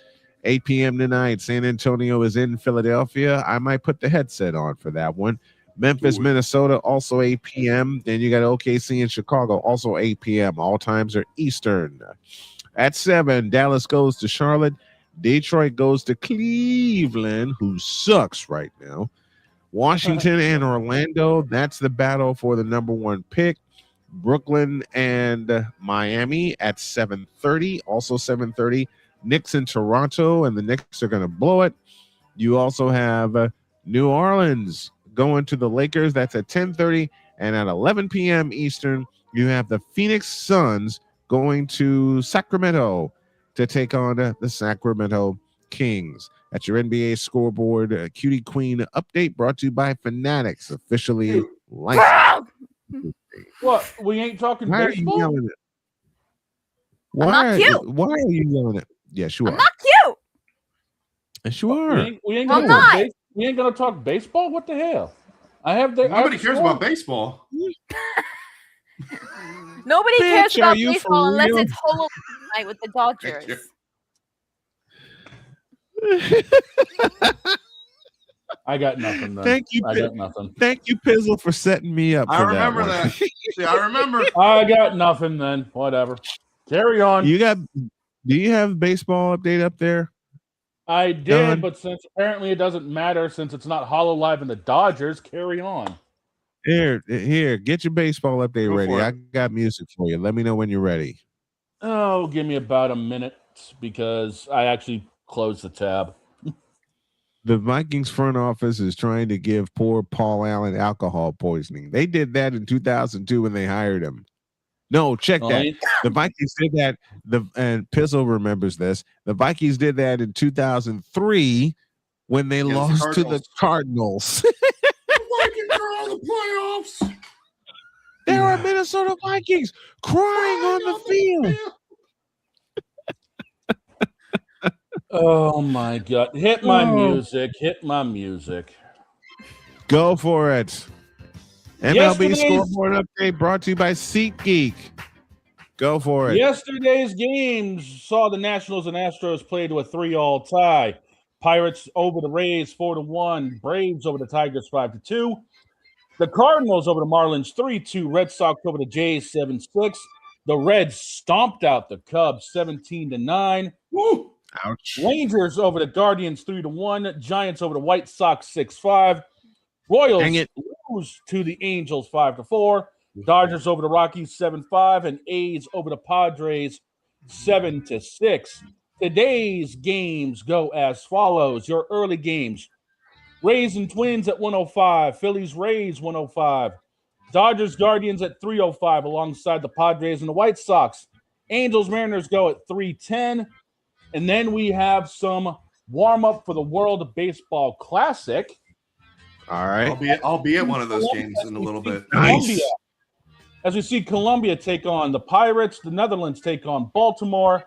8 p.m. tonight, San Antonio is in Philadelphia. I might put the headset on for that one. Memphis, Minnesota, also 8 p.m. Then you got OKC in Chicago, also 8 p.m. All times are Eastern. At 7, Dallas goes to Charlotte. Detroit goes to Cleveland, who sucks right now. Washington and Orlando, that's the battle for the number 1 pick. Brooklyn and Miami at 7:30, also 7:30. Knicks in Toronto, and the Knicks are going to blow it. You also have New Orleans going to the Lakers. That's at 10:30. And at 11 p.m. Eastern, you have the Phoenix Suns going to Sacramento to take on the Sacramento Kings. That's your NBA scoreboard Cutie Queen update, brought to you by Fanatics, officially licensed. What? We ain't talking Why baseball? are you yelling it? I'm not cute. Why are you yelling it? Yes, you are. I'm not cute. Yes, you are. We ain't I'm gonna talk not. we ain't gonna talk baseball. What the hell? Nobody cares about baseball. Nobody Bitch, cares about are you for baseball unless real? it's Holo night with the Dodgers. I got nothing. Then. Thank you. I got nothing. Thank you, Pizzle, for setting me up. I for remember one. that. See, I remember. I got nothing. Then whatever. Carry on. You got? Do you have baseball update up there? I did, Done. but since apparently it doesn't matter since it's not Hollow Live and the Dodgers, carry on. Here, get your baseball update Go ready. for it. I got music for you. Let me know when you're ready. Oh, give me about a minute because I actually closed the tab. The Vikings front office is trying to give poor Paul Allen alcohol poisoning. They did that in 2002 when they hired him. No, check that. The Vikings did that. And Pizzle remembers this. The Vikings did that in 2003 when they lost to the Cardinals. Vikings are on the playoffs. There are Minnesota Vikings crying on the field. Oh my God! Hit my music! Hit my music! Go for it. MLB scoreboard update brought to you by SeatGeek. Go for it. Yesterday's games saw the Nationals and Astros play to a 3-all tie. Pirates over the Rays 4-1. Braves over the Tigers 5-2. The Cardinals over the Marlins 3-2. Red Sox over the Jays 7-6. The Reds stomped out the Cubs 17-9. Woo! Ouch. Rangers over the Guardians 3-1. Giants over the White Sox 6-5. Royals lose to the Angels 5-4. Dodgers over the Rockies 7-5, and A's over the Padres 7-6. Today's games go as follows. Your early games: Rays and Twins at 1:05, Phillies Rays 1:05, Dodgers Guardians at 3:05 alongside the Padres and the White Sox. Angels Mariners go at 3:10, and then we have some warm up for the World Baseball Classic. All right. I'll be at one of those games in a little bit. Colombia. As we see Colombia take on the Pirates, the Netherlands take on Baltimore,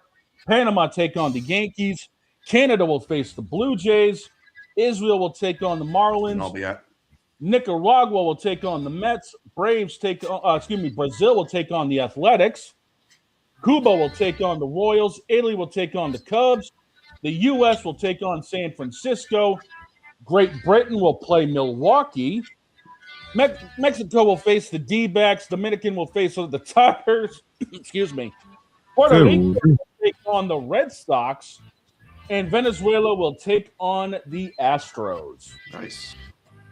Panama take on the Yankees, Canada will face the Blue Jays, Israel will take on the Marlins. I'll be at. Nicaragua will take on the Mets. Brazil will take on the Athletics. Cuba will take on the Royals. Italy will take on the Cubs. The U.S. will take on San Francisco. Great Britain will play Milwaukee. Mexico will face the D-backs. Dominican will face the Tigers. Excuse me. Puerto Rico will take on the Red Sox. And Venezuela will take on the Astros. Nice.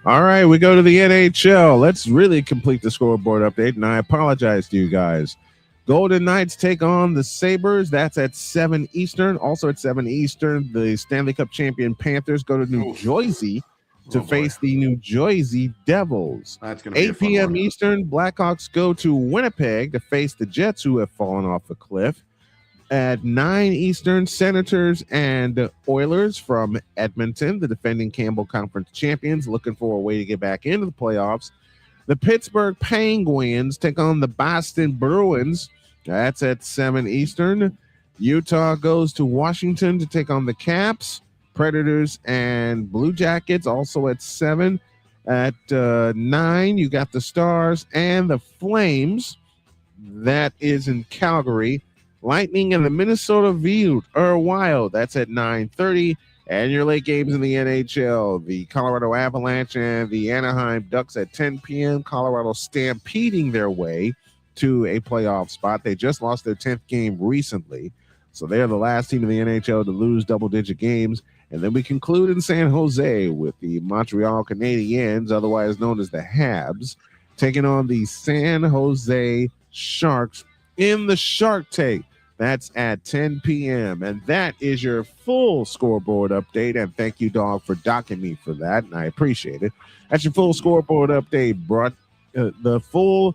All right, we go to the NHL. Let's really complete the scoreboard update, and I apologize to you guys. Golden Knights take on the Sabres. That's at 7 Eastern. Also at 7 Eastern, the Stanley Cup champion Panthers go to New Jersey to face the New Jersey Devils. That's going to be 8 p.m. Eastern, Blackhawks go to Winnipeg to face the Jets, who have fallen off a cliff. At 9 Eastern, Senators and Oilers from Edmonton, the defending Campbell Conference champions, looking for a way to get back into the playoffs. The Pittsburgh Penguins take on the Boston Bruins. That's at 7 Eastern. Utah goes to Washington to take on the Caps. Predators and Blue Jackets also at 7. At 9, you got the Stars and the Flames. That is in Calgary. Lightning and the Minnesota Wild. That's at 9:30. And your late games in the NHL. The Colorado Avalanche and the Anaheim Ducks at 10 p.m. Colorado stampeding their way to a playoff spot. They just lost their 10th game recently. So they're the last team in the NHL to lose double-digit games. And then we conclude in San Jose with the Montreal Canadiens, otherwise known as the Habs, taking on the San Jose Sharks in the Shark Tank. That's at 10 p.m. And that is your full scoreboard update. And thank you, Dog, for docking me for that. And I appreciate it. That's your full scoreboard update. Brought the full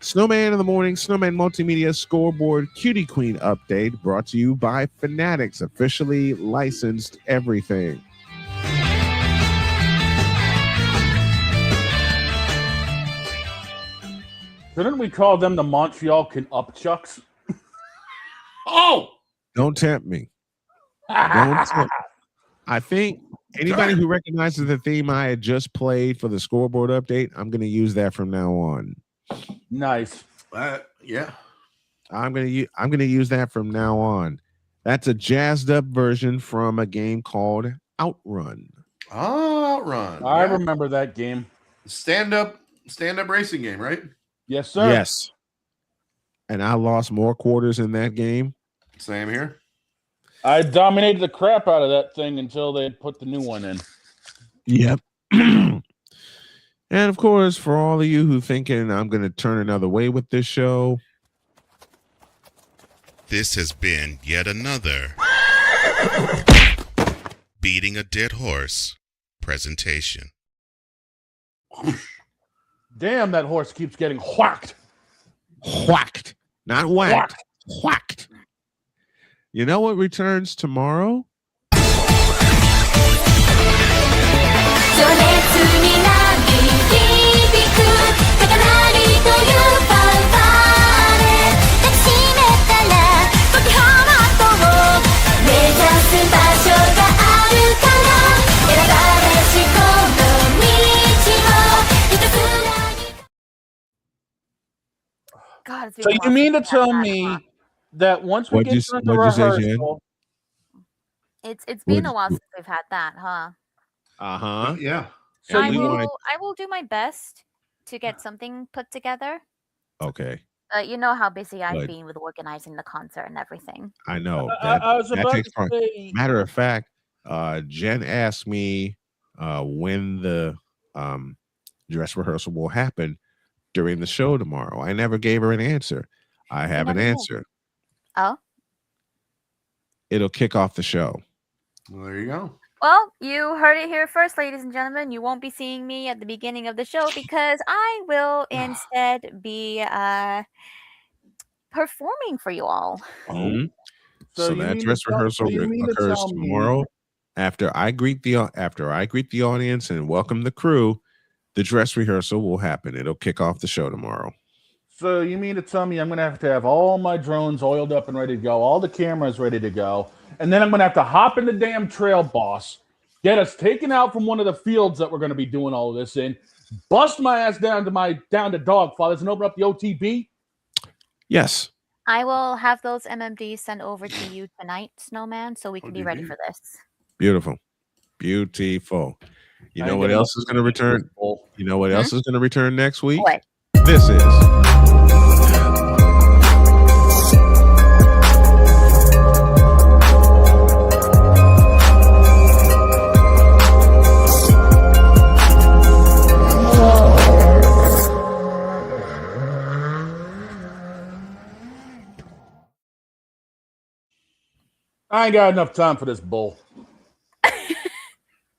Snowman in the Morning, Snowman Multimedia Scoreboard Cutie Queen update brought to you by Fanatics, officially licensed everything. Couldn't we call them the Montreal Upchucks? Oh! Don't tempt me. Don't tempt. I think anybody who recognizes the theme I had just played for the scoreboard update, I'm going to use that from now on. Nice. Yeah. I'm going to use that from now on. That's a jazzed up version from a game called Outrun. Oh, Outrun. I remember that game. Stand up racing game, right? Yes, sir. Yes. And I lost more quarters in that game. Same here. I dominated the crap out of that thing until they put the new one in. Yep. And of course, for all of you who thinking I'm going to turn another way with this show, this has been yet another Beating a Dead Horse presentation. Damn, that horse keeps getting whacked. Whacked. Not whacked. Whacked. You know what returns tomorrow? God, So you mean to tell me that once we get done the rehearsal, it's been a while since we've had that, huh? Uh-huh. Yeah. So I will do my best to get something put together. Okay. You know how busy I've been with organizing the concert and everything. I know. I was about takes to time. say. Matter of fact, Jen asked me when the dress rehearsal will happen during the show tomorrow. I never gave her an answer. I have an answer. Oh? It'll kick off the show. Well, there you go. Well, you heard it here first, ladies and gentlemen. You won't be seeing me at the beginning of the show because I will instead be performing for you all. Mm-hmm. So So you that mean dress to tell- rehearsal so you mean to occurs tell me- tomorrow after I greet the audience and welcome the crew. The dress rehearsal will happen. It'll kick off the show tomorrow. So you mean to tell me I'm going to have all my drones oiled up and ready to go, all the cameras ready to go, and then I'm going to have to hop in the damn trail boss, get us taken out from one of the fields that we're going to be doing all of this in, bust my ass down to dog fathers and open up the OTB. Yes. I will have those MMDs sent over to you tonight, Snowman, so we can be ready for this. Beautiful. Beautiful. You know what else is going to return? You know what else is going to return next week? What? This is. I ain't got enough time for this bull.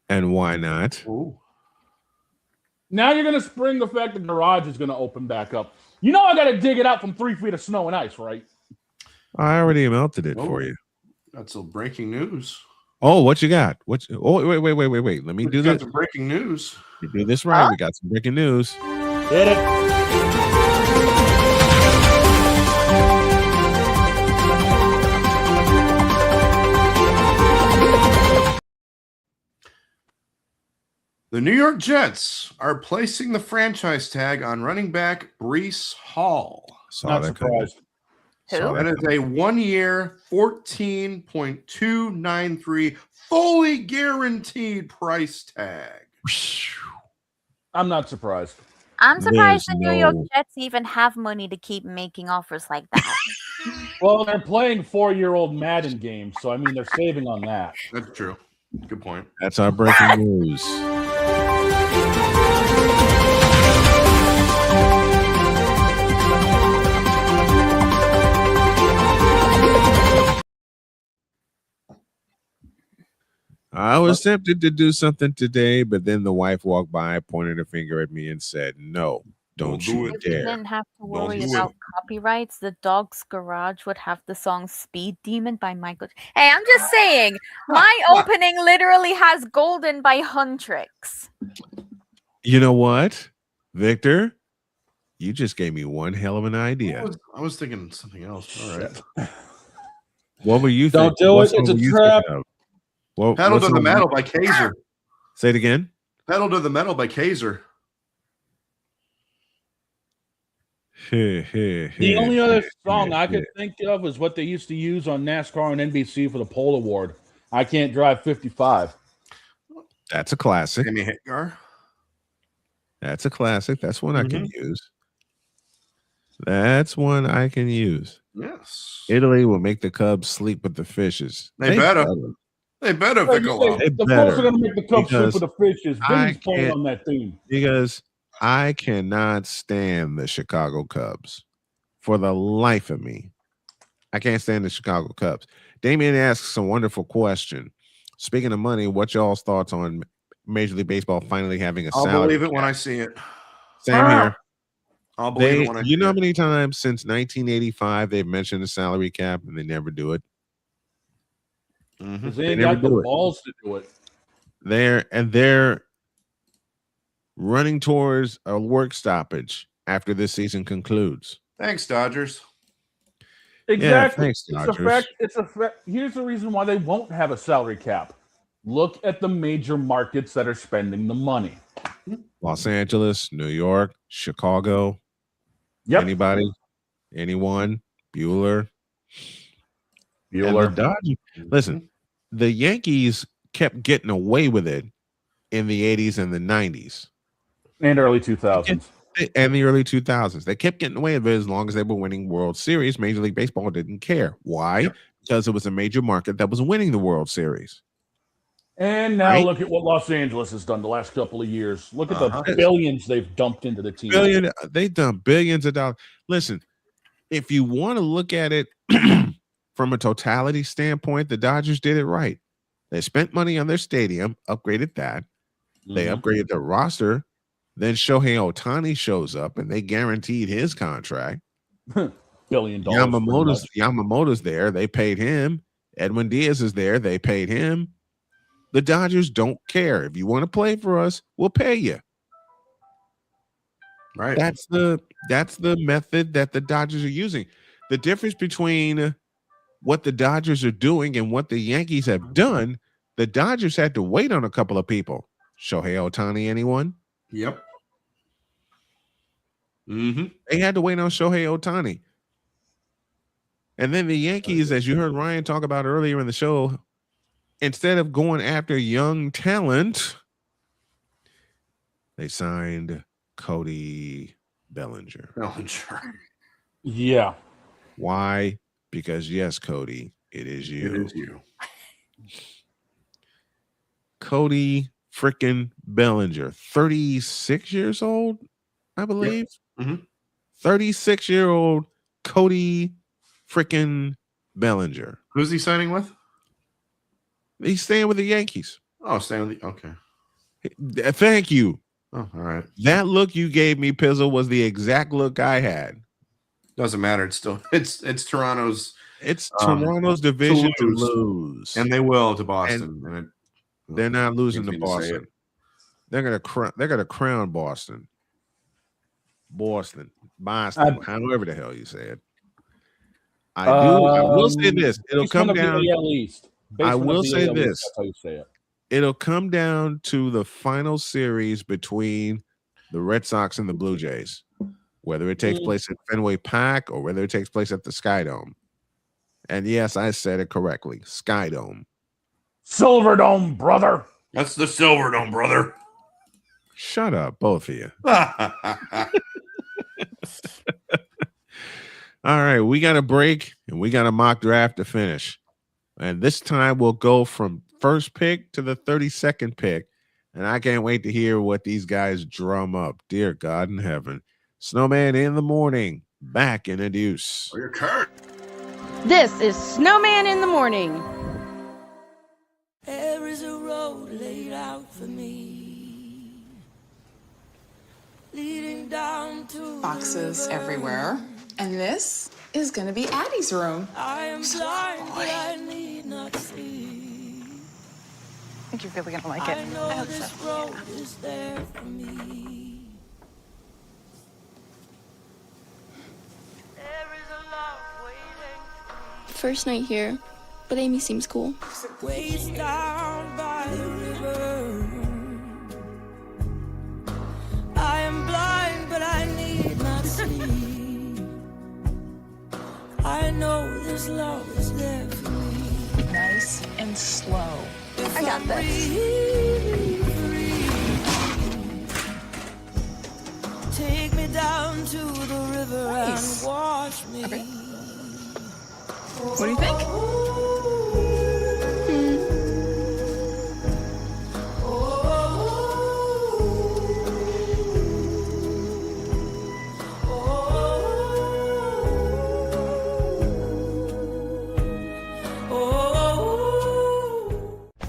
And why not? Ooh. Now you're going to spring the fact the garage is going to open back up. You know I got to dig it out from 3 feet of snow and ice, right? I already melted it for you. That's some breaking news. Oh, what you got? Wait. Let me do this. Some breaking news. We do this right. We got some breaking news. Hit it. The New York Jets are placing the franchise tag on running back Breece Hall. Not surprised. Who? That is a 1 year, $14.293 fully guaranteed price tag. I'm not surprised. I'm surprised the New York Jets even have money to keep making offers like that. Well, they're playing 4-year-old Madden games, so I mean they're saving on that. That's true. Good point. That's our breaking news. I was tempted to do something today, but then the wife walked by, pointed a finger at me, and said, "No, don't you If we dare." didn't have to worry about copyrights, the Dog's Garage would have the song Speed Demon by Michael. Hey, I'm just saying, my opening literally has Golden by Huntrix. You know what, Victor? You just gave me one hell of an idea. I was thinking something else. All right. What were you thinking? Don't do it. It's a trap. Pedal to the Metal by Kaiser. Say it again. Pedal to the Metal by Kaiser. The only other song I could think of is what they used to use on NASCAR and NBC for the pole award. I Can't Drive 55. That's a classic. Sammy Hagar. That's a classic. That's one I can use. That's one I can use. Yes. Italy will make the Cubs sleep with the fishes. They better. They better, Piccolo. The folks are going to make the Cubs sleep with the fishes. Vinny's playing on that team. Because I cannot stand the Chicago Cubs for the life of me. I can't stand the Chicago Cubs. Damien asks a wonderful question. Speaking of money, what's y'all's thoughts on Major League Baseball finally having a salary? I'll believe it when I see it. Same here. I'll believe it when I see it. You know how many times since 1985 they've mentioned the salary cap and they never do it? Because they ain't got the balls to do it. They're running towards a work stoppage after this season concludes. Thanks, Dodgers. Exactly. Yeah, thanks, Dodgers. It's a fact. Here's the reason why they won't have a salary cap. Look at the major markets that are spending the money. Los Angeles, New York, Chicago. Yep. Anybody? Anyone? Bueller. And the Dodgers. Listen, the Yankees kept getting away with it in the 80s and the 90s. And early 2000s. And the early 2000s. They kept getting away with it as long as they were winning World Series. Major League Baseball didn't care. Why? Yep. Because it was a major market that was winning the World Series. And now look at what Los Angeles has done the last couple of years. Look at the billions they've dumped into the team. They dumped billions of dollars. Listen, if you want to look at it from a totality standpoint, the Dodgers did it right. They spent money on their stadium, upgraded that. They upgraded their roster. Then Shohei Ohtani shows up, and they guaranteed his contract. $1 billion. Yamamoto's there. They paid him. Edwin Diaz is there. They paid him. The Dodgers don't care. If you want to play for us, we'll pay you. Right. That's the method that the Dodgers are using. The difference between what the Dodgers are doing and what the Yankees have done, the Dodgers had to wait on a couple of people. Shohei Ohtani, anyone? Yep. Mm-hmm. They had to wait on Shohei Ohtani. And then the Yankees, as you heard Ryan talk about earlier in the show, instead of going after young talent, they signed Cody Bellinger. Yeah. Why? Because yes, Cody, it is you. It is you. Cody freaking Bellinger, 36 years old, I believe. Yep. Mm-hmm. 36-year-old Cody freaking Bellinger. Who's he signing with? He's staying with the Yankees. Oh, staying with the okay. Thank you. Oh, all right. That look you gave me, Pizzle, was the exact look I had. Doesn't matter. It's still it's Toronto's. It's Toronto's division to lose, and they will to Boston. They're not losing to to say Boston. it. They're gonna crown Boston. Boston, however the hell you say it. I will say this. It'll come down. I will say this. That's how you say it. It'll come down to the final series between the Red Sox and the Blue Jays, whether it takes place at Fenway Park or whether it takes place at the Sky Dome. And yes, I said it correctly. Sky Dome. Silver Dome, brother. That's the Silver Dome, brother. Shut up, both of you. All right, we got a break and we got a mock draft to finish. And this time we'll go from first pick to the 32nd pick. And I can't wait to hear what these guys drum up. Dear God in heaven. Snowman in the morning. Back in a deuce. Your card. This is Snowman in the morning. There is a road laid out for me, leading down to boxes everywhere. And this is going to be Addie's room. I am blind, but I need not see. I think you're really going to like it. I know this road is there for me. There is a love waiting. First night here, but Amy seems cool. Waist down by the river. I am blind, but I need not see. I know this love is there for me. Nice and slow. If I got I'm this. free, take me down to the river Nice. and wash me. Okay. What do you think?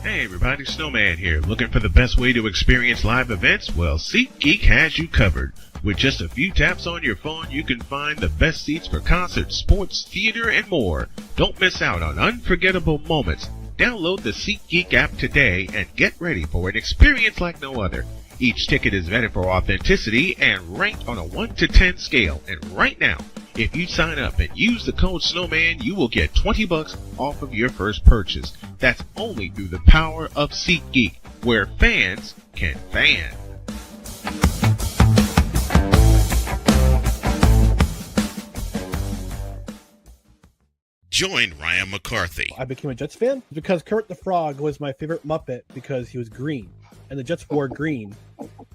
Hey everybody, Snowman here. Looking for the best way to experience live events? Well, SeatGeek has you covered. With just a few taps on your phone, you can find the best seats for concerts, sports, theater, and more. Don't miss out on unforgettable moments. Download the SeatGeek app today and get ready for an experience like no other. Each ticket is vetted for authenticity and ranked on a 1 to 10 scale. And right now, if you sign up and use the code Snowman, you will get $20 off of your first purchase. That's only through the power of SeatGeek, where fans can fan. Join Ryan McCarthy. I became a Jets fan because Kermit the Frog was my favorite Muppet because he was green, and the Jets wore green.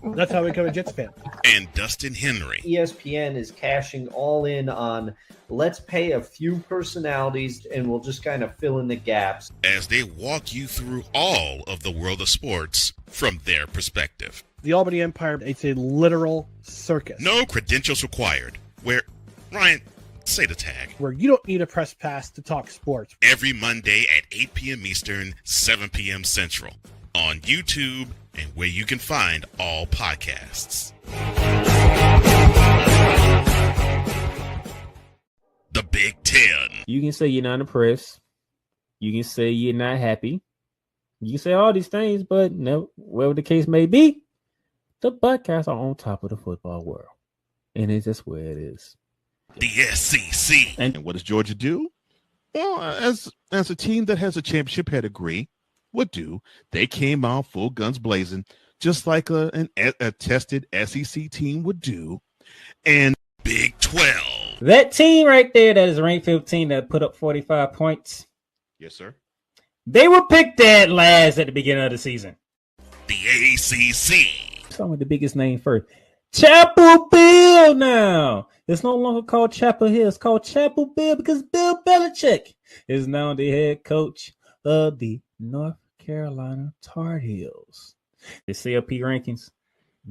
That's how I became a Jets fan. And Dustin Henry. ESPN is cashing all in on let's pay a few personalities and we'll just kind of fill in the gaps. As they walk you through all of the world of sports from their perspective. The Albany Empire, it's a literal circus. No credentials required. Where, Ryan, say the tag. Where you don't need a press pass to talk sports. Every Monday at 8 p.m. Eastern, 7 p.m. Central. On YouTube and where you can find all podcasts. The Big Ten. You can say you're not impressed. You can say you're not happy. You can say all these things, but no, whatever the case may be, the Buckeyes are on top of the football world. And it's just where it is. The SEC. And what does Georgia do? Well, as a team that has a championship pedigree would do, they came out full guns blazing, just like a tested SEC team would do. And Big 12. That team right there that is ranked 15 that put up 45 points. Yes, sir. They were picked dead last at the beginning of the season. The ACC. Some of the biggest name first. Chapel Bill now. It's no longer called Chapel Hill. It's called Chapel Bill because Bill Belichick is now the head coach of the North Carolina Tar Heels. The CLP rankings,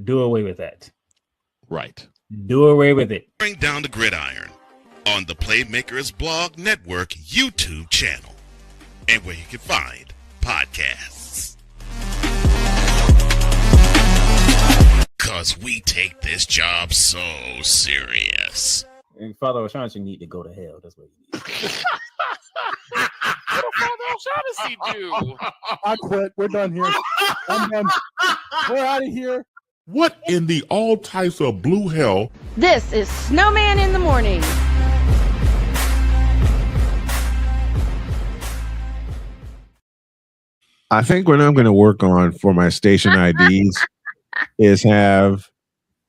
do away with that. Right. Do away with it. Bring down the gridiron on the Playmakers Blog Network YouTube channel and where you can find podcasts. Because we take this job so serious. And Father O'Shaughnessy need to go to hell. That's what he needs. What did Father O'Shaughnessy do? I quit. We're done here. I'm done. We're out of here. What in the all types of blue hell? This is Snowman in the Morning. I think what I'm going to work on for my station IDs is have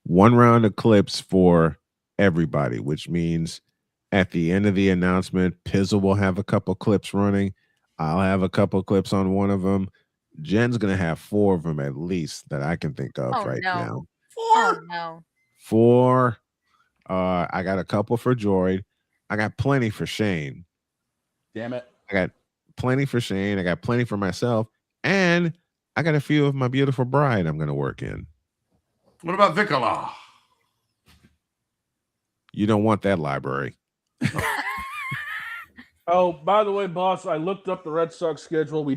one round of clips for everybody, which means at the end of the announcement, Pizzle will have a couple clips running. I'll have a couple clips on one of them. Jen's going to have 4 of them at least that I can think of now. 4? Oh, no. 4. I got a couple for Droid. I got plenty for Shane. Damn it. I got plenty for Shane. I got plenty for myself. And I got a few of my beautiful bride I'm going to work in. What about Vicola? You don't want that library. Oh, by the way, boss, I looked up the Red Sox schedule. We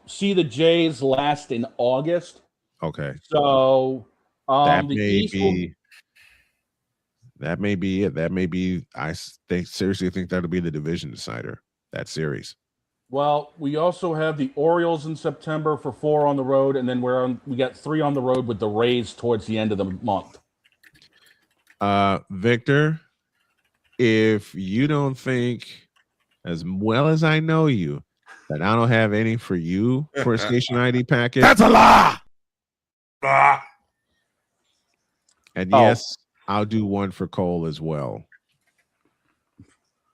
see the Jays last in August. Okay. So that the may East be that may be it. That may be seriously think that'll be the division decider, that series. Well, we also have the Orioles in September for 4 on the road, and then we got 3 on the road with the Rays towards the end of the month. Victor, if you don't think, as well as I know you, that I don't have any for you for a station ID package, that's a lie. And yes, I'll do one for Cole as well.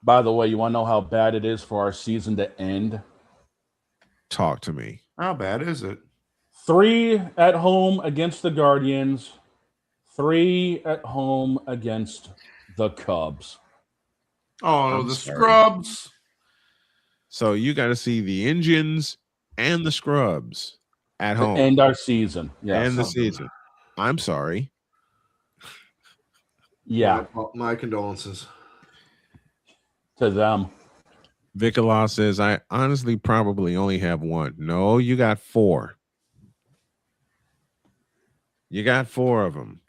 By the way, you want to know how bad it is for our season to end? Talk to me. How bad is it? 3 at home against the Guardians, 3 at home against the Cubs. Oh, the Scrubs. So you got to see the Indians and the Scrubs at home. End our season. Yeah, end the season. I'm sorry. Yeah. My condolences to them. Vicola says, I honestly probably only have 1. No, you got 4. You got 4 of them.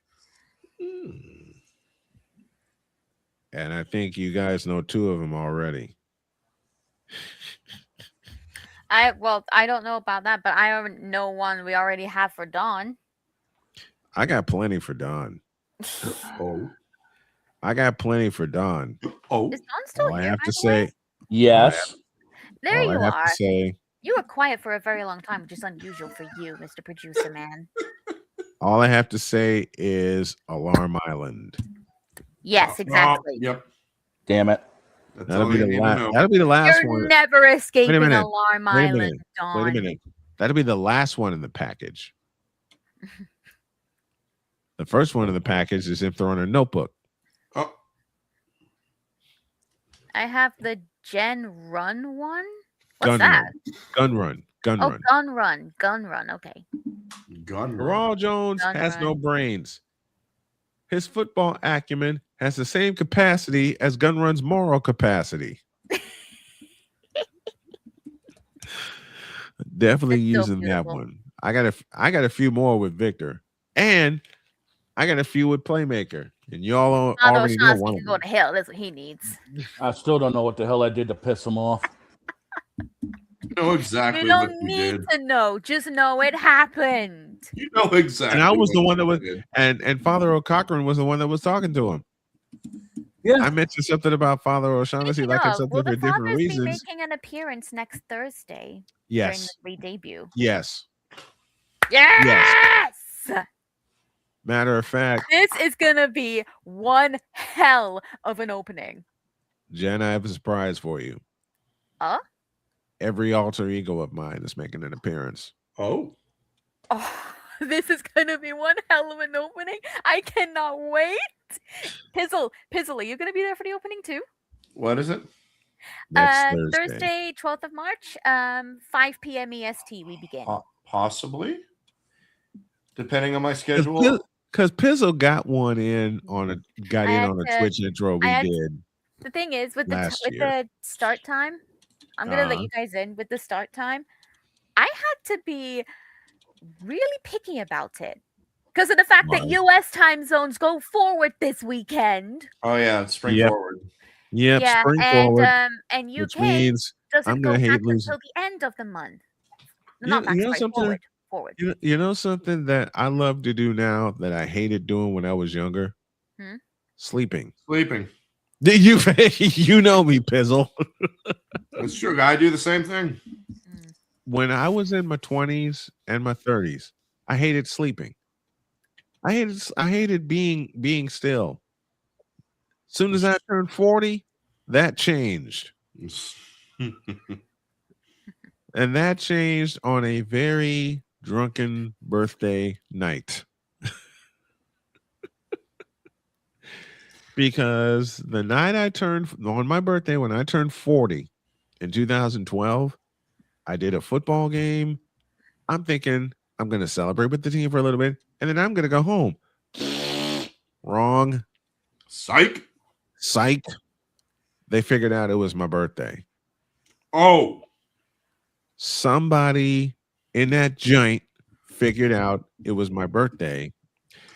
And I think you guys know 2 of them already. I don't know about that, but I know one we already have for Dawn. I got plenty for Dawn. I got plenty for Dawn. Is Dawn still here? I have to say, yes. There you are. To say, you were quiet for a very long time, which is unusual for you, Mr. Producer Man. all I have to say is Alarm Island. Yes, exactly. Yep. Damn it. That'll be the last. That'll be the last You're one. never escaping Wait a minute. Alarm Wait a Island, minute. Dawn. Wait a minute. That'll be the last one in the package. The first one in the package is if they're on a notebook. Oh. I have the Gen Run one. What's Gun that? Run. Gun Run. Gun Oh, Run. Gun Run. Gun Run. Okay. Gun Raul Jones Gun has Run. no brains. His football acumen has the same capacity as Gun Run's moral capacity. Definitely It's so using that beautiful. one. I got a few more with Victor, and I got a few with Playmaker, and y'all Although already know Sean one needs of to them. go to hell. That's what he needs. I still don't know what the hell I did to piss him off. You know exactly You what don't you need did. to know. Just know it happened. You know exactly. And I was the what one that you was, did. and Father O'Cochran was the one that was talking to him. Yeah, I mentioned something about Father O'Shaughnessy, like it's something Will for the different Fathers be reasons. making an appearance next Thursday? Yes. During the re-debut. Yes. Yes. Matter of fact, this is gonna be one hell of an opening. Jen, I have a surprise for you. Every alter ego of mine is making an appearance. Oh, this is gonna be one hell of an opening. I cannot wait. Pizzle, are you gonna be there for the opening too? What is it? Next Thursday, 12th of March, 5 p.m. EST. We begin. Possibly, depending on my schedule. Because Pizzle got in on a Twitch intro we did. The thing is, with the start time, I'm gonna let you guys in with the start time. I had to be really picky about it because of the fact that U.S. time zones go forward this weekend. Oh yeah, it's spring forward. Yep, spring forward. And UK which means doesn't go back until the end of the month. Not back, sorry, forward. You know something that I love to do now that I hated doing when I was younger? Sleeping. You know me, Pizzle. That's true. I do the same thing. When I was in my 20s and my 30s, I hated sleeping. I hated being still. As soon as I turned 40, that changed. And that changed on a very drunken birthday night. Because the night on my birthday, when I turned 40 in 2012, I did a football game. I'm thinking I'm going to celebrate with the team for a little bit, and then I'm going to go home. Wrong. Psych. They figured out it was my birthday. Oh. Somebody in that joint figured out it was my birthday.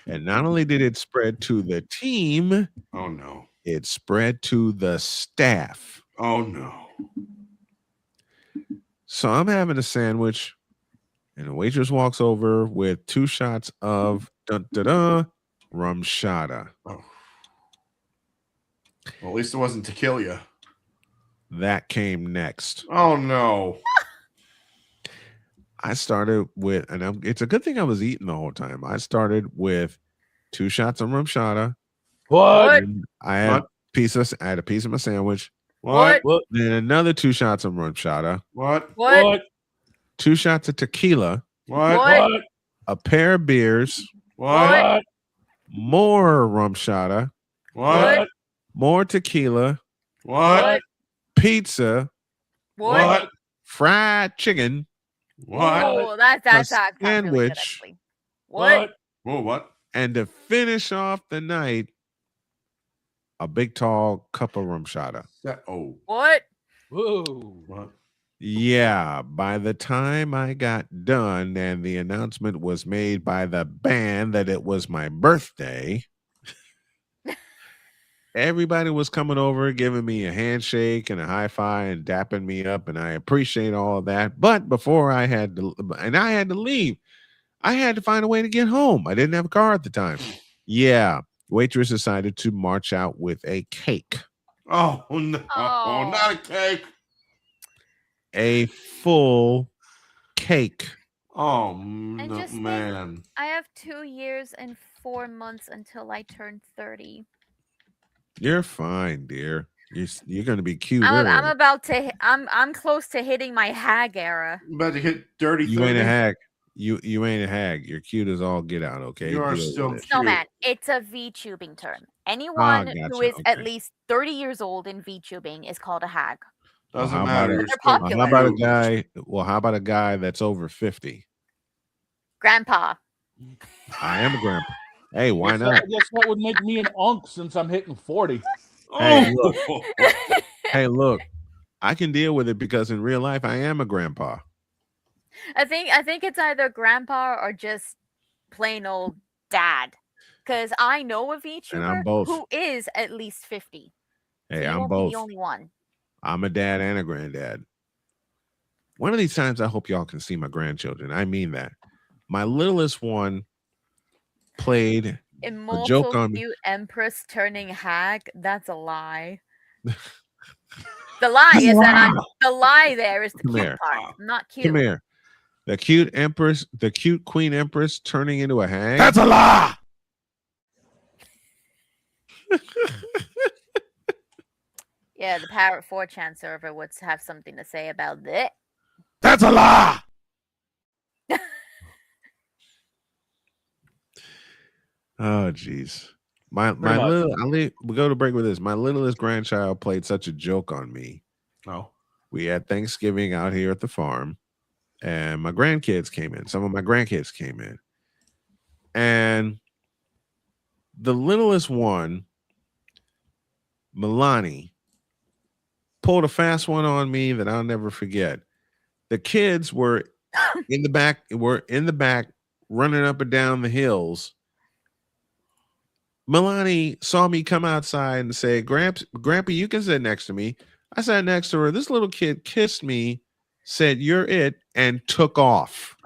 And not only did it spread to the team. Oh, no. It spread to the staff. Oh, no. So I'm having a sandwich, and the waitress walks over with 2 shots of rum shada. Oh. Well, at least it wasn't tequila. That came next. Oh, no. I started with, it's a good thing I was eating the whole time. I started with 2 shots of rum shada. What? I had a piece of my sandwich. What? Then another 2 shots of rum shada. What? 2 shots of tequila. What? A pair of beers. What? More rum shada. What? More tequila. What? Pizza. What? Fried chicken. What? Oh, that's a sandwich. Really what? Whoa, what? And to finish off the night, a big tall cup of rum shada. What? Whoa. What? Yeah, by the time I got done and the announcement was made by the band that it was my birthday, everybody was coming over, giving me a handshake and a high five and dapping me up, and I appreciate all of that. But before I had to leave, I had to find a way to get home. I didn't have a car at the time. Yeah, waitress decided to march out with a cake. Oh, no. Oh, not a cake. A full cake. Oh, no, man. I have 2 years and 4 months until I turn 30. You're fine, dear. You're going to be cute. I'm close to hitting my hag era. I'm about to hit dirty. You ain't a hag. You ain't a hag. You're cute as all get out. Okay. You are still cute. Snowman. It's a VTubing term. Anyone who is at least 30 years old in VTubing is called a hag. Doesn't matter. How about a guy? Well, how about a guy that's over 50? Grandpa. I am a grandpa. Hey, why not? I guess that would make me an unk since I'm hitting 40. Hey, look. I can deal with it because in real life I am a grandpa. I think it's either grandpa or just plain old dad. Because I know a VTuber who is at least 50. Hey, so I'm both. The only one. I'm a dad and a granddad. One of these times, I hope y'all can see my grandchildren. I mean that. My littlest one played Immortal a joke on cute Empress turning hag. That's a lie. The lie is the lie there is the Come cute here. part. Not cute. Come here. The cute Empress, the cute Queen Empress turning into a hag. That's a lie. Yeah, the Parrot 4chan server would have something to say about that. That's a lie. Oh, jeez. My little, we go to break with this. My littlest grandchild played such a joke on me. Oh. We had Thanksgiving out here at the farm, and my grandkids came in. Some of my grandkids came in. And the littlest one, Milani, pulled a fast one on me that I'll never forget. The kids were in the back, running up and down the hills. Milani saw me come outside and say, Grandpa, you can sit next to me. I sat next to her. This little kid kissed me, said, "You're it," and took off.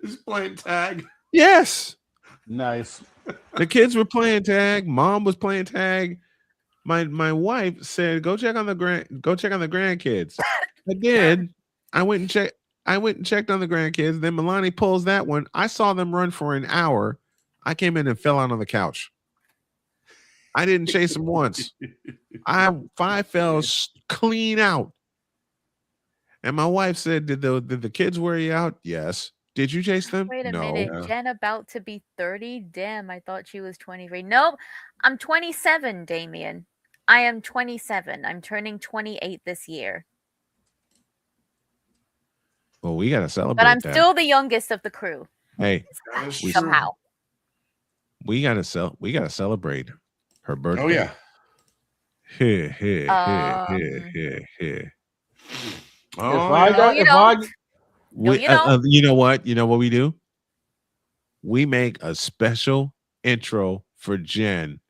He's playing tag. Yes. Nice. The kids were playing tag. Mom was playing tag. My wife said, "Go check on the grandkids." I did. I went and checked on the grandkids. Then Milani pulls that one. I saw them run for an hour. I came in and fell out on the couch. I didn't chase them once. I fell clean out. And my wife said, "Did the kids wear you out?" Yes. Did you chase them? Wait a No. minute. Jen about to be 30? Damn, I thought she was 23. Nope. I'm 27, Damien. I am 27. I'm turning 28 this year. Well, we gotta celebrate. But I'm that. still the youngest of the crew. Hey, somehow. We gotta celebrate her birthday. Oh yeah. Here. You know what? You know what we do? We make a special intro for Jen.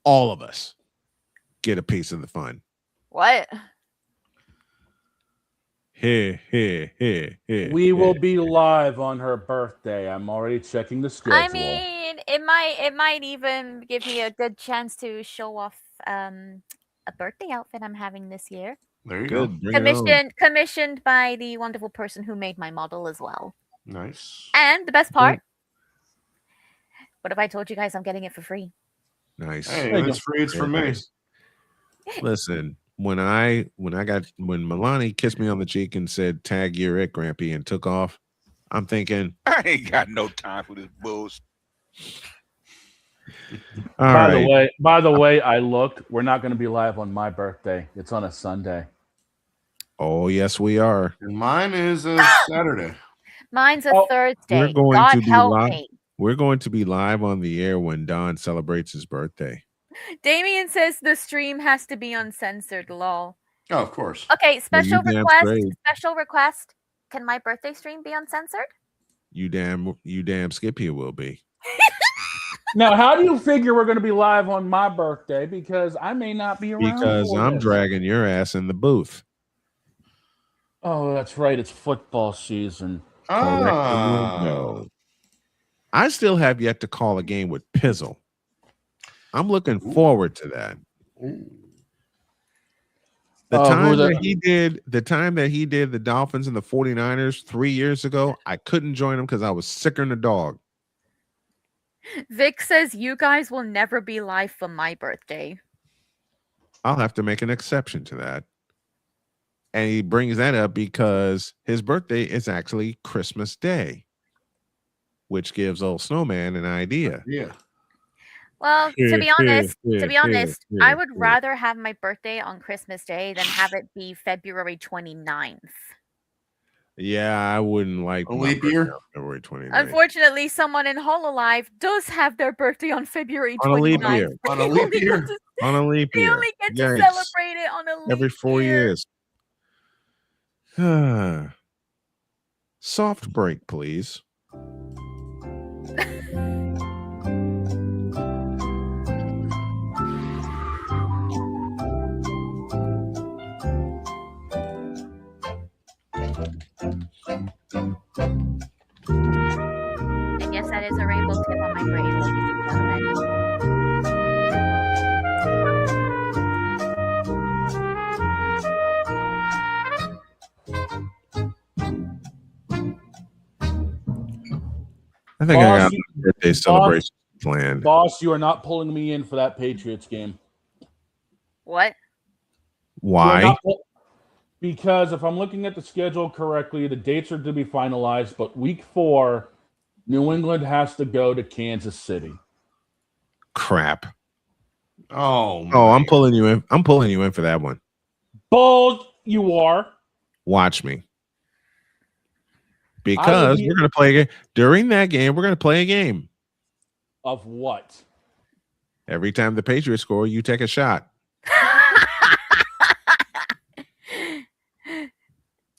All of us get a piece of the fun. What? Here. We will be live on her birthday. I'm already checking the schedule. I mean, it might even give me a good chance to show off a birthday outfit I'm having this year. There you go. Commissioned by the wonderful person who made my model as well. Nice. And the best part, what if I told you guys I'm getting it for free? Nice. Hey, it's free. It's for me. Listen, when Milani kissed me on the cheek and said, "Tag, you're it, Grampy," and took off, I'm thinking, I ain't got no time for this bullshit. By the way, I looked. We're not going to be live on my birthday. It's on a Sunday. Oh, yes, we are. And mine is a Saturday. Mine's a Thursday. We're going God to be help live. me. We're going to be live on the air when Don celebrates his birthday. Damien says the stream has to be uncensored. Lol. Oh, of course. Okay, special damn request. straight. Special request. Can my birthday stream be uncensored? You damn Skippy will be. Now, how do you figure we're going to be live on my birthday? Because I may not be around. Because I'm dragging your ass in the booth. Oh, that's right. It's football season. No. I still have yet to call a game with Pizzle. I'm looking forward to that. The time that he did the Dolphins and the 49ers 3 years ago, I couldn't join him because I was sicker than a dog. Vic says you guys will never be live for my birthday. I'll have to make an exception to that. And he brings that up because his birthday is actually Christmas Day, which gives old Snowman an idea. Yeah. Well, to be honest, I would rather have my birthday on Christmas Day than have it be February 29th. Yeah, I wouldn't like a leap year. February 29th. Unfortunately, someone in Hololive does have their birthday on February 29th. On a leap year. On a leap year. On a leap They year. only get to celebrate it on a leap every 4 year. years. Soft break, please. And yes, that is a rainbow tip on my braid, ladies and gentlemen. I think I got my birthday celebration planned. Boss, you are not pulling me in for that Patriots game. What? Why? Because if I'm looking at the schedule correctly, the dates are to be finalized, but week 4, New England has to go to Kansas City. Crap. Oh, I'm pulling you in. I'm pulling you in for that one. Bold, you are. Watch me. Because we're going to play a game. During that game, we're going to play a game. Of what? Every time the Patriots score, you take a shot.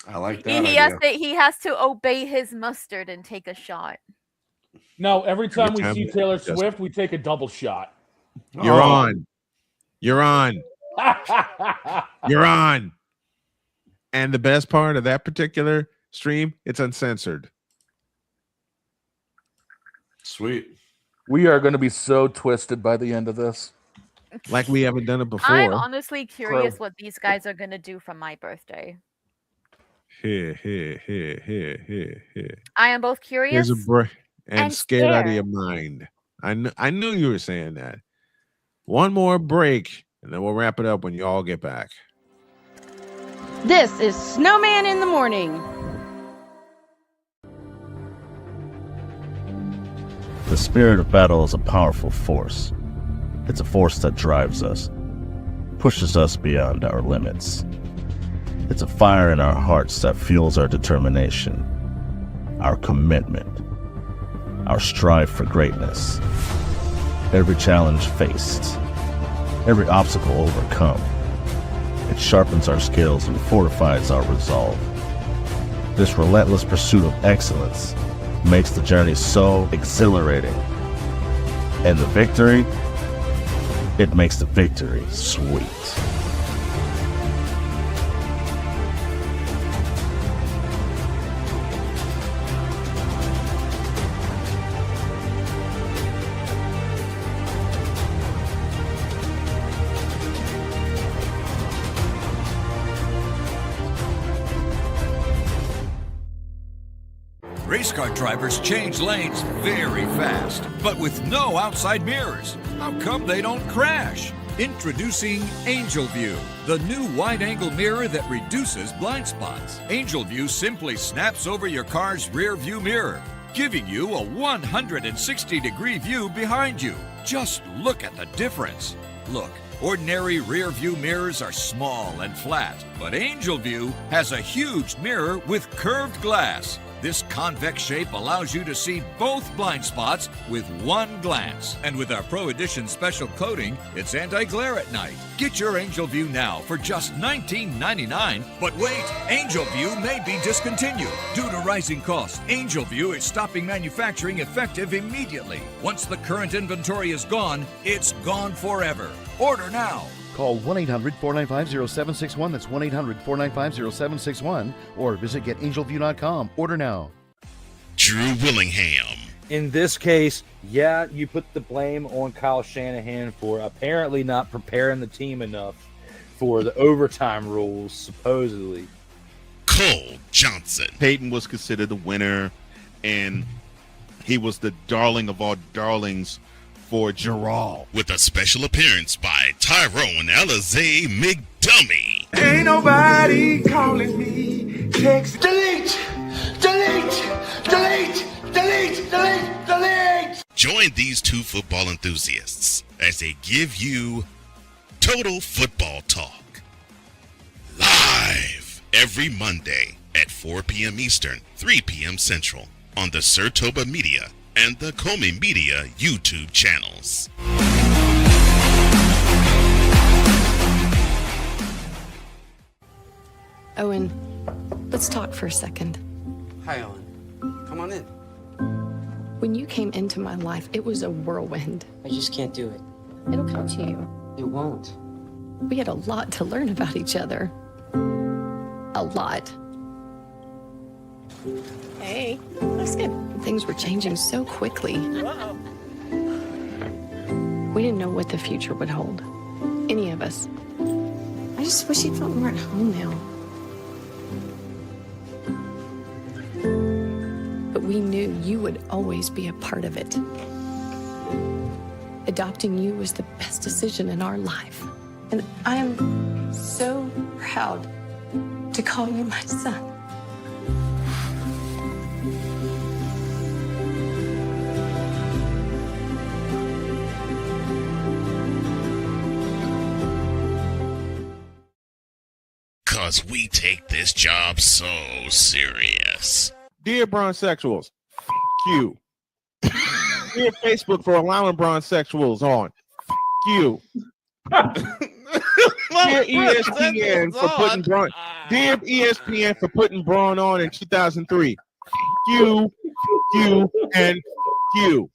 I like that. He has to obey his mustard and take a shot. No, every time we see Taylor Swift, we take a double shot. You're on. You're on. You're on. And the best part of that particular stream, it's uncensored. Sweet. We are going to be so twisted by the end of this. Like we haven't done it before. I'm honestly curious what these guys are going to do for my birthday. Here. I am both curious Here's a break and scared out of your mind. I knew you were saying that. One more break, and then we'll wrap it up when you all get back. This is Snowman in the Morning. The spirit of battle is a powerful force. It's a force that drives us, pushes us beyond our limits. It's a fire in our hearts that fuels our determination, our commitment, our strive for greatness. Every challenge faced, every obstacle overcome, it sharpens our skills and fortifies our resolve. This relentless pursuit of excellence makes the journey so exhilarating. And the victory, it makes the victory sweet. Race car drivers change lanes very fast, but with no outside mirrors. How come they don't crash? Introducing Angel View, the new wide-angle mirror that reduces blind spots. Angel View simply snaps over your car's rear view mirror, giving you a 160-degree view behind you. Just look at the difference. Look, ordinary rear view mirrors are small and flat, but Angel View has a huge mirror with curved glass. This convex shape allows you to see both blind spots with one glance. And with our Pro Edition special coating, it's anti-glare at night. Get your Angel View now for just $19.99. But wait, Angel View may be discontinued. Due to rising costs, Angel View is stopping manufacturing effective immediately. Once the current inventory is gone, it's gone forever. Order now. Call 1-800-495-0761. That's 1-800-495-0761. Or visit getangelview.com. Order now. Drew Willingham. In this case, yeah, you put the blame on Kyle Shanahan for apparently not preparing the team enough for the overtime rules, supposedly. Cole Johnson. Peyton was considered the winner, and he was the darling of all darlings for Gerald. With a special appearance by Tyrone Alizé McDummy. Ain't nobody calling me. Text. Delete. Join these two football enthusiasts as they give you Total Football Talk. Live every Monday at 4 p.m. Eastern, 3 p.m. Central on the Sertoba Media and the Comey Media YouTube channels. Owen, let's talk for a second. Hi, Owen. Come on in. When you came into my life, it was a whirlwind. I just can't do it. It'll come to you. It won't. We had a lot to learn about each other. A lot. Hey, looks good. Things were changing so quickly. Uh-oh. We didn't know what the future would hold. Any of us. I just wish he felt more at home now. But we knew you would always be a part of it. Adopting you was the best decision in our life. And I am so proud to call you my son. Cause we take this job so serious. Dear bronsexuals, you. Dear Facebook for allowing bronsexuals on. You. Dear ESPN for putting Braun. Dear ESPN for putting Braun on in 2003. You, and you.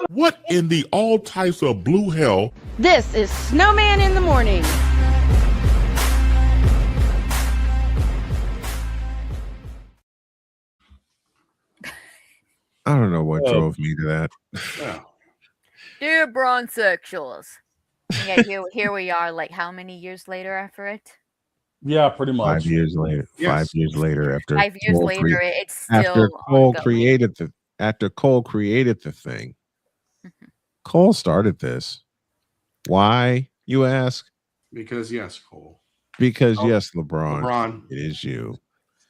What in the all types of blue hell? This is Snowman in the Morning. I don't know what drove me to that. Dear bronsexuals. Yeah, here we are, like how many years later after it? Yeah, pretty much. 5 years later. Yes. 5 years later, after 5 years Cole later, it's still after Cole ongoing. created the thing. Cole started this. Why, you ask? Because yes, Cole. Because yes, LeBron, LeBron. it is you.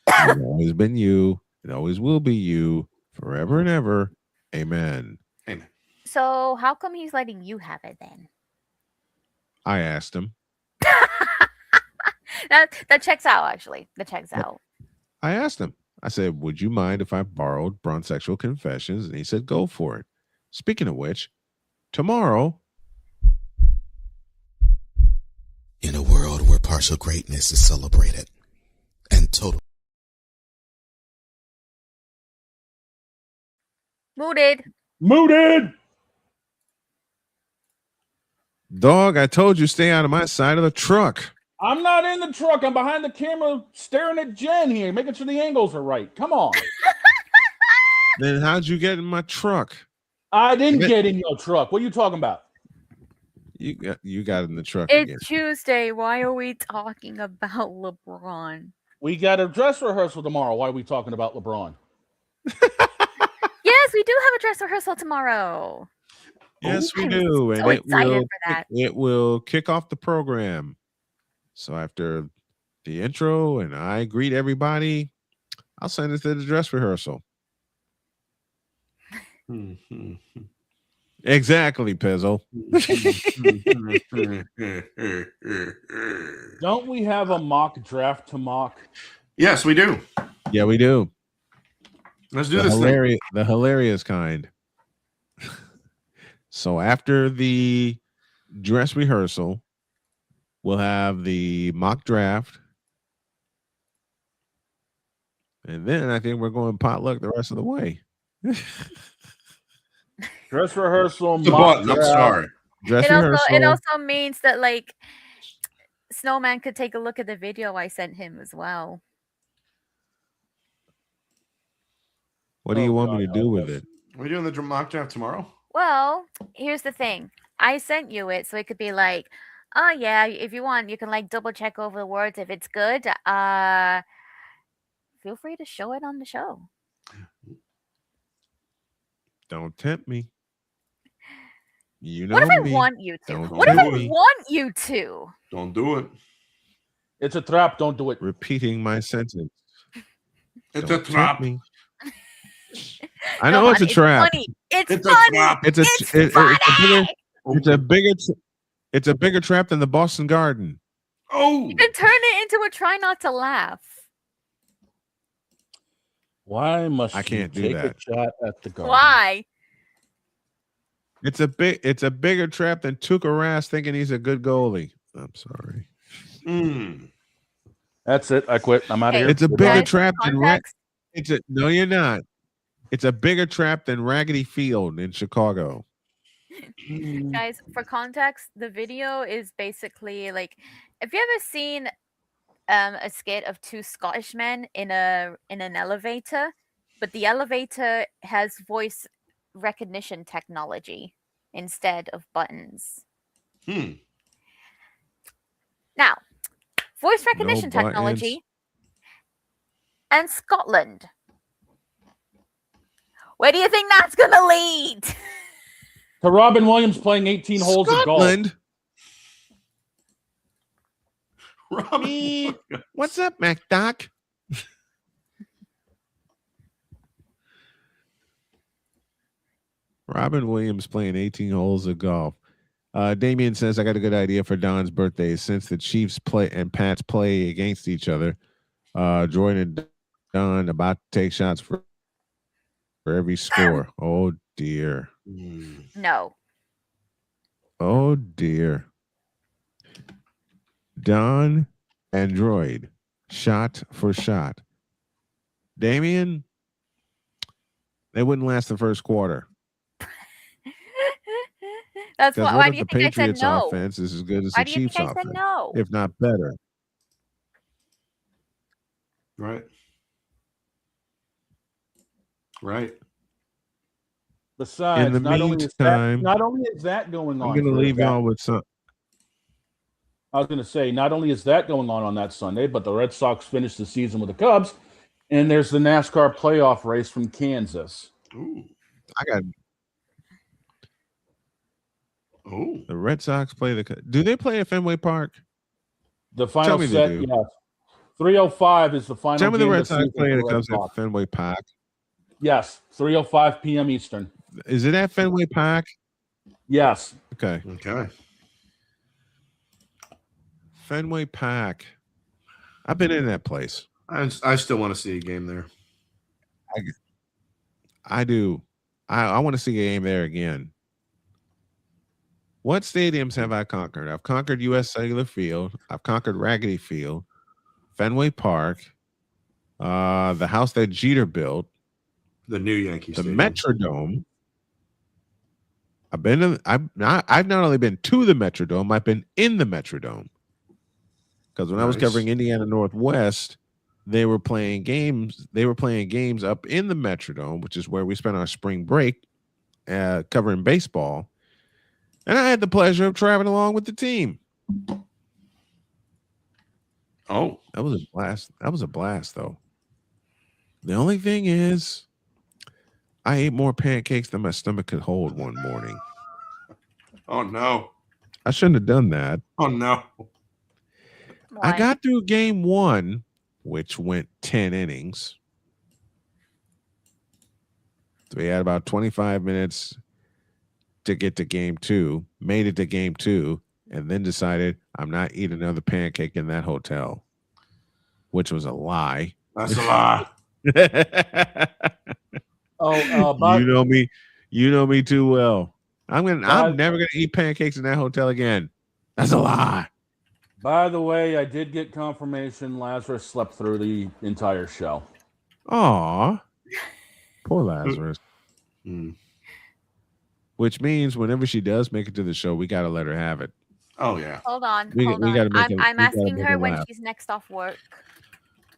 It's always been you. It always will be you forever and ever. Amen. Amen. So how come he's letting you have it then? I asked him. That checks out, actually. That checks out. I asked him. I said, would you mind if I borrowed Bronsexual Confessions? And he said, go for it. Speaking of which, tomorrow. In a world where partial greatness is celebrated and total. Mooted. Dog, I told you stay out of my side of the truck. I'm not in the truck. I'm behind the camera staring at Jen here, making sure the angles are right. Come on. Then how'd you get in my truck? I didn't get in your truck. What are you talking about? You got in the truck It's again. Tuesday. Why are we talking about LeBron? We got a dress rehearsal tomorrow. Why are we talking about LeBron? Yes, we do have a dress rehearsal tomorrow. Yes, we do. So excited for that. It will kick off the program. So after the intro and I greet everybody, I'll send it to the dress rehearsal. Exactly, Pezzo. Don't we have a mock draft to mock? Yes, we do. Yeah, we do. Let's do this thing. The hilarious kind. So after the dress rehearsal, we'll have the mock draft. And then I think we're going potluck the rest of the way. Dress rehearsal, The mock button, I'm draft. sorry. Dress It rehearsal. also means that, like, Snowman could take a look at the video I sent him as well. What do you want me to do with it? Are we doing the mock draft tomorrow? Well, here's the thing. I sent you it, so it could be like, oh yeah, if you want, you can like double check over the words if it's good. Feel free to show it on the show. Don't tempt me. You know What if I me. want you to? Don't What if I tempt me. want you to? Don't do it. It's a trap. Don't do it. Repeating my sentence. It's Don't a trap. tempt me. I know it's a trap. It's It's a funny. trap. It's a bigger trap than the Boston Garden. Oh, You can turn it into a try not to laugh. Why must I can't do you take that. a shot at the guard? Why? It's a bigger trap than Tuukka Rask thinking he's a good goalie. I'm sorry. That's it. I quit. I'm out of here. It's a bigger Guys, trap than context? No, you're not. It's a bigger trap than Raggedy Field in Chicago. Guys, for context, the video is basically like, have you ever seen a skit of two Scottish men in an elevator, but the elevator has voice recognition technology instead of buttons? Now, voice recognition buttons. technology and Scotland. Where do you think that's going to lead? To Robin Williams playing 18 holes of golf. Robin, what's up, MacDoc? Robin Williams playing 18 holes of golf. Damien says, I got a good idea for Don's birthday. Since the Chiefs play and Pats play against each other, Jordan and Don about to take shots for every score. Oh, dear. No. Oh, dear. Don Android, shot for shot. Damien, they wouldn't last the first quarter. That's Because why what do if you the think Patriots I said no? offense is as good as Why the do you Chiefs think I offense, said no? if not better? Right. Right. Besides, In the not only is that going on. I'm going to leave y'all with some. I was going to say, not only is that going on that Sunday, but the Red Sox finished the season with the Cubs, and there's the NASCAR playoff race from Kansas. Ooh. The Red Sox play do they play at Fenway Park? The final set, yes. 3:05 is the final. Tell me the game Red of Sox season play for the Red Cubs at Sox. Fenway Park. Yes, 3:05 p.m. Eastern. Is it at Fenway Park? Yes. Okay. Okay. Fenway Park. I've been in that place. I still want to see a game there. I do. I want to see a game there again. What stadiums have I conquered? I've conquered U.S. Cellular Field. I've conquered Raggedy Field, Fenway Park, the house that Jeter built, the new Yankee the Stadium. Metrodome. I've not only been to the Metrodome, I've been in the Metrodome. Because when I was covering Indiana Northwest, they were playing games. They were playing games up in the Metrodome, which is where we spent our spring break covering baseball. And I had the pleasure of traveling along with the team. Oh, that was a blast. That was a blast, though. The only thing is, I ate more pancakes than my stomach could hold one morning. Oh, no. I shouldn't have done that. Oh, no. I got through game one, which went 10 innings. So we had about 25 minutes to get to game two, made it to game two, and then decided I'm not eating another pancake in that hotel, which was a lie. That's a lie. You know me too well. I'm never gonna eat pancakes in that hotel again. That's a lie. By the way, I did get confirmation Lazarus slept through the entire show. Aw. Poor Lazarus. Which means whenever she does make it to the show, we got to let her have it. Oh, yeah. Hold on. We gotta make I'm asking her when laugh. she's next off work.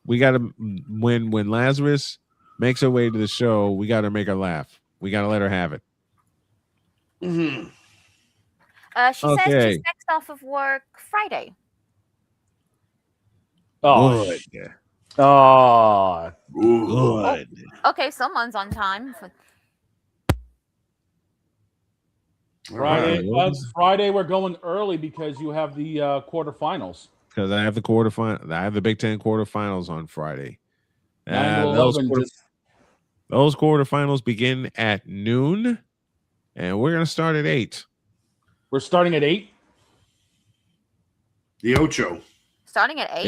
We got to, when Lazarus makes her way to the show, we got to make her laugh. We got to let her have it. Mm-hmm. She says she's next off of work Friday. Oh, good. Oh, good. Okay, someone's on time. Friday, we're going early because you have the quarterfinals. Because I have the quarterfinal. I have the Big Ten quarterfinals on Friday. Those quarterfinals begin at noon, and we're going to start at 8. We're starting at 8. The Ocho. Starting at 8.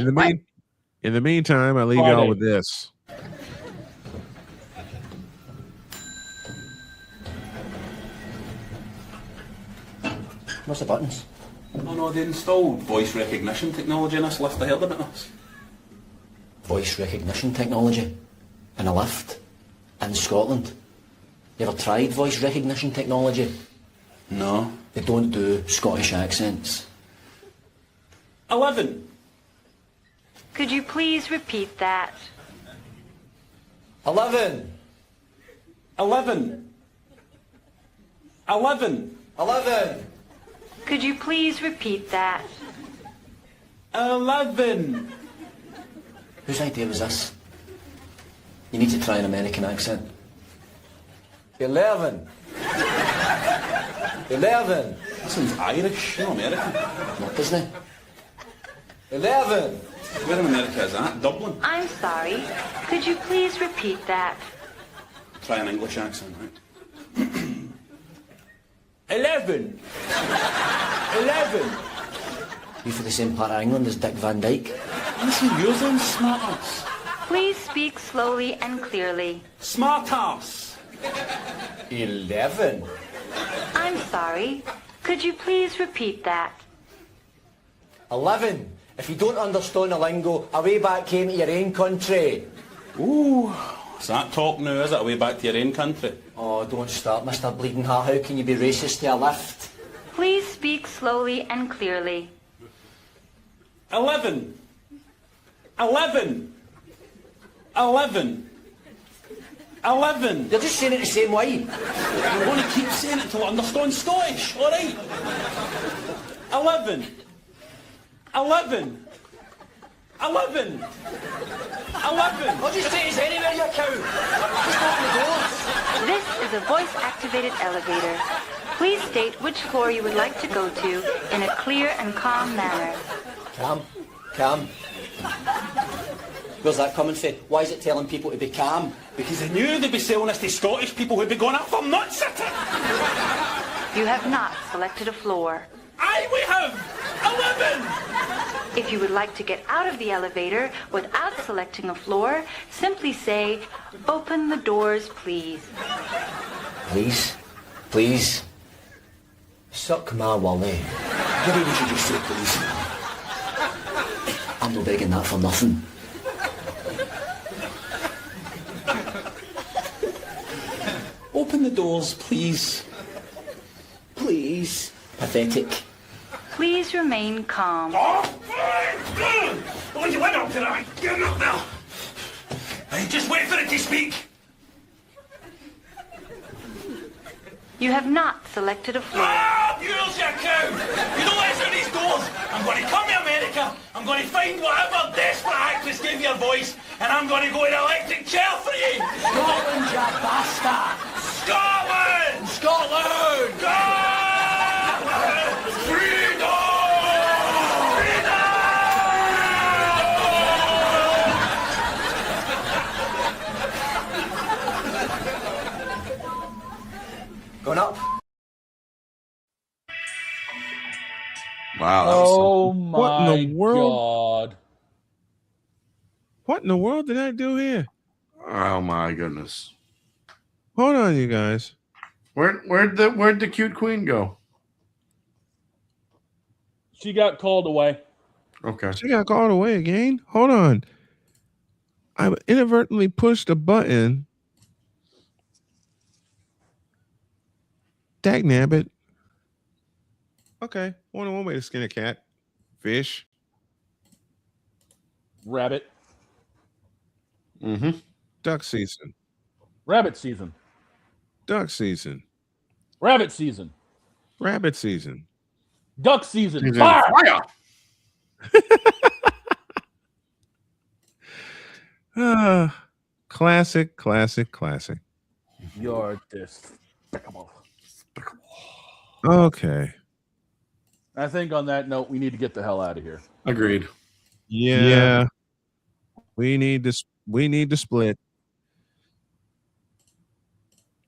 In the meantime, I leave y'all with this. What's the buttons? Oh no, they installed voice recognition technology in this lift. I heard about this. Voice recognition technology? In a lift? In Scotland? You ever tried voice recognition technology? No. They don't do Scottish accents. 11. Could you please repeat that? 11. 11. 11. 11. Could you please repeat that? 11. Whose idea was this? You need to try an American accent. 11. 11. That sounds Irish, not American. Not, doesn't it? 11. Where in America is that? Dublin? I'm sorry. Could you please repeat that? Try an English accent, right? 11. 11. You for the same part of England as Dick Van Dyke? Listen, you're then smart ass. Please speak slowly and clearly. Smart ass. 11. I'm sorry. Could you please repeat that? 11. If you don't understand the lingo, away back home to your own country. Ooh, is that talk now, is it? Away back to your own country? Oh, don't start, Mr. Bleeding Heart. How can you be racist to a lift? Please speak slowly and clearly. 11. 11. 11. 11. You're just saying it the same way. I'm going to keep saying it till I understand Scottish, alright? 11. 11. 11. 11. I'll just say it's anywhere, you cow. Just open the doors. This is a voice-activated elevator. Please state which floor you would like to go to in a clear and calm manner. Calm. Calm. Where's that coming from? Why is it telling people to be calm? Because they knew they'd be selling this to Scottish people who'd be going up for nut sitting. You have not selected a floor. Aye, we have! 11! If you would like to get out of the elevator without selecting a floor, simply say, "Open the doors, please." Please? Please? Suck my wally. Maybe we should just say please. I'm not begging that for nothing. Open the doors, please. Please. Pathetic. Please remain calm. Oh, you went up tonight. Get up now. Hey, just wait for it to speak. You have not selected a floor. Ah, mules, you cow! You don't answer these doors. I'm going to come to America. I'm going to find whatever desperate actress gave you a voice, and I'm going to go in an electric chair for you. Scotland, you bastard! Scotland! Scotland! Scotland! Freedom! Going up. Wow. Oh What in my the world? God. What in the world did I do here? Oh my goodness. Hold on, you guys. Where'd the cute queen go? She got called away. Okay. She got called away again. Hold on. I inadvertently pushed a button. Dag nabbit. Okay. One way to skin a cat. Fish. Rabbit. Mm-hmm. Duck season. Rabbit season. Duck season. Rabbit season. Rabbit season. Duck season. Season. Fire! Classic. You're despicable. Okay. I think on that note, we need to get the hell out of here. Agreed. Yeah. We need to split.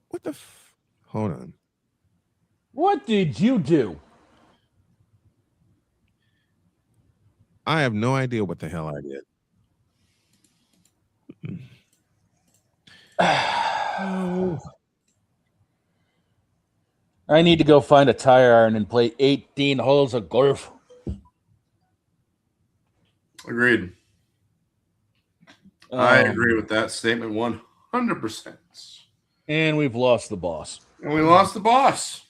What the hold on. What did you do? I have no idea what the hell I did. I need to go find a tire iron and play 18 holes of golf. Agreed. I agree with that statement 100%. And we've lost the boss. And we lost the boss.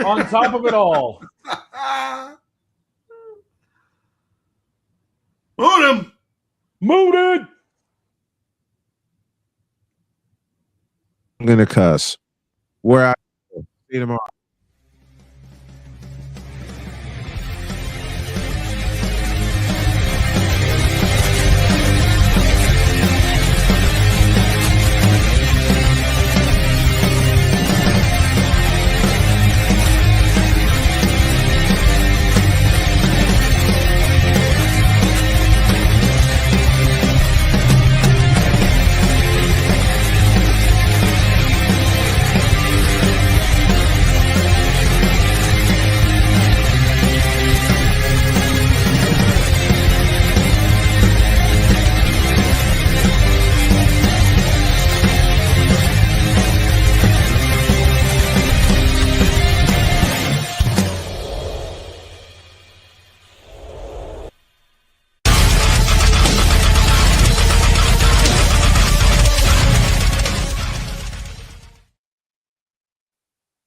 On top of it all. Moon him. Moon it. I'm gonna cuss. Where I see you tomorrow.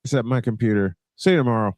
Set my computer. See you tomorrow.